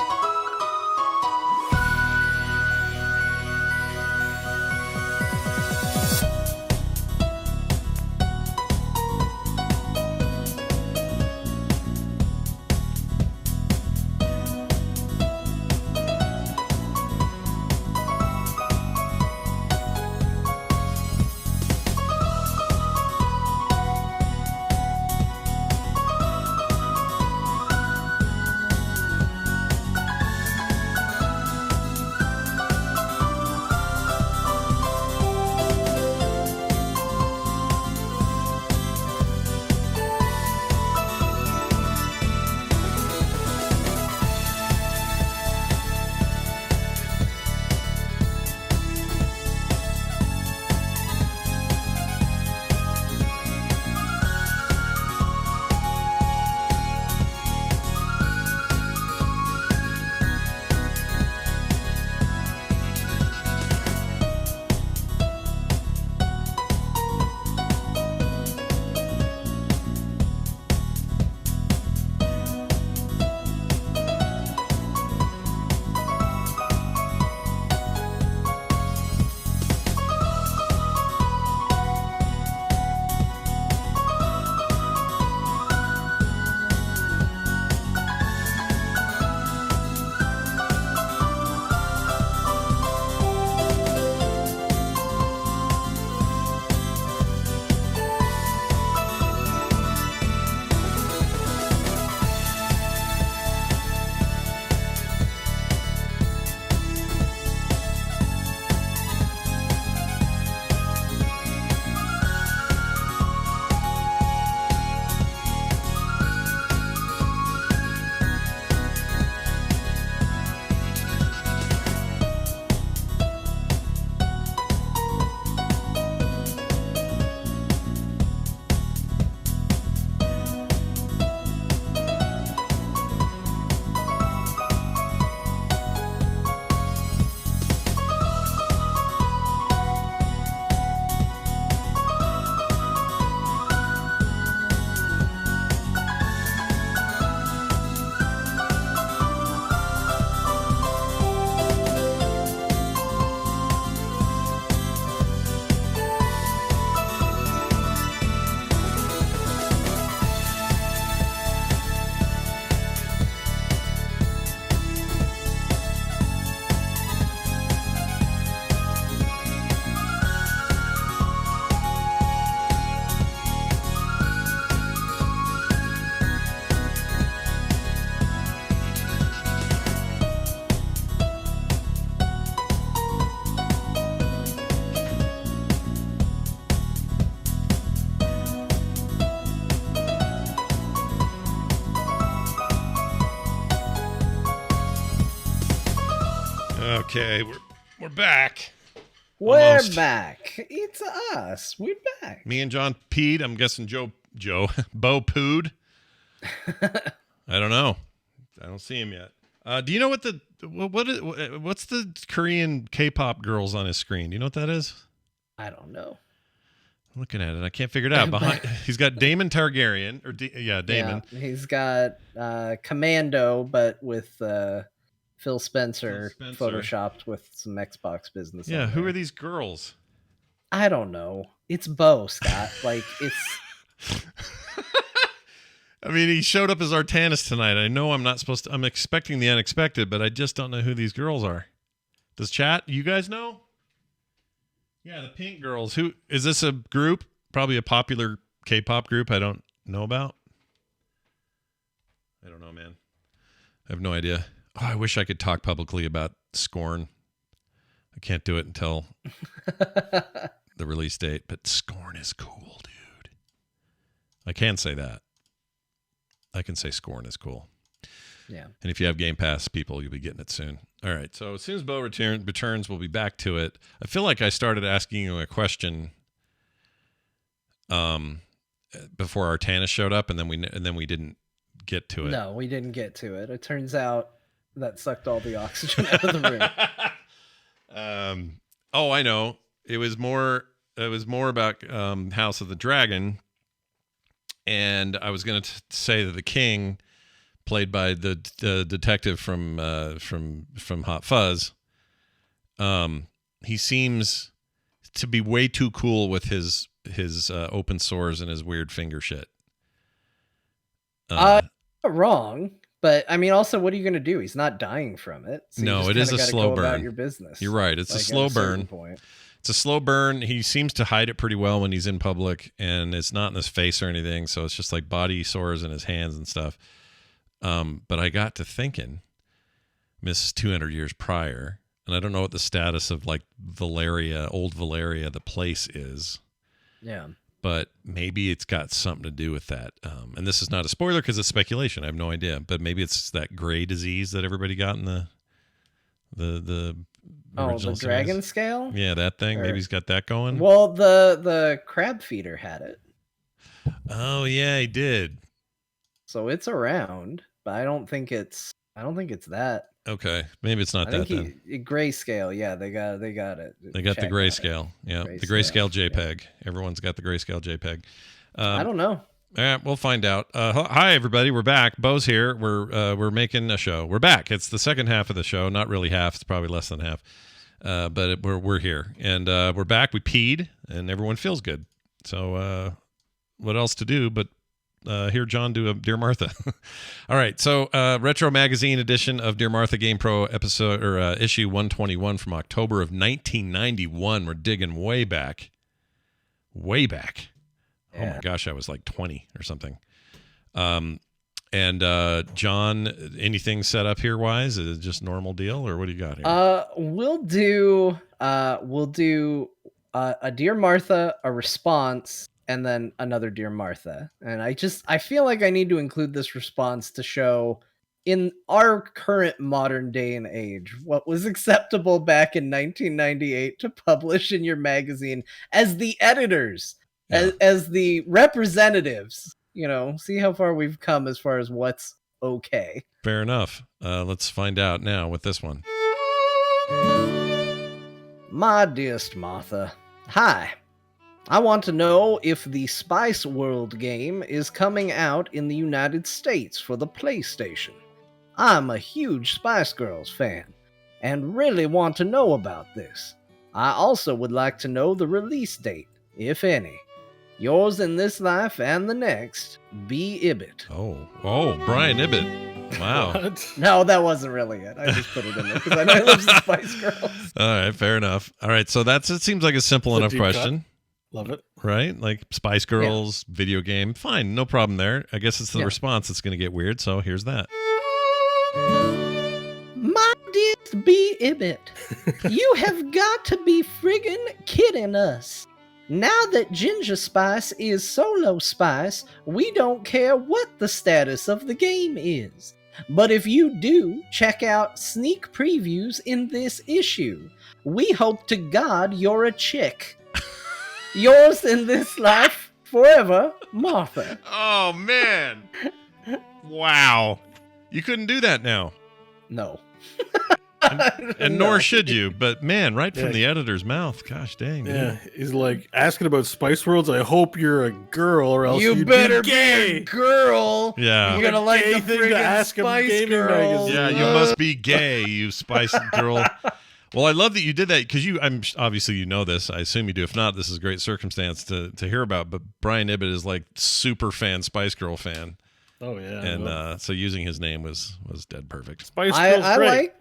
Okay, we're back. We're Almost. back. It's us. We're back. Me and John peed. I'm guessing Bo pooed. I don't know. I don't see him yet. Do you know what's the Korean K-pop girls on his screen? Do you know what that is? I don't know. I'm looking at it. I can't figure it out. He's got Damon Targaryen, Damon. Yeah, he's got Commando, but with Phil Spencer photoshopped with some Xbox business. Yeah, who there. are these girls? I don't know. It's Bo, Scott. Like, it's... I mean, he showed up as Artanis tonight. I know I'm expecting the unexpected, but I just don't know who these girls are. Does chat, you guys know? Yeah, the Pink Girls. Who is this, a group? Probably a popular K-pop group I don't know about. I don't know, man. I have no idea. Oh, I wish I could talk publicly about Scorn. I can't do it until the release date, but Scorn is cool, dude. I can say that. I can say Scorn is cool. Yeah. And if you have Game Pass, people, you'll be getting it soon. All right. So as soon as Bo returns, we'll be back to it. I feel like I started asking you a question before Artanis showed up, and then we didn't get to it. No, we didn't get to it. It turns out that sucked all the oxygen out of the room. Oh, I know. It was more about House of the Dragon, and I was going to say that the king, played by the detective from Hot Fuzz, he seems to be way too cool with his open sores and his weird finger shit. Not wrong, but I mean, also, what are you going to do? He's not dying from it. So no, it is a slow burn. About your business. You're right. It's a slow burn. It's a slow burn. He seems to hide it pretty well when he's in public, and it's not in his face or anything. So it's just like body sores in his hands and stuff. But I got to thinking, this is 200 years prior, and I don't know what the status of like old Valeria, the place is. Yeah. But maybe it's got something to do with that. And this is not a spoiler because it's speculation. I have no idea. But maybe it's that gray disease that everybody got in the original the dragon series. scale? Yeah, that thing. Maybe he's got that going. Well, the crab feeder had it. Oh yeah, he did. So it's around, but I don't think it's that. Okay, maybe it's not that then. Grayscale, yeah, they got it. They got the grayscale. Yeah, the grayscale JPEG. Yeah. Everyone's got the grayscale JPEG. I don't know. All right, we'll find out. Hi everybody, we're back. Bo's here. We're making a show. We're back. It's the second half of the show. Not really half. It's probably less than half. But we're here and we're back. We peed and everyone feels good. So what else to do but hear John do a Dear Martha. All right, so Retro Magazine edition of Dear Martha Game Pro episode or issue 121 from October of 1991. We're digging way back. Yeah. Oh my gosh, I was like 20 or something. And John, anything set up here wise? Is it just normal deal, or what do you got here? We'll do a Dear Martha, a response, and then another Dear Martha. And I feel like I need to include this response to show in our current modern day and age what was acceptable back in 1998 to publish in your magazine as the editors, as the representatives. You know, see how far we've come as far as what's okay. Fair enough. Let's find out now with this one. My dearest Martha, hi. I want to know if the Spice World game is coming out in the United States for the PlayStation. I'm a huge Spice Girls fan and really want to know about this. I also would like to know the release date, if any. Yours in this life and the next, B. Ibbett. Oh, Brian Ibbett. Wow. What? No, that wasn't really it. I just put it in there because I know he loves the Spice Girls. All right, fair enough. All right, so it seems like a simple enough question. Cut. Love it. Right? Like Spice Girls, video game. Fine, no problem there. I guess it's the response that's going to get weird, so here's that. My dearest B. Ibbett, you have got to be friggin' kidding us. Now that Ginger Spice is Solo Spice, we don't care what the status of the game is. But if you do, check out sneak previews in this issue. We hope to God you're a chick. Yours in this life forever, Martha. Oh, man. Wow. You couldn't do that now. No. And nor should you. But, man, right from the editor's mouth. Gosh dang. Yeah, he's like asking about Spice Worlds. I hope you're a girl, or else You you'd better be gay. be a girl. Yeah. You're gonna like Gay the thing to friggin' ask a Spice gaming Girls. magazine. Yeah, you must be gay, you spice girl. Well, I love that you did that because I'm obviously you know this. I assume you do. If not, this is a great circumstance to hear about. But Brian Ibbett is like super fan Spice Girl fan, Oh yeah, and so using his name was dead perfect. Spice Girls great.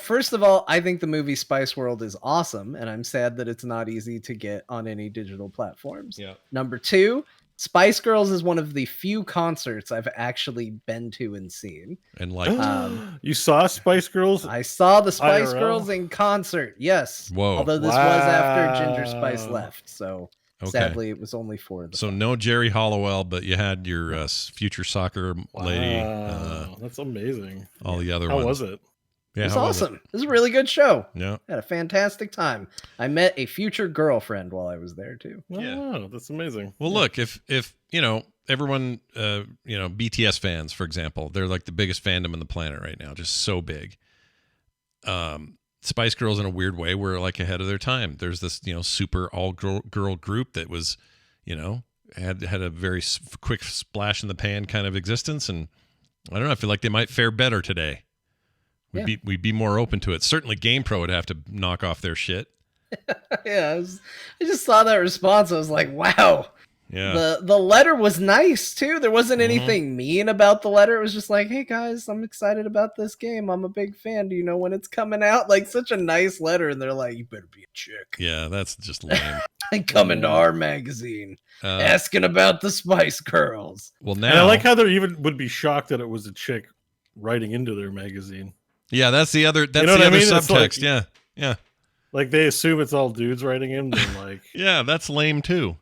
First of all, I think the movie Spice World is awesome, and I'm sad that it's not easy to get on any digital platforms. Yeah. Number two, Spice Girls is one of the few concerts I've actually been to and seen. And like, You saw Spice Girls? I saw the Spice IRL? Girls in concert. Yes. Whoa. Although this was after Ginger Spice Wow. left, so Okay. sadly it was only for the. so no Jerry Hollowell, but you had your future soccer lady, Wow, that's amazing. all the other How ones. was it? Yeah, It was how awesome. It was a really good show. Yeah. I had a fantastic time. I met a future girlfriend while I was there too. Yeah. Wow, that's amazing. Well, look, if you know everyone, BTS fans, for example, they're like the biggest fandom on the planet right now, just so big. Spice Girls, in a weird way, were like ahead of their time. There's this, super all girl group that was, had a very quick splash in the pan kind of existence, and I don't know. I feel like they might fare better today. We'd be more open to it. Certainly, GamePro would have to knock off their shit. Yeah, I just saw that response. I was like, wow. Yeah. The letter was nice too. There wasn't anything mean about the letter. It was just like, hey guys, I'm excited about this game. I'm a big fan. Do you know when it's coming out? Like such a nice letter. And they're like, you better be a chick. Yeah, that's just lame. And come into our magazine asking about the Spice Girls. Well, And now I like how they even would be shocked that it was a chick writing into their magazine. yeah, that's the other. That's know the what I other mean? It's subtext. like- Yeah. Like they assume it's all dudes writing in. They're like, Yeah, that's lame too.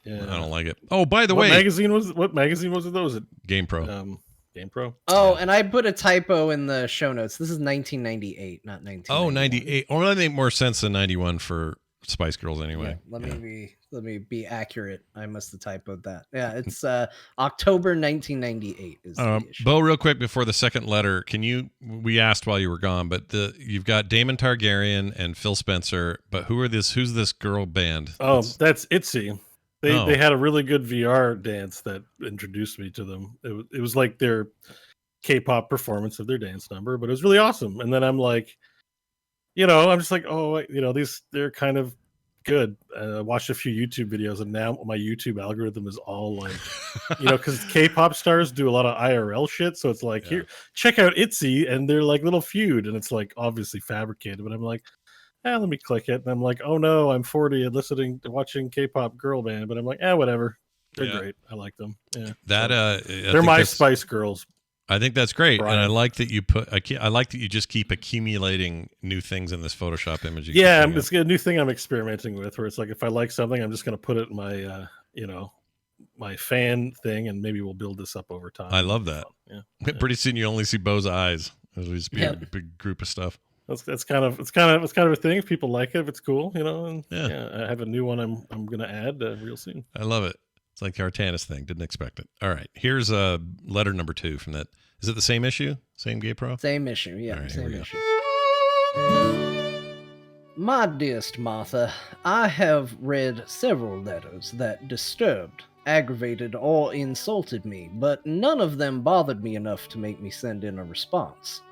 yeah. I don't like it. Oh, by the What way, magazine was it? What magazine was it? Though? Was it GamePro. GamePro? Oh, and I put a typo in the show notes. This is 1998, not 19. Oh, 98. Or that make more sense than 91 for Spice Girls anyway. Let me be accurate. I must have typoed that. Yeah, it's October 1998 is the issue. Bo, real quick before the second letter, we asked while you were gone, but you've got Damon Targaryen and Phil Spencer, but who's this girl band? Oh, that's ITZY. They Oh. they had a really good VR dance that introduced me to them. It was like their K-pop performance of their dance number, but it was really awesome. And then I'm like, I'm just like, oh, they're kind of good. I watched a few YouTube videos, and now my YouTube algorithm is all like, because K-pop stars do a lot of IRL shit. So it's like, here, check out ITZY, and they're like little feud, and it's like obviously fabricated. But I'm like, let me click it, and I'm like, oh no, I'm 40 and watching K-pop girl band. But I'm like, whatever. They're great. I like them. Yeah, they're my Spice Girls. I think that's great, Brian. and I like that you I like that you just keep accumulating new things in this Photoshop image. Yeah, it's a new thing I'm experimenting with, where it's like if I like something, I'm just going to put it in my, my fan thing, and maybe we'll build this up over time. I love that. Yeah, Pretty soon you only see Bo's eyes. It'll just be a big group of stuff. that's kind of a thing. If people like it, if it's cool, And I have a new one I'm going to add real soon. I love it. It's like the Artanis thing. Didn't expect it. All right. Here's letter number 2 from that. Is it the same issue? Same GamePro? Same issue, yeah, All right, same here we issue. My dearest Martha, I have read several letters that disturbed, aggravated, or insulted me, but none of them bothered me enough to make me send in a response.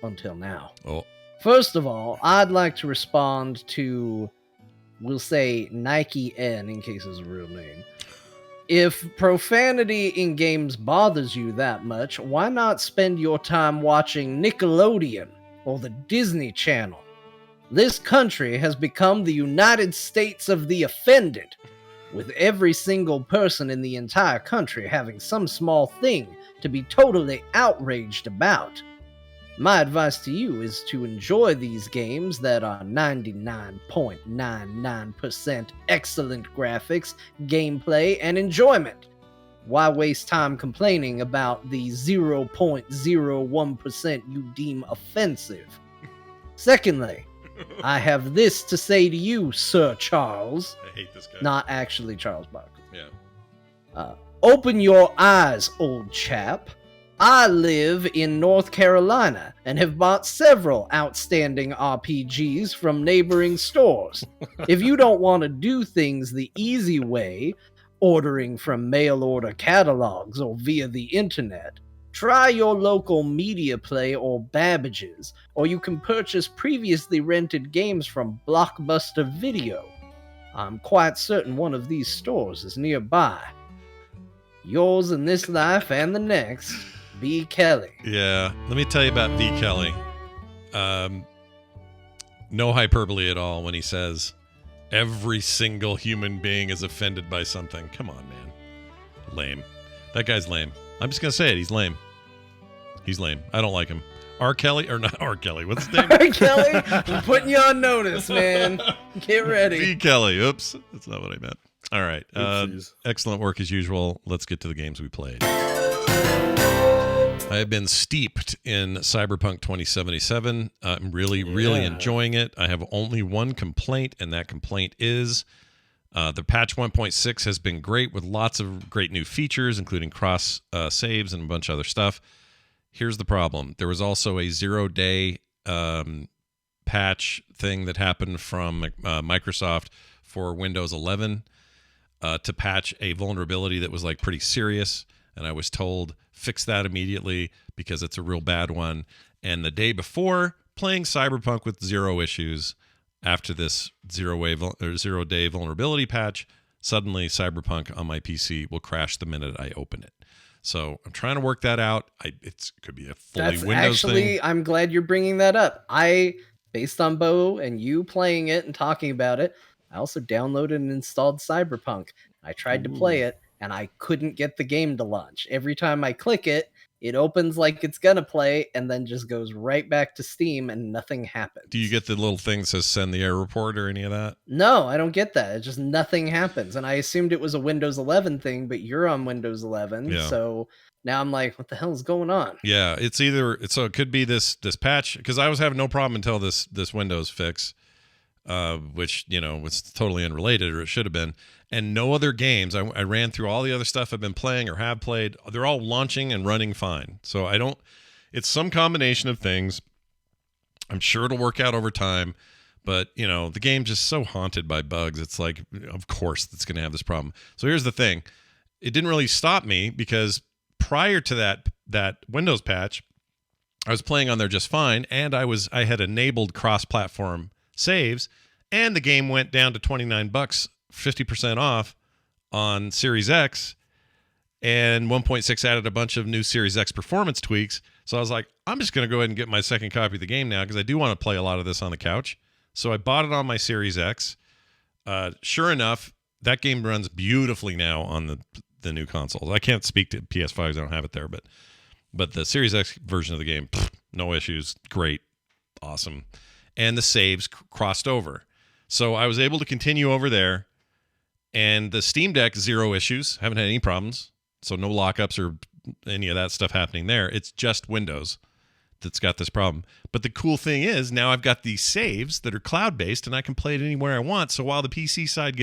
Until now. Oh. First of all, I'd like to respond to, we'll say, Nike N in case it's a real name. If profanity in games bothers you that much, why not spend your time watching Nickelodeon or the Disney Channel? This country has become the United States of the offended, with every single person in the entire country having some small thing to be totally outraged about. My advice to you is to enjoy these games that are 99.99% excellent graphics, gameplay, and enjoyment. why waste time complaining about the 0.01% you deem offensive? Secondly, I have this to say to you, Sir Charles. I hate this guy. Not actually Charles Barkley. Yeah. Open your eyes, old chap. I live in North Carolina and have bought several outstanding RPGs from neighboring stores. If you don't want to do things the easy way, ordering from mail order catalogs or via the internet, try your local Media Play or Babbage's, or you can purchase previously rented games from Blockbuster Video. I'm quite certain one of these stores is nearby. Yours in this life and the next, V. Kelly. Yeah, let me tell you about V. Kelly. No hyperbole at all when he says every single human being is offended by something. Come on, man. Lame. That guy's lame. I'm just going to say it. He's lame. He's lame. I don't like him. R. Kelly, or not R. Kelly. What's his name? R. Kelly, we're putting you on notice, man. Get ready. V. Kelly. Oops. That's not what I meant. All right. Oopsies. Excellent work as usual. Let's get to the games we played. I have been steeped in Cyberpunk 2077. I'm really enjoying it. I have only one complaint, and that complaint is the patch 1.6 has been great with lots of great new features, including cross saves and a bunch of other stuff. Here's the problem. There was also a 0-day patch thing that happened from Microsoft for Windows 11 to patch a vulnerability that was like pretty serious. And I was told, fix that immediately because it's a real bad one. And the day before, playing Cyberpunk with 0 issues after this 0-day vulnerability patch, suddenly Cyberpunk on my PC will crash the minute I open it. So I'm trying to work that out. It could be a fully Windows thing. I'm glad you're bringing that up. Based on Bo and you playing it and talking about it, I also downloaded and installed Cyberpunk. I tried to play it, and I couldn't get the game to launch. Every time I click it, it opens like it's gonna play, and then just goes right back to Steam, and nothing happens. Do you get the little thing that says send the error report or any of that? No, I don't get that. It just nothing happens. And I assumed it was a Windows 11 thing, but you're on Windows 11, Yeah. So now I'm like, what the hell is going on? Yeah, so it could be this patch, because I was having no problem until this Windows fix, which, was totally unrelated, or it should have been. And no other games. I ran through all the other stuff I've been playing or have played. They're all launching and running fine. So it's some combination of things. I'm sure it'll work out over time. But, the game's just so haunted by bugs. It's like, of course, it's going to have this problem. So here's the thing. It didn't really stop me because prior to that Windows patch, I was playing on there just fine. And I had enabled cross-platform saves. And the game went down to $29, 50% off on Series X, and 1.6 added a bunch of new Series X performance tweaks. So I was like, I'm just going to go ahead and get my second copy of the game now because I do want to play a lot of this on the couch. So I bought it on my Series X. Sure enough, that game runs beautifully now on the new consoles. I can't speak to PS5s. I don't have it there, but the Series X version of the game, no issues. Great. Awesome. And the saves crossed over. So I was able to continue over there. And the Steam Deck, 0 issues. Haven't had any problems. So no lockups or any of that stuff happening there. It's just Windows that's got this problem. But the cool thing is now I've got these saves that are cloud-based and I can play it anywhere I want. So while the PC side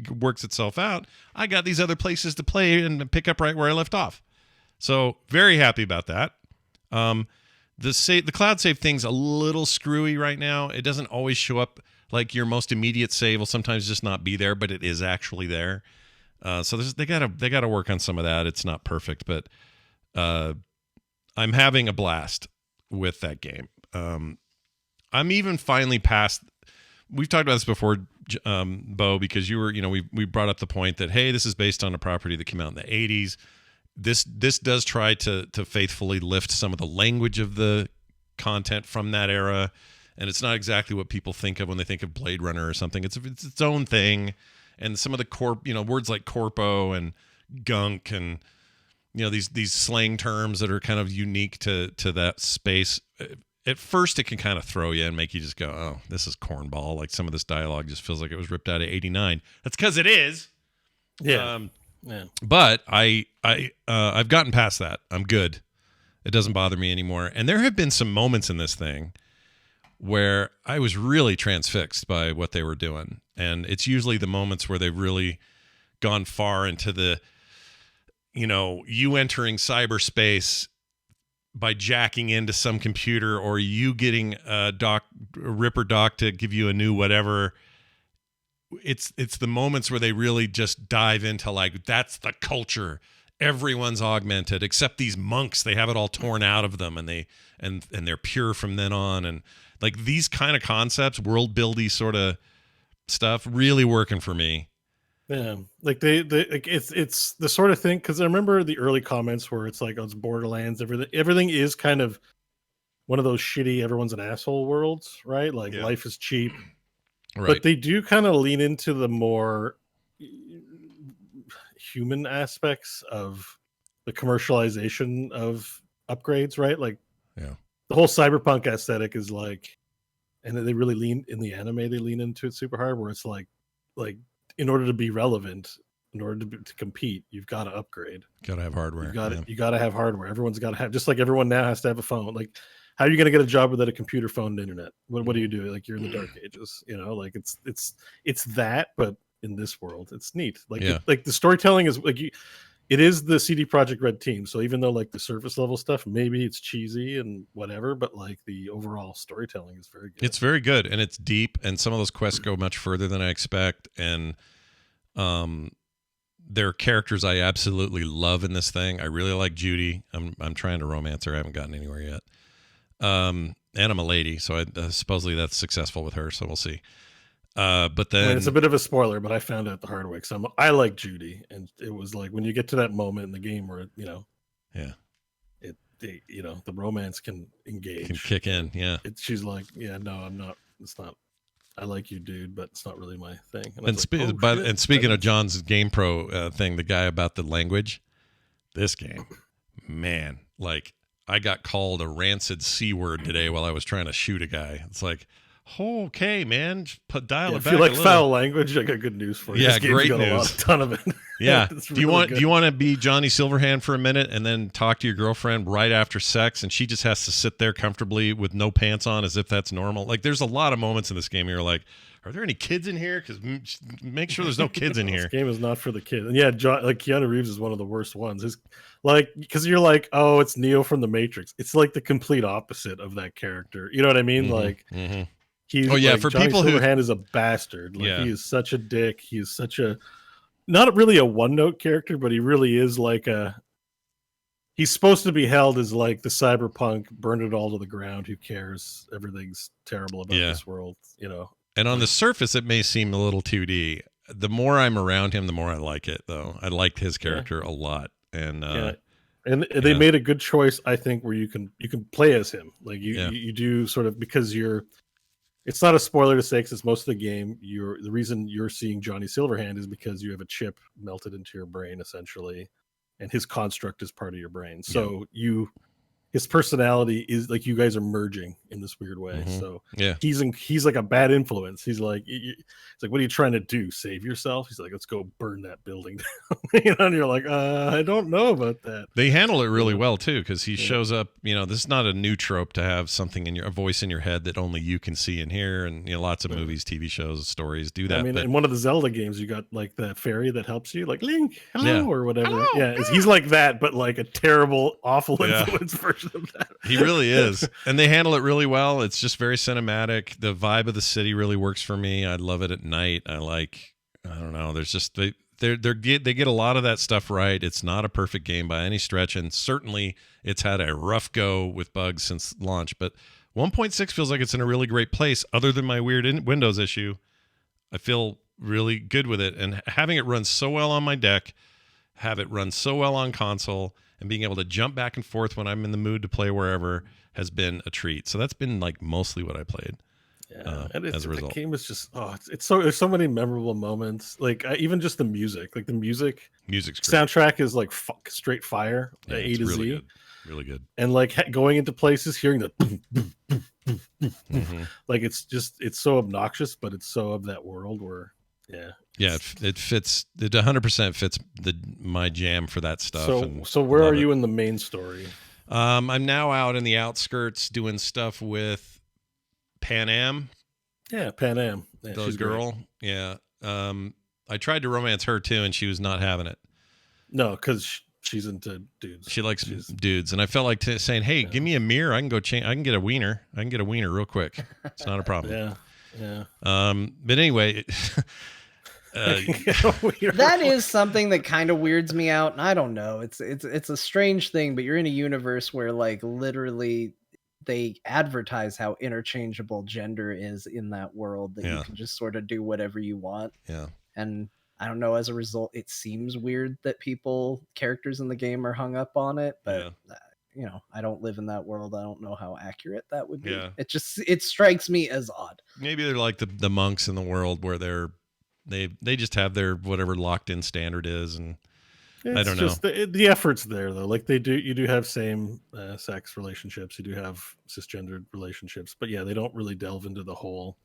works itself out, I got these other places to play and pick up right where I left off. So very happy about that. The cloud save thing's a little screwy right now. It doesn't always show up. Like your most immediate save will sometimes just not be there, but it is actually there. So they gotta work on some of that. It's not perfect, but I'm having a blast with that game. I'm even finally past. We've talked about this before, Bo, because you were, we brought up the point that hey, this is based on a property that came out in the 80s. This does try to faithfully lift some of the language of the content from that era. And it's not exactly what people think of when they think of Blade Runner or something. It's its own thing. And some of the words like corpo and gunk and, these slang terms that are kind of unique to that space. At first, it can kind of throw you and make you just go, oh, this is cornball. Like some of this dialogue just feels like it was ripped out of 89. That's because it is. Yeah. Yeah. But I've gotten past that. I'm good. It doesn't bother me anymore. And there have been some moments in this thing where I was really transfixed by what they were doing. And it's usually the moments where they've really gone far into the, you entering cyberspace by jacking into some computer, or you getting a Ripper Doc to give you a new whatever. It's the moments where they really just dive into like, that's the culture. Everyone's augmented except these monks. They have it all torn out of them, and they're pure from then on. And like these kind of concepts, world buildy sort of stuff, really working for me. Yeah, like they like it's the sort of thing, because I remember the early comments where it's like, oh, it's Borderlands. Everything is kind of one of those shitty everyone's an asshole worlds, right? Like life is cheap, Right. but they do kind of lean into the more human aspects of the commercialization of upgrades, right? Like, yeah, the whole cyberpunk aesthetic is like, and they really lean in the anime. They lean into it super hard, where it's like in order to be relevant, in order to compete, you've got to upgrade. Got to have hardware. You got to have hardware. Everyone's got to have, just like everyone now has to have a phone. Like, how are you going to get a job without a computer, phone, and internet? What do you do? Like, you're in the dark ages, like it's that, but in this world, it's neat. Like, like the storytelling is like it is the CD Projekt Red team. So even though like the surface level stuff, maybe it's cheesy and whatever, but like the overall storytelling is very good. It's very good, and it's deep, and some of those quests go much further than I expect. And there are characters I absolutely love in this thing. I really like Judy. I'm trying to romance her. I haven't gotten anywhere yet. And I'm a lady, so supposedly that's successful with her. So we'll see. But then it's a bit of a spoiler, but I found out the hard way. So I like Judy, and it was like when you get to that moment in the game where the romance can engage, can kick in. Yeah, she's like, no, I'm not. It's not. I like you, dude, but it's not really my thing. And speaking of John's Game Pro thing, the guy about the language, this game, man, like I got called a rancid C word today while I was trying to shoot a guy. It's like, okay, man, just dial it back. If you like foul language, I got good news for you. Yeah, great news. A ton of it. Yeah. Do you want to be Johnny Silverhand for a minute and then talk to your girlfriend right after sex, and she just has to sit there comfortably with no pants on as if that's normal? Like, there's a lot of moments in this game where you're like, are there any kids in here? Because make sure there's no kids in here. This game is not for the kids. And yeah, like Keanu Reeves is one of the worst ones. Because you're like, oh, it's Neo from the Matrix. It's like the complete opposite of that character. You know what I mean? Mm-hmm. He's for Johnny people Silverhand is a bastard. Like, he is such a dick. He is such a, not really a one-note character, but he really is like he's supposed to be held as like the cyberpunk, burn it all to the ground. Who cares? Everything's terrible about this world, And on the surface, it may seem a little 2D. The more I'm around him, the more I like it, though. I liked his character a lot. And and they made a good choice, I think, where you can play as him. Like you do sort of, because it's not a spoiler to say, because it's most of the game. The reason you're seeing Johnny Silverhand is because you have a chip melted into your brain, essentially, and his construct is part of your brain. So his personality is like, you guys are merging in this weird way. Mm-hmm. So he's like a bad influence. He's like, what are you trying to do? Save yourself? He's like, let's go burn that building down. And you're like, I don't know about that. They handle it really well too, because he shows up. This is not a new trope to have something a voice in your head that only you can see and hear. And lots of movies, TV shows, stories do that. I mean, in one of the Zelda games, you got like the fairy that helps you, like Link, hello, or whatever. Hello. He's like that, but like a terrible, awful influence version of that. He really is. And they handle it really well. It's just very cinematic. The vibe of the city really works for me. I love it at night. I don't know. There's just they get a lot of that stuff right. It's not a perfect game by any stretch, and certainly it's had a rough go with bugs since launch. But 1.6 feels like it's in a really great place. Other than my weird Windows issue, I feel really good with it. And having it run so well on my deck, have it run so well on console, and being able to jump back and forth when I'm in the mood to play wherever has been a treat. So that's been like mostly what I played. And as a result, the game is just there's so many memorable moments. Like even just the music, like the music's great. Soundtrack is like straight fire, A to really Z, good. Really good. And like going into places, hearing the like it's so obnoxious, but it's so of that world where Yeah, it fits. It 100% fits my jam for that stuff. So where are you in the main story? I'm now out in the outskirts doing stuff with Pan Am. Yeah, Pan Am. Yeah, The she's girl. great. Yeah. I tried to romance her too, and she was not having it. No, because she's into dudes. She likes dudes, and I felt like saying, "Hey, give me a mirror. I can go change. I can get a wiener. I can get a wiener real quick. It's not a problem." Yeah. But anyway. That is something that kind of weirds me out, and I don't know. It's a strange thing, but you're in a universe where like literally they advertise how interchangeable gender is in that world, that you can just sort of do whatever you want. Yeah. And I don't know, as a result, it seems weird that characters in the game are hung up on it, but I don't live in that world. I don't know how accurate that would be. Yeah. It strikes me as odd. Maybe they're like the monks in the world where they just have their whatever locked in standard is, and I don't know. The effort's there though. Like you do have same sex relationships. You do have cisgendered relationships, but yeah, they don't really delve into the whole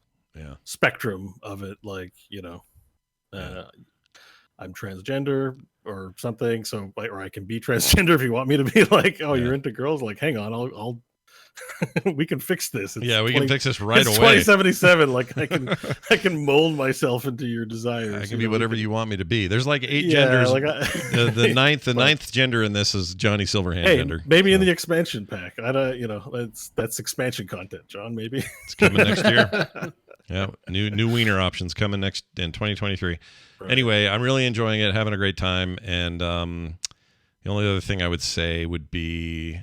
spectrum of it. Like I'm transgender or something, so or I can be transgender if you want me to be. Like, you're into girls. Like, hang on, I'll we can fix this. We can fix this right away. 2077. Like I can mold myself into your desires. I can be whatever you want me to be. There's like 8 genders. Like the ninth gender in this is Johnny Silverhand gender. Maybe in the expansion pack. I don't. That's expansion content, John. Maybe it's coming next year. Yeah, new wiener options coming next in 2023. Right. Anyway, I'm really enjoying it, having a great time, and the only other thing I would say would be.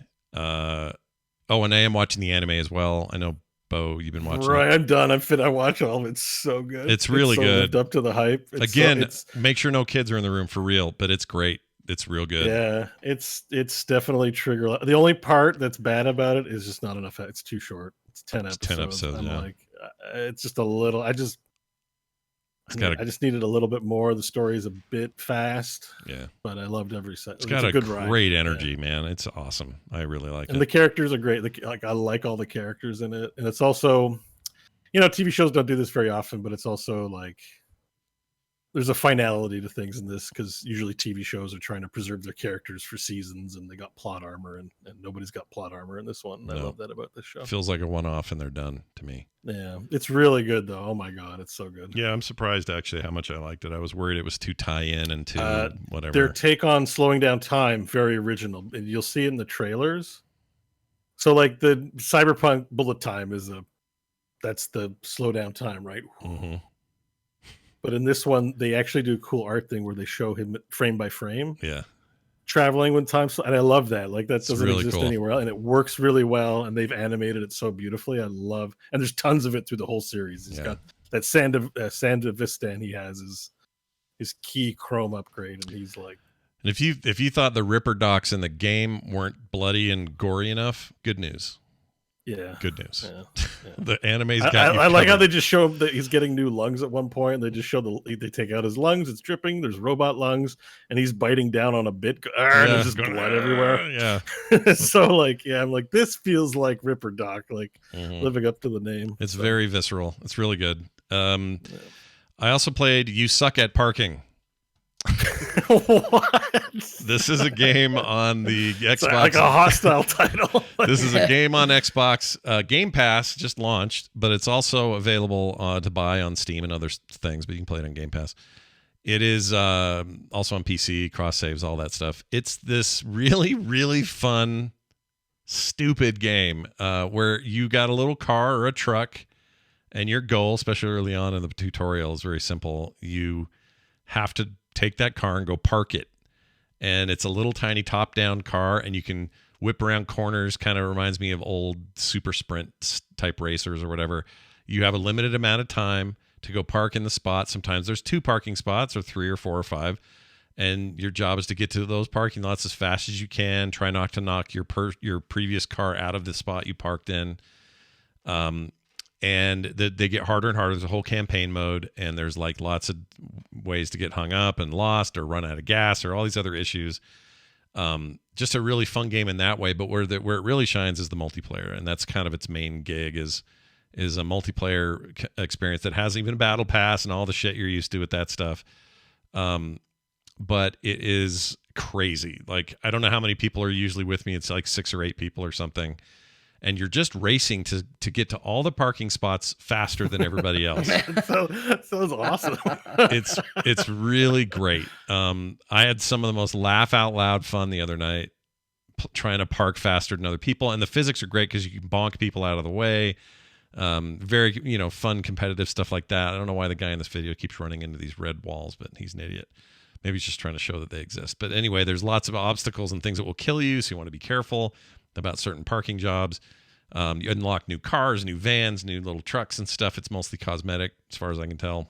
And I am watching the anime as well. I know, Bo, you've been watching. Right, I'm done. I watch all of it. It's so good. It's really good. Lived up to the hype. Make sure no kids are in the room for real, but it's great. It's real good. Yeah, it's definitely trigger. The only part that's bad about it is just not enough. It's too short. It's 10 episodes. 10 episodes. I'm like, it's just a little. I just needed a little bit more. The story is a bit fast. Yeah, but I loved every second. It's got a good great energy, man. It's awesome. I really like it. And the characters are great. I like all the characters in it, and it's also, TV shows don't do this very often, but it's also like there's a finality to things in this, because usually TV shows are trying to preserve their characters for seasons, and they got plot armor, and nobody's got plot armor in this one. And I love that about this show. Feels like a one-off, and they're done to me. Yeah, it's really good though. Oh my god, it's so good. Yeah, I'm surprised actually how much I liked it. I was worried it was too tie-in and too whatever. Their take on slowing down time, very original, and you'll see it in the trailers. So like the Cyberpunk bullet time that's the slow down time, right? Mm-hmm. But in this one, they actually do a cool art thing where they show him frame by frame. Yeah. Traveling with time. And I love that. Like that doesn't really exist cool. anywhere else. And it works really well. And they've animated it so beautifully. And there's tons of it through the whole series. He's got that Sandevistan he has his key chrome upgrade. And he's like. And if you thought the Ripper docs in the game weren't bloody and gory enough, good news. Yeah. Good news. Yeah. The anime's got I like how they just show him that he's getting new lungs at one point. They just show they take out his lungs. It's dripping. There's robot lungs, and he's biting down on a bit. And there's just blood everywhere. Yeah. So I'm like, this feels like Ripper Doc, living up to the name. It's very visceral. It's really good. I also played You Suck at Parking. What? This is a game on the Xbox. Like a hostile title. This is a game on Xbox. Game Pass just launched, but it's also available to buy on Steam and other things, but you can play it on Game Pass. It is also on PC, cross saves, all that stuff. It's this really, really fun, stupid game where you got a little car or a truck, and your goal, especially early on in the tutorial, is very simple. You have to take that car and go park it. And it's a little tiny top-down car, and you can whip around corners. Kind of reminds me of old super sprint type racers or whatever. You have a limited amount of time to go park in the spot. Sometimes there's 2 parking spots, or 3 or 4 or 5. And your job is to get to those parking lots as fast as you can. Try not to knock your previous car out of the spot you parked in. And they get harder and harder. There's a whole campaign mode, and there's like lots of ways to get hung up and lost or run out of gas or all these other issues. Just a really fun game in that way, but where it really shines is the multiplayer, and that's kind of its main gig is is a multiplayer experience that has even a battle pass and all the shit you're used to with that stuff. But it is crazy. Like, I don't know how many people are usually with me. It's like 6 or 8 people or something. And you're just racing to get to all the parking spots faster than everybody else. That sounds awesome. It's really great. I had some of the most laugh out loud fun the other night trying to park faster than other people. And the physics are great because you can bonk people out of the way. Very, fun competitive stuff like that. I don't know why the guy in this video keeps running into these red walls, but he's an idiot. Maybe he's just trying to show that they exist. But anyway, there's lots of obstacles and things that will kill you, so you want to be careful about certain parking jobs. You unlock new cars, new vans, new little trucks and stuff. It's mostly cosmetic, as far as I can tell.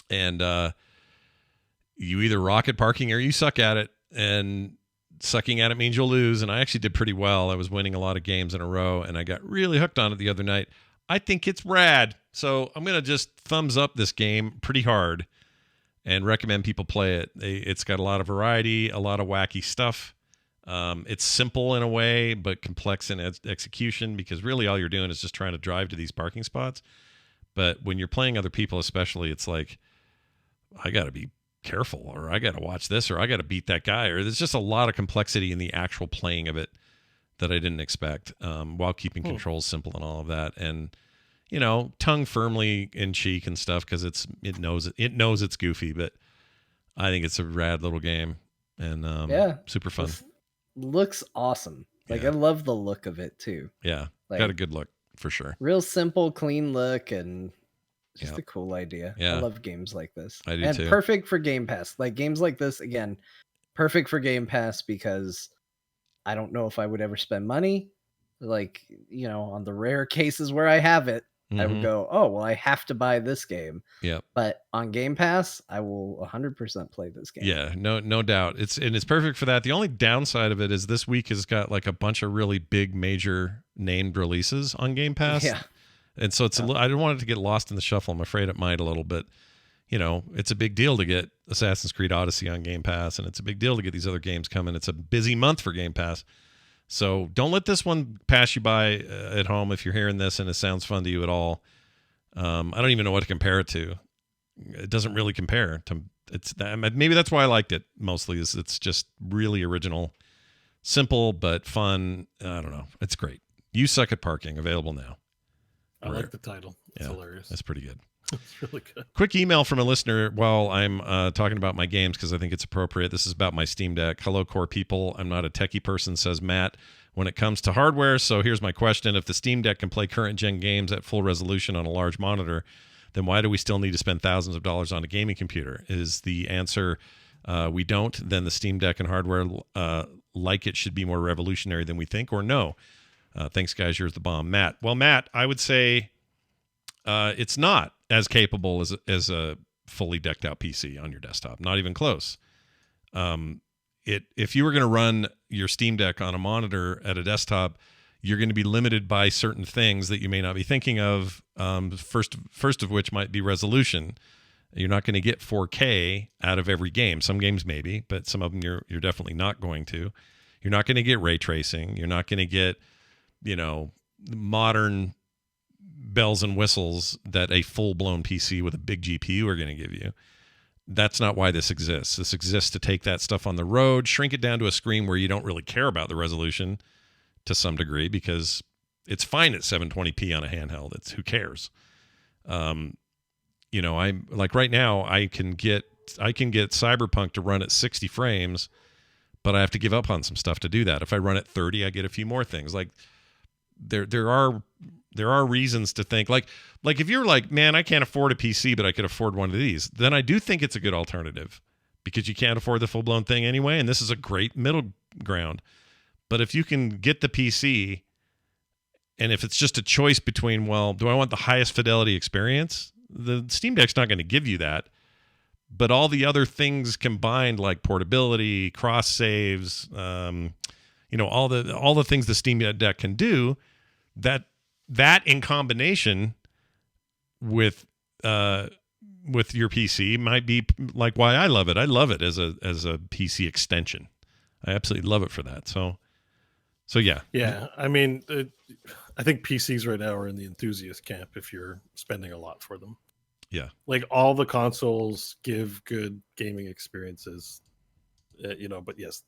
And you either rock at parking or you suck at it. And sucking at it means you'll lose. And I actually did pretty well. I was winning a lot of games in a row, and I got really hooked on it the other night. I think it's rad. So I'm going to just thumbs up this game pretty hard and recommend people play it. It's got a lot of variety, a lot of wacky stuff. It's simple in a way, but complex in execution, because really all you're doing is just trying to drive to these parking spots. But when you're playing other people, especially, it's like, I got to be careful, or I got to watch this, or I got to beat that guy, or there's just a lot of complexity in the actual playing of it that I didn't expect, while keeping controls simple and all of that. And, tongue firmly in cheek and stuff, because it knows it's goofy, but I think it's a rad little game, and super fun. Looks awesome. Like, Yeah. I love the look of it too. Yeah, Like, got a good look for sure. real simple, clean look, and just Yeah. a cool idea. Yeah. I love games like this. I do and too. perfect for Game Pass. Like, games like this, again, perfect for Game Pass, because I don't know if I would ever spend money. Like, on the rare cases where I have it, I would Mhm. go, oh, well, I have to buy this game. Yep. But on Game Pass, I will 100% play this game. Yeah, no doubt. It's perfect for that. The only downside of it is this week has got like a bunch of really big major named releases on Game Pass. Yeah. And so I don't want it to get lost in the shuffle. I'm afraid it might a little bit. It's a big deal to get Assassin's Creed Odyssey on Game Pass, and it's a big deal to get these other games coming. It's a busy month for Game Pass. So don't let this one pass you by at home if you're hearing this and it sounds fun to you at all. I don't even know what to compare it to. It doesn't really compare to maybe that's why I liked it mostly, is it's just really original, simple but fun. I don't know. It's great. You Suck at Parking, available now. I like the title. It's hilarious. That's pretty good. It's really good. Quick email from a listener while I'm talking about my games, because I think it's appropriate. This is about my Steam Deck. Hello, core people. I'm not a techie person, says Matt, when it comes to hardware. So here's my question. If the Steam Deck can play current gen games at full resolution on a large monitor, then why do we still need to spend thousands of dollars on a gaming computer? Is the answer we don't? Then the Steam Deck and hardware like it should be more revolutionary than we think, or no? Thanks, guys. Here's the bomb. Matt. Well, Matt, I would say it's not as capable as a fully decked out PC on your desktop. Not even close. If you were going to run your Steam Deck on a monitor at a desktop, you're going to be limited by certain things that you may not be thinking of. First of which might be resolution. You're not going to get 4K out of every game. Some games maybe, but some of them you're definitely not going to. You're not going to get ray tracing. You're not going to get, modern bells and whistles that a full-blown PC with a big GPU are going to give you. That's not why this exists. This exists to take that stuff on the road, shrink it down to a screen where you don't really care about the resolution to some degree, because it's fine at 720p on a handheld. Who cares? I'm like right now I can get Cyberpunk to run at 60 frames, but I have to give up on some stuff to do that. If I run at 30, I get a few more things. Like there are reasons to think like if you're like, man, I can't afford a PC, but I could afford one of these, then I do think it's a good alternative, because you can't afford the full-blown thing anyway, and this is a great middle ground. But if you can get the PC, and if it's just a choice between, well, do I want the highest fidelity experience? The Steam Deck's not going to give you that. But all the other things combined, like portability, cross saves, all the things the Steam Deck can do, that in combination with your PC might be like why I love it. I love it as a PC extension. I absolutely love it for that. So So yeah. Yeah, I mean, I think PCs right now are in the enthusiast camp if you're spending a lot for them. Yeah. Like all the consoles give good gaming experiences, but yes,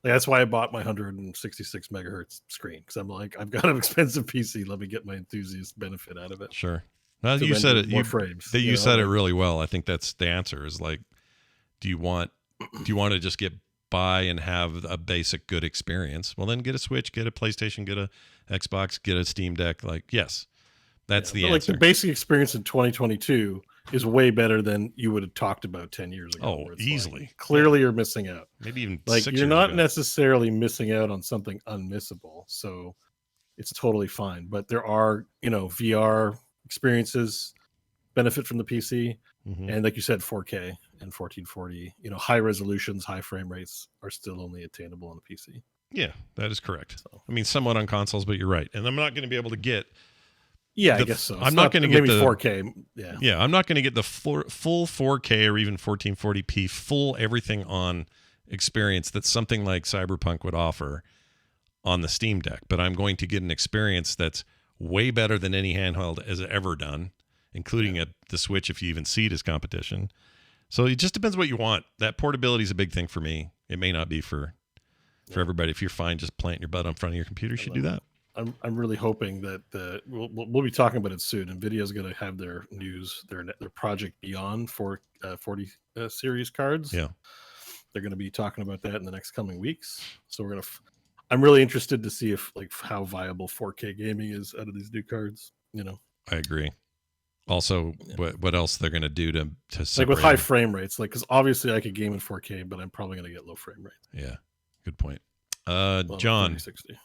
that's why I bought my 166 megahertz screen, because I'm like, I've got an expensive PC. Let me get my enthusiast benefit out of it. Sure. Well, To you said render it. more frames. You said it really well. I think that's the answer. Is like, do you want to just get by and have a basic good experience? Well, then get a Switch, get a PlayStation, get a Xbox, get a Steam Deck. Like, yes, that's the answer. Like the basic experience in 2022 is way better than you would have talked about 10 years ago. Oh, where it's easily. Like, clearly, you're missing out. Maybe even like 6 you're years not ago. necessarily missing out on something unmissable. So it's totally fine. But there are, VR experiences benefit from the PC. Mhm. And like you said, 4K and 1440, high resolutions, high frame rates are still only attainable on the PC. Yeah, that is correct. So. I mean, somewhat on consoles, but you're right. And I'm not going to be able to get. Yeah, I guess so. I'm not going to get maybe the 4K. Yeah, I'm not going to get the full 4K or even 1440p full everything on experience that something like Cyberpunk would offer on the Steam Deck. But I'm going to get an experience that's way better than any handheld has ever done, including the Switch if you even see it as competition. So it just depends what you want. That portability is a big thing for me. It may not be for everybody. If you're fine just planting your butt in front of your computer, you should do that. I'm really hoping that we'll be talking about it soon. NVIDIA's going to have their news, their Project Beyond for 40 series cards. Yeah, they're going to be talking about that in the next coming weeks. So we're going to. I'm really interested to see how viable 4K gaming is out of these new cards. I agree. Also, what else they're going to do to separate like with high frame rates, because obviously I could game in 4K, but I'm probably going to get low frame rates. Yeah, good point. John, 3060.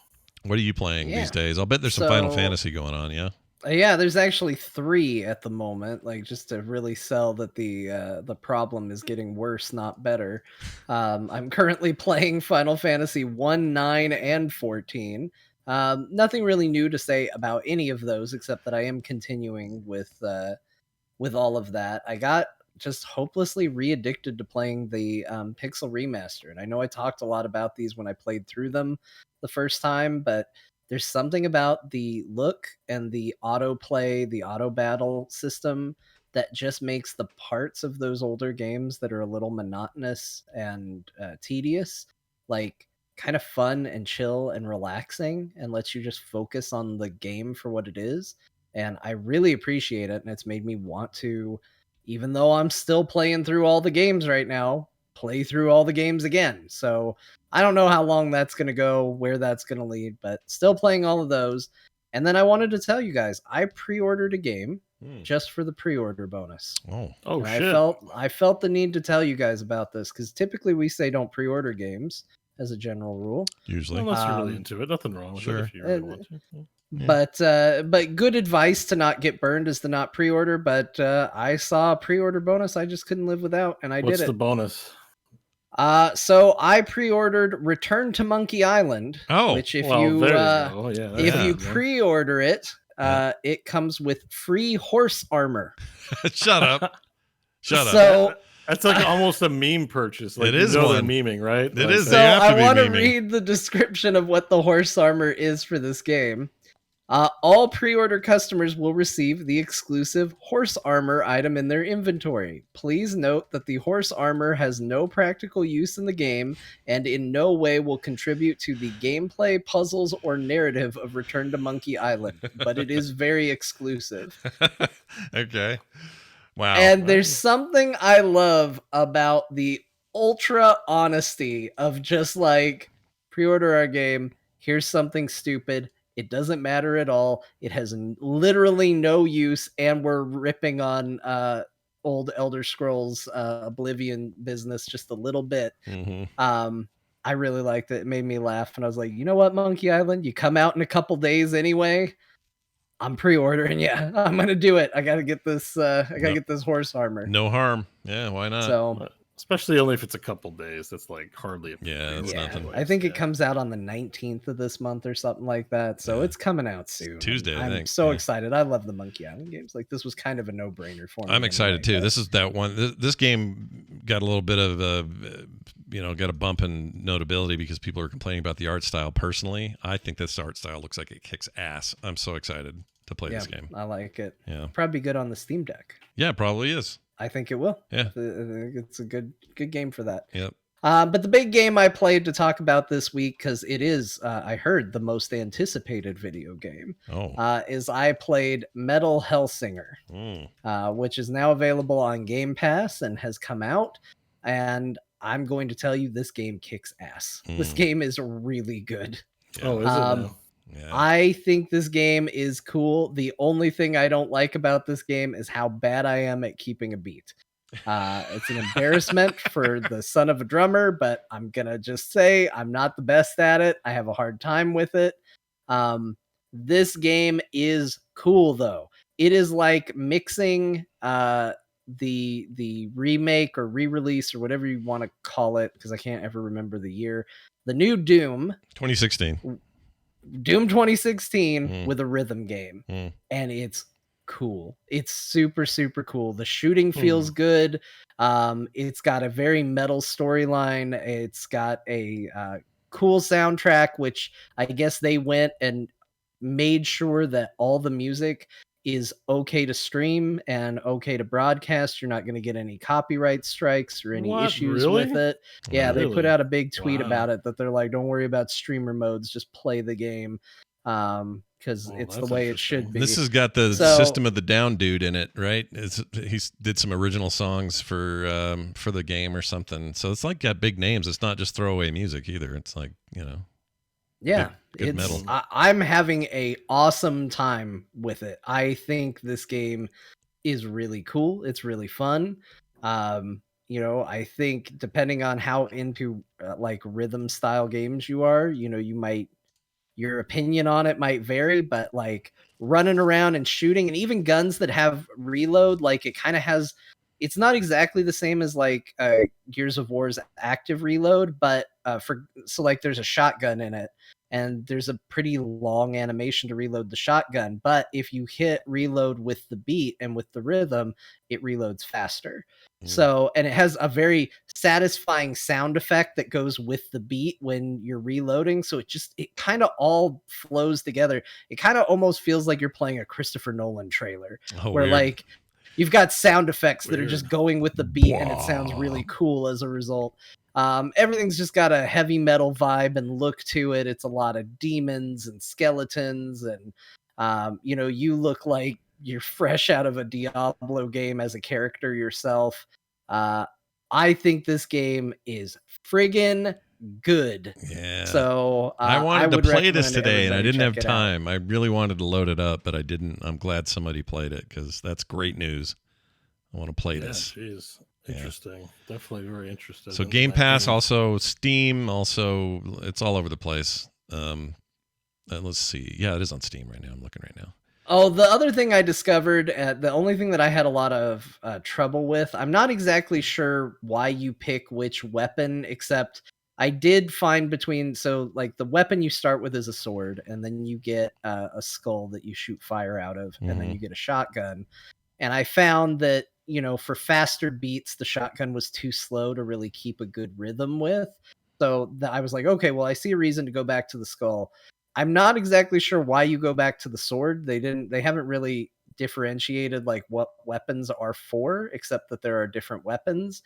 What are you playing these days? I'll bet there's some Final Fantasy going on, yeah? Yeah, there's actually 3 at the moment, just to really sell that the problem is getting worse, not better. I'm currently playing Final Fantasy 1, 9, and 14. Nothing really new to say about any of those, except that I am continuing with all of that. I got just hopelessly re-addicted to playing the Pixel Remaster. And I know I talked a lot about these when I played through them the first time, but there's something about the look and the autoplay, the auto battle system that just makes the parts of those older games that are a little monotonous and tedious, kind of fun and chill and relaxing, and lets you just focus on the game for what it is. And I really appreciate it. And it's made me want to, even though I'm still playing through all the games right now, play through all the games again. So I don't know how long that's going to go, where that's going to lead, but still playing all of those. And then I wanted to tell you guys, I pre-ordered a game just for the pre-order bonus. Oh shit. I felt the need to tell you guys about this, because typically we say don't pre-order games as a general rule. Usually. Unless you're really into it. Nothing wrong with it if you really want to. Yeah. But good advice to not get burned is to not pre-order. But I saw a pre-order bonus I just couldn't live without, and What's did it. the bonus? So I pre-ordered Return to Monkey Island. Oh, which if well, you there go. Yeah, if that's you good, man. pre-order it, it comes with free horse armor. Shut up. Shut up. So That's like almost a meme purchase. Like, It is they're one. memeing, right? It Like, is. So They have to I be want to memeing. read the description of what the horse armor is for this game. All pre-order customers will receive the exclusive horse armor item in their inventory. Please note that the horse armor has no practical use in the game and in no way will contribute to the gameplay, puzzles, or narrative of Return to Monkey Island, but it is very exclusive. Okay. Wow. And there's something I love about the ultra honesty of just pre-order our game. Here's something stupid. It doesn't matter at all. It has literally no use, and we're ripping on old Elder Scrolls Oblivion business just a little bit. Mm-hmm. I really liked it. It made me laugh, and I was like, you know what, Monkey Island? You come out in a couple days anyway. I'm pre-ordering. Yeah, I'm gonna do it. I gotta get this. Get this horse armor. No harm. Yeah, why not? So. Especially only if it's a couple days. That's hardly. That's nothing. I think it comes out on the 19th of this month or something like that. So it's coming out soon. Tuesday, I I'm think. so excited. I love the Monkey Island games. This was kind of a no-brainer for me. I'm excited too. This is that one. This game got a little bit of got a bump in notability because people are complaining about the art style. Personally, I think this art style looks like it kicks ass. I'm so excited to play this game. I like it. Yeah. Probably good on the Steam Deck. Yeah, it probably is. I think it will. Yeah. I think it's a good game for that. Yep. But the big game I played to talk about this week, because it is, I heard, the most anticipated video game, is I played Metal Hellsinger, which is now available on Game Pass and has come out. And I'm going to tell you, this game kicks ass. This game is really good. Yeah. Oh, is it now? Yeah. I think this game is cool. The only thing I don't like about this game is how bad I am at keeping a beat. It's an embarrassment for the son of a drummer, but I'm gonna just say I'm not the best at it. I have a hard time with it. This game is cool though. It is like mixing the remake or re-release or whatever you want to call it, because I can't ever remember the year. The new Doom 2016. Doom 2016 with a rhythm game, and it's cool. It's super, super cool. The shooting feels good. It's got a very metal storyline. It's got a cool soundtrack, which I guess they went and made sure that all the music is okay to stream and okay to broadcast. You're not going to get any copyright strikes or any issues with it. Yeah, Really? they put out a big tweet Wow. about it, that they're like, don't worry about streamer modes, just play the game. Because it's the that's way it should be. This has got the So- System of the Down dude in it, right? He did some original songs for the game or something. So it's like got big names. It's not just throwaway music either. It's like, Yeah, good metal. I'm having a awesome time with it. I think this game is really cool. It's really fun. I think depending on how into like rhythm style games you are, your opinion on it might vary, but like running around and shooting, and even guns that have reload, like it kind of has, it's not exactly the same as like Gears of War's active reload, but like there's a shotgun in it, and there's a pretty long animation to reload the shotgun. But if you hit reload with the beat and with the rhythm, it reloads faster. So, and it has a very satisfying sound effect that goes with the beat when you're reloading. So it kind of all flows together. It kind of almost feels like you're playing a Christopher Nolan trailer, where weird. like you've got sound effects that are just going with the beat, and it sounds really cool as a result. Everything's just got a heavy metal vibe and look to it. It's a lot of demons and skeletons, and you look like you're fresh out of a Diablo game as a character yourself. I think this game is friggin' good. Yeah. So I wanted to would play this recommend today, and I everybody didn't have check it out. time. I really wanted to load it up, but I didn't. I'm glad somebody played it, because that's great news. I want to play this. Jeez. Interesting. Definitely very interesting. So Game Pass, also Steam, also it's all over the place. Let's see. Yeah, it is on Steam right now. I'm looking right now. Oh, the other thing I discovered, the only thing that I had a lot of trouble with, I'm not exactly sure why you pick which weapon, except I did find so like the weapon you start with is a sword, and then you get a skull that you shoot fire out of, and then you get a shotgun. And I found that, for faster beats, the shotgun was too slow to really keep a good rhythm with. So I was like, okay, well, I see a reason to go back to the skull. I'm not exactly sure why you go back to the sword. They haven't really differentiated like what weapons are for, except that there are different weapons.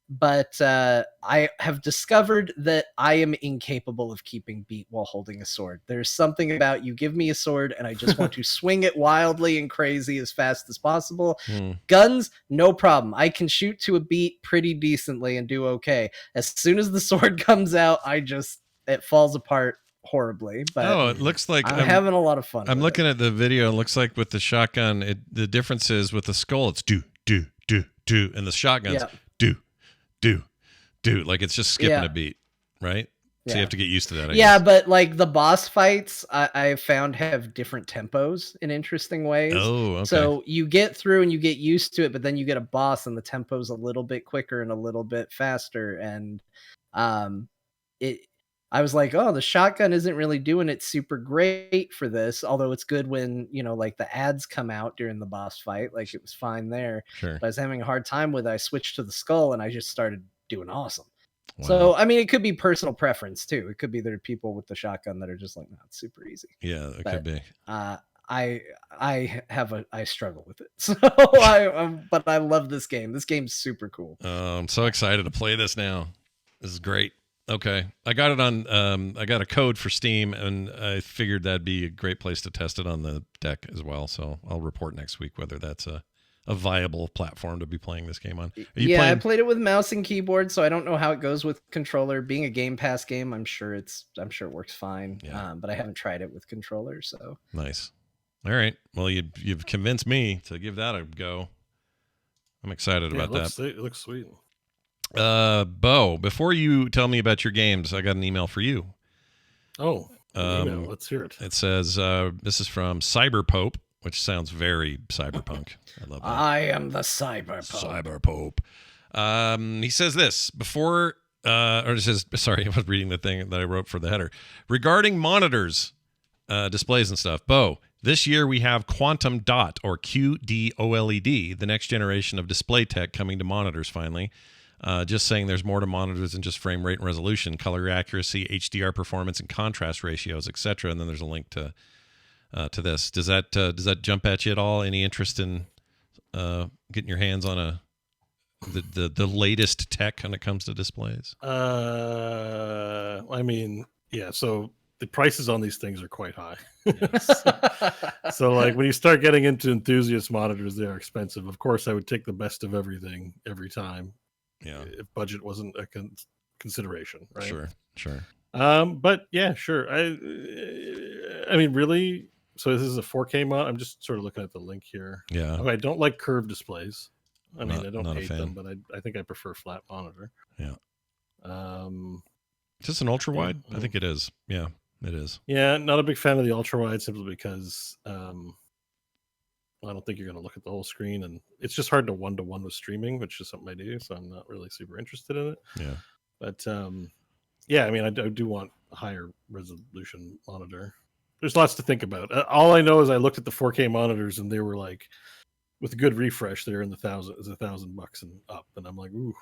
But I have discovered that I am incapable of keeping beat while holding a sword. There's something about, you give me a sword and I just want to swing it wildly and crazy as fast as possible. Guns, no problem. I can shoot to a beat pretty decently and do okay. As soon as the sword comes out, it falls apart horribly. But it looks like I'm having a lot of fun. I'm with looking at the video. It looks like with the shotgun, the difference is with the skull, it's do, and the shotgun's do. Like it's just skipping a beat, right? So you have to get used to that. I guess. But like the boss fights, I've found have different tempos in interesting ways. Oh, okay. So you get through and you get used to it, but then you get a boss and the tempo's a little bit quicker and a little bit faster. And I was like, oh, the shotgun isn't really doing it super great for this, although it's good when, like the ads come out during the boss fight. Like it was fine there. Sure. But I was having a hard time with it. I switched to the skull and I just started doing awesome. Wow. So I mean, it could be personal preference too. It could be there are people with the shotgun that are just like, no, it's super easy. Yeah, it But, could be. I struggle with it. So but I love this game. This game's super cool. I'm so excited to play this now. This is great. Okay, I got it on. I got a code for Steam, and I figured that'd be a great place to test it on the deck as well. So I'll report next week whether that's a viable platform to be playing this game on. I played it with mouse and keyboard, so I don't know how it goes with controller. Being a Game Pass game, I'm sure it works fine. Yeah. But I haven't tried it with controller. So Nice. All right. Well, you've convinced me to give that a go. I'm excited about that. It looks sweet. Bo, before you tell me about your games, I got an email for you. Oh, email. Let's hear it. It says, this is from Cyberpope, which sounds very cyberpunk. I love that. I am the Cyberpope. He says this before, or it says, sorry, I was reading the thing that I wrote for the header. Regarding monitors, displays and stuff, Bo, this year we have Quantum Dot, or QDOLED, the next generation of display tech coming to monitors finally. Just saying there's more to monitors than just frame rate and resolution, color accuracy, HDR performance, and contrast ratios, etc. And then there's a link to this. Does that jump at you at all? Any interest in getting your hands on the latest tech when it comes to displays? I mean, yeah. So the prices on these things are quite high. So like when you start getting into enthusiast monitors, they are expensive. Of course, I would take the best of everything every time. Yeah. If budget wasn't a consideration, right? Sure. But yeah, sure. I mean, really. So this is a 4K mod. I'm just sort of looking at the link here. Yeah. I don't like curved displays. I mean, I Not don't a hate fan. them, but I think I prefer flat monitor. Yeah. Is this an ultra wide? I think it is. Yeah, it is. Yeah, not a big fan of the ultra wide simply because I don't think you're going to look at the whole screen, and it's just hard to one-to-one with streaming, which is something I do, so I'm not really super interested in it. Yeah. But yeah, I mean, I do want a higher resolution monitor. There's lots to think about. All I know is I looked at the 4K monitors, and they were like, with a good refresh, they're in the $1,000 and up, and I'm like, ooh,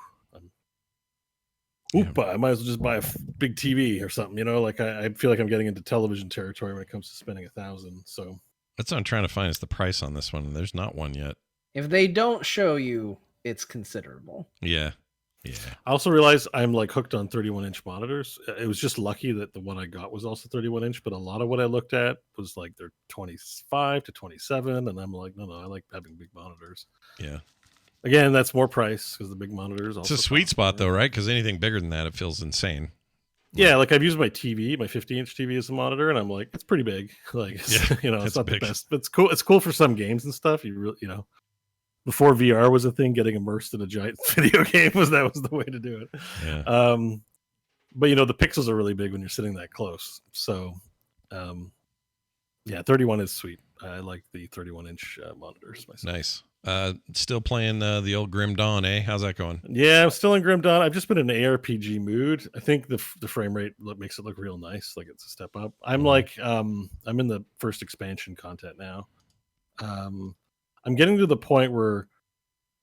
I might as well just buy a big TV or something, you know. Like I feel like I'm getting into television territory when it comes to spending $1,000. So that's what I'm trying to find is the price on this one. There's not one yet. If they don't show you, it's considerable. Yeah. I also realized I'm like hooked on 31-inch monitors. It was just lucky that the one I got was also 31-inch, but a lot of what I looked at was like they're 25 to 27, and I'm like, no, I like having big monitors. Yeah. Again, that's more price because the big monitors. It's a sweet spot though, right? Because anything bigger than that, it feels insane. Yeah, like I've used my TV, my 50-inch TV as a monitor, and I'm like, it's pretty big. Like, you know, it's not big. The best, but it's cool. It's cool for some games and stuff. You really, you know, before VR was a thing, getting immersed in a giant video game was the way to do it. Yeah. But you know, the pixels are really big when you're sitting that close. So, yeah, 31 is sweet. I like the 31-inch monitors myself. Nice. Still playing the old Grim Dawn, eh? How's that going? Yeah, I'm still in Grim Dawn. I've just been in an ARPG mood. I think the frame rate makes it look real nice, like it's a step up. I'm like, I'm in the first expansion content now. I'm getting to the point where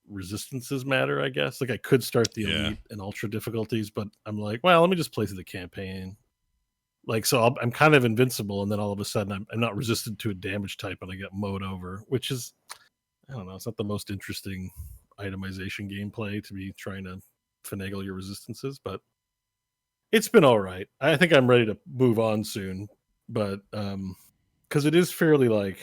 resistances matter, I guess. Like I could start the elite and ultra difficulties, but I'm like, well, let me just play through the campaign. Like, so I'm kind of invincible, and then all of a sudden I'm not resistant to a damage type, and I get mowed over, which is, I don't know, it's not the most interesting itemization gameplay to be trying to finagle your resistances, but it's been all right. I think I'm ready to move on soon, but because it is fairly like,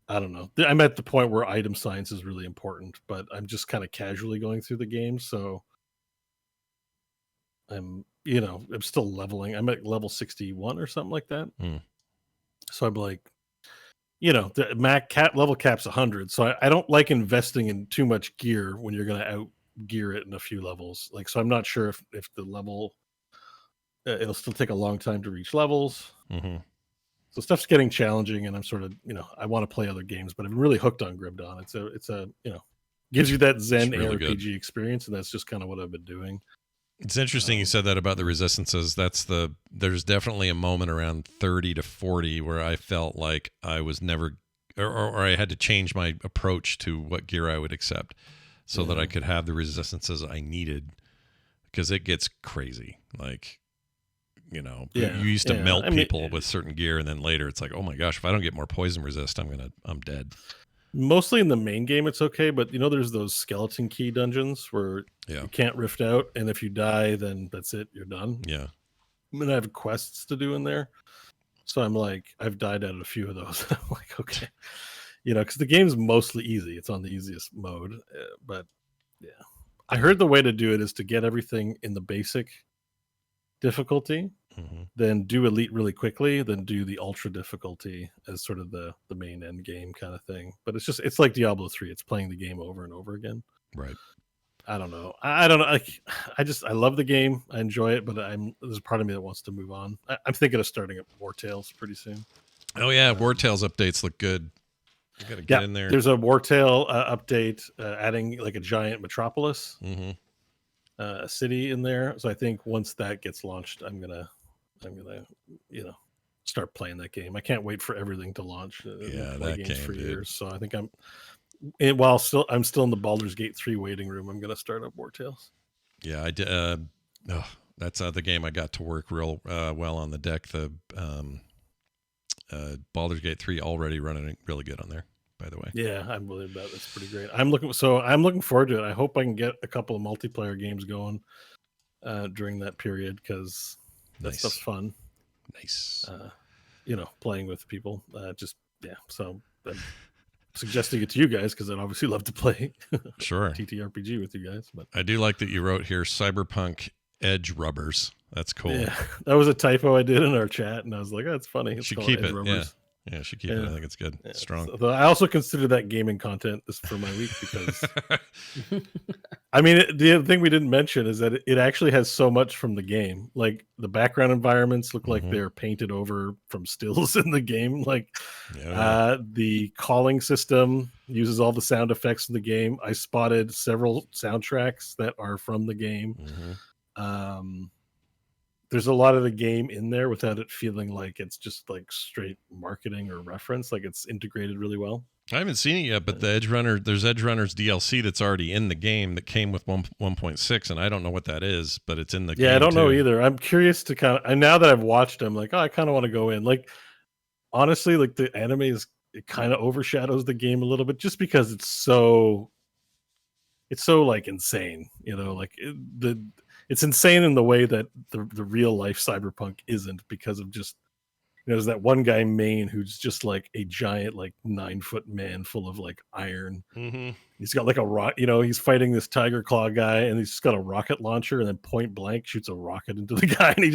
I don't know. I'm at the point where item science is really important, but I'm just kind of casually going through the game, so I'm still leveling. I'm at level 61 or something like that. So I'm like, the level cap's 100, so I don't like investing in too much gear when you're going to out gear it in a few levels. Like, so I'm not sure if the level, it'll still take a long time to reach levels. Mm-hmm. So stuff's getting challenging, and I'm sort of, I want to play other games, but I'm really hooked on Grim Dawn. It's a gives you that Zen really ARPG experience, and that's just kind of what I've been doing. It's interesting you said that about the resistances. There's definitely a moment around 30 to 40 where I felt like I was never, or I had to change my approach to what gear I would accept so that I could have the resistances I needed. because it gets crazy. Like, you know, Yeah, you used to yeah. melt I mean, people with certain gear, and then later it's like, oh my gosh, if I don't get more poison resist, I'm dead. Mostly in the main game, it's okay, but you know, there's those skeleton key dungeons where Yeah. you can't rift out, and if you die, then that's it, you're done. Yeah. I mean, I have quests to do in there, so I'm like, I've died out of a few of those. I'm like, okay, you know, because the game's mostly easy. It's on the easiest mode, but yeah, I heard the way to do it is to get everything in the basic difficulty, then do elite really quickly, then do the ultra difficulty as sort of the main end game kind of thing. But it's like Diablo 3. It's playing the game over and over again. Right. I don't know. I don't know. I love the game. I enjoy it, but there's a part of me that wants to move on. I'm thinking of starting up War Tales pretty soon. Oh yeah, War Tales updates look good. You gotta get in there. There's a War Tale update adding like a giant metropolis, a city in there. So I think once that gets launched, I'm gonna start playing that game. I can't wait for everything to launch. Yeah, play that games game, for dude. years. So I think I'm still in the Baldur's Gate 3 waiting room. I'm gonna start up War Tales. Yeah, I did. That's the game I got to work real well on the deck. The Baldur's Gate 3 already running really good on there, by the way. Yeah, I believe that. That's pretty great. I'm looking forward to it. I hope I can get a couple of multiplayer games going during that period, because that stuff's fun. Nice. Playing with people. So I'm suggesting it to you guys because I'd obviously love to play Sure. TTRPG with you guys. But I do like that you wrote here Cyberpunk Edge Rubbers. That's cool. yeah, that was a typo I did in our chat, and I was like, "Oh, it's funny." It's Should called keep Edge it. Rubbers. Yeah, should keep it. I think it's good. Yeah, Strong. So I also consider that gaming content for my week because, I mean, the other thing we didn't mention is that it actually has so much from the game. Like the background environments look like they're painted over from stills in the game. Like the calling system uses all the sound effects in the game. I spotted several soundtracks that are from the game. There's a lot of the game in there without it feeling like it's just like straight marketing or reference. Like it's integrated really well. I haven't seen it yet, but there's Edge Runners DLC that's already in the game that came with 1.6, and I don't know what that is, but it's in the game. Yeah, I don't know too. either. I'm curious to and now that I've watched them, like, I kind of want to go in. Like, honestly, like the anime it kind of overshadows the game a little bit just because it's so like insane, like it's insane in the way that the real life cyberpunk isn't, because of just, there's that one guy Maine who's just like a giant like 9-foot man full of like iron. He's got like a rock, he's fighting this tiger claw guy, and he's just got a rocket launcher, and then point blank shoots a rocket into the guy, and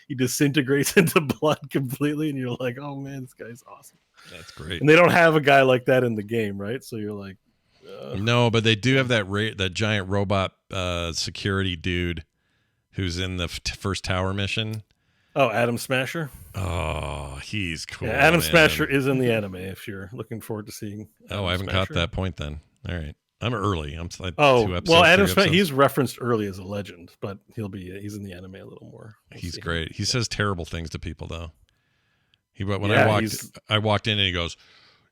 he disintegrates into blood completely, and you're like, oh man, this guy's awesome. That's great. And they don't have a guy like that in the game, right? So you're like, no, but they do have that giant robot security dude who's in the first tower mission. Oh, Adam Smasher. Oh, he's cool. Yeah, Adam man. Smasher is in the anime. If you're looking forward to seeing. Adam I haven't Smasher. caught that point then. All right, I'm early. I'm like 2 episodes. Well, Adam 3 Smasher, episodes. he's referenced early as a legend, but he's in the anime a little more. He's great. He says terrible things to people though. I walked in and he goes,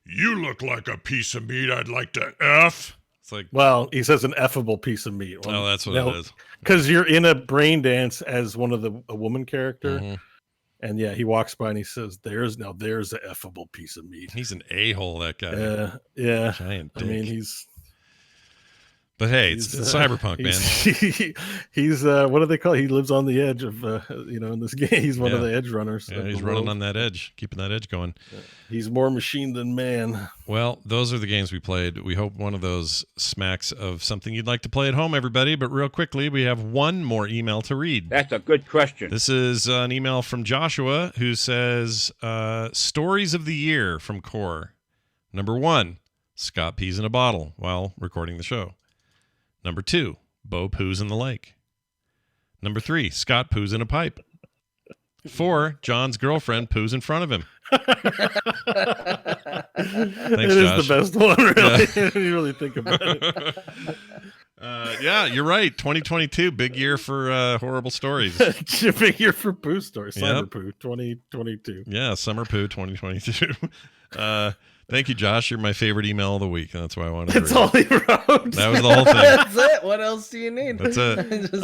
"You look like a piece of meat I'd like to F." It's like, well, he says an effable piece of meat. Oh, that's what it is. Because you're in a brain dance as one of a woman character, and yeah, he walks by and he says, "There's an effable piece of meat." He's an a-hole, that guy. Yeah. Giant dick. I mean, But hey, it's cyberpunk, man. He's what do they call it? He lives on the edge of in this game. He's one of the edge runners. Yeah, he's running on that edge, keeping that edge going. He's more machine than man. Well, those are the games we played. We hope one of those smacks of something you'd like to play at home, everybody. But real quickly, we have one more email to read. That's a good question. This is an email from Joshua, who says, stories of the year from Core. Number 1, Scott pees in a bottle while recording the show. Number 2, Bo poos in the lake. Number 3, Scott poos in a pipe. 4, John's girlfriend poos in front of him. Thanks, It Josh. is the best one, really. If you really think about it. Yeah, you're right. 2022, big year for horrible stories. Big year for poo stories. Cyber Yep. poo 2022. Yeah, summer poo 2022. Thank you, Josh. You're my favorite email of the week. That's why I wanted to That's read all he wrote. That was the whole thing. That's it. What else do you need? That's it. Just-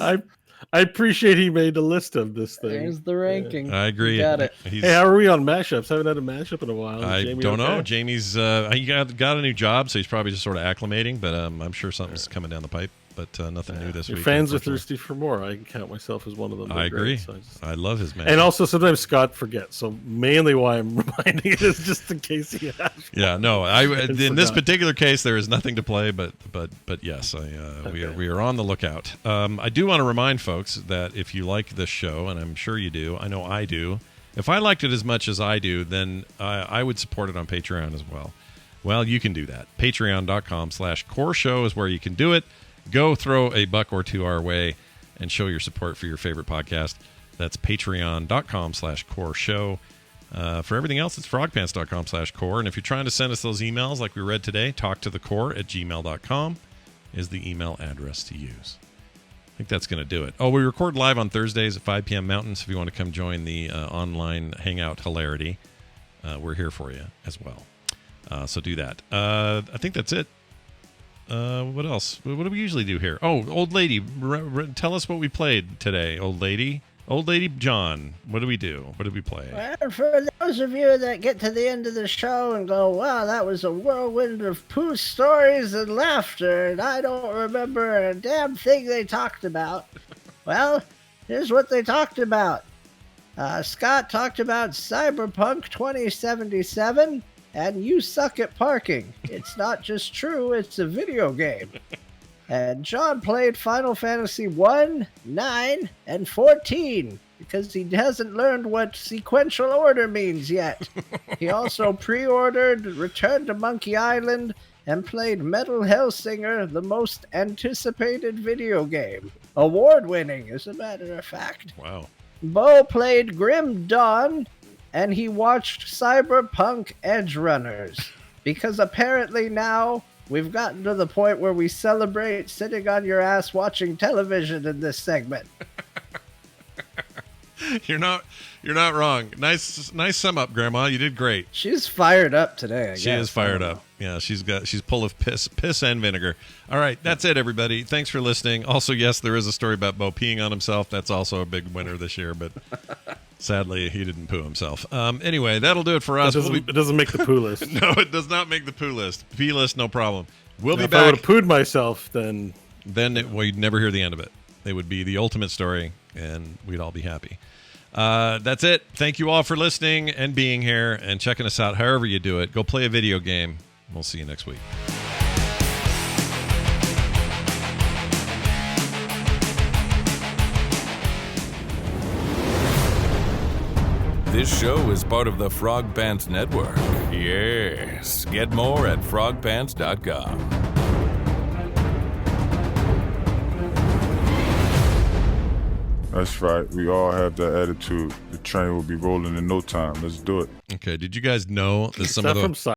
I appreciate he made a list of this thing. There's the ranking. I agree. Got it. He's, Hey, how are we on mashups? Haven't had a mashup in a while. Is I Jamie don't know. okay? Jamie's he got a new job, so he's probably just sort of acclimating. But I'm sure something's coming down the pipe. But nothing new this Your week. fans are unfortunately. thirsty for more. I can count myself as one of them. I They're agree. great, so I just- I love his man. And also, sometimes Scott forgets. So mainly why I'm reminding it is just in case he has. Yeah, no. In this forgot. particular case, there is nothing to play, but yes, we are on the lookout. I do want to remind folks that if you like this show, and I'm sure you do, I know I do. If I liked it as much as I do, then I would support it on Patreon as well. Well, you can do that. Patreon.com/core show is where you can do it. Go throw a buck or two our way and show your support for your favorite podcast. That's patreon.com/core show. For everything else, it's frogpants.com/core. And if you're trying to send us those emails like we read today, talktothecore@gmail.com is the email address to use. I think that's going to do it. Oh, we record live on Thursdays at 5 p.m. Mountain, so if you want to come join the online hangout hilarity, we're here for you as well. So do that. I think that's it. What else? What do we usually do here? Oh, old lady, tell us what we played today, old lady. Old lady John, what do we do? What did we play? Well, for those of you that get to the end of the show and go, wow, that was a whirlwind of poo stories and laughter, and I don't remember a damn thing they talked about. Well, here's what they talked about. Scott talked about Cyberpunk 2077, and you suck at parking. It's not just true, it's a video game. And John played Final Fantasy 1, 9, and 14 because he hasn't learned what sequential order means yet. He also pre-ordered Return to Monkey Island and played Metal Hellsinger, the most anticipated video game. Award-winning, as a matter of fact. Wow. Bo played Grim Dawn, and he watched Cyberpunk Edge Runners. Because apparently now we've gotten to the point where we celebrate sitting on your ass watching television in this segment. You're not wrong. Nice sum up, Grandma. You did great. She's fired up today, I guess. She is fired up. Yeah, she's full of piss and vinegar. All right, that's it, everybody. Thanks for listening. Also, yes, there is a story about Bo peeing on himself. That's also a big winner this year, but sadly, he didn't poo himself. Anyway, that'll do it for us. It doesn't make the poo list. No, it does not make the poo list. Pee list, no problem. We'll be If I would back. have pooed myself, then You'd never hear the end of it. It would be the ultimate story, and we'd all be happy. That's it. Thank you all for listening and being here and checking us out however you do it. Go play a video game. We'll see you next week. This show is part of the Frog Pants Network. Yes. Get more at frogpants.com. That's right. We all have that attitude. The train will be rolling in no time. Let's do it. Okay. Did you guys know that some is of that the from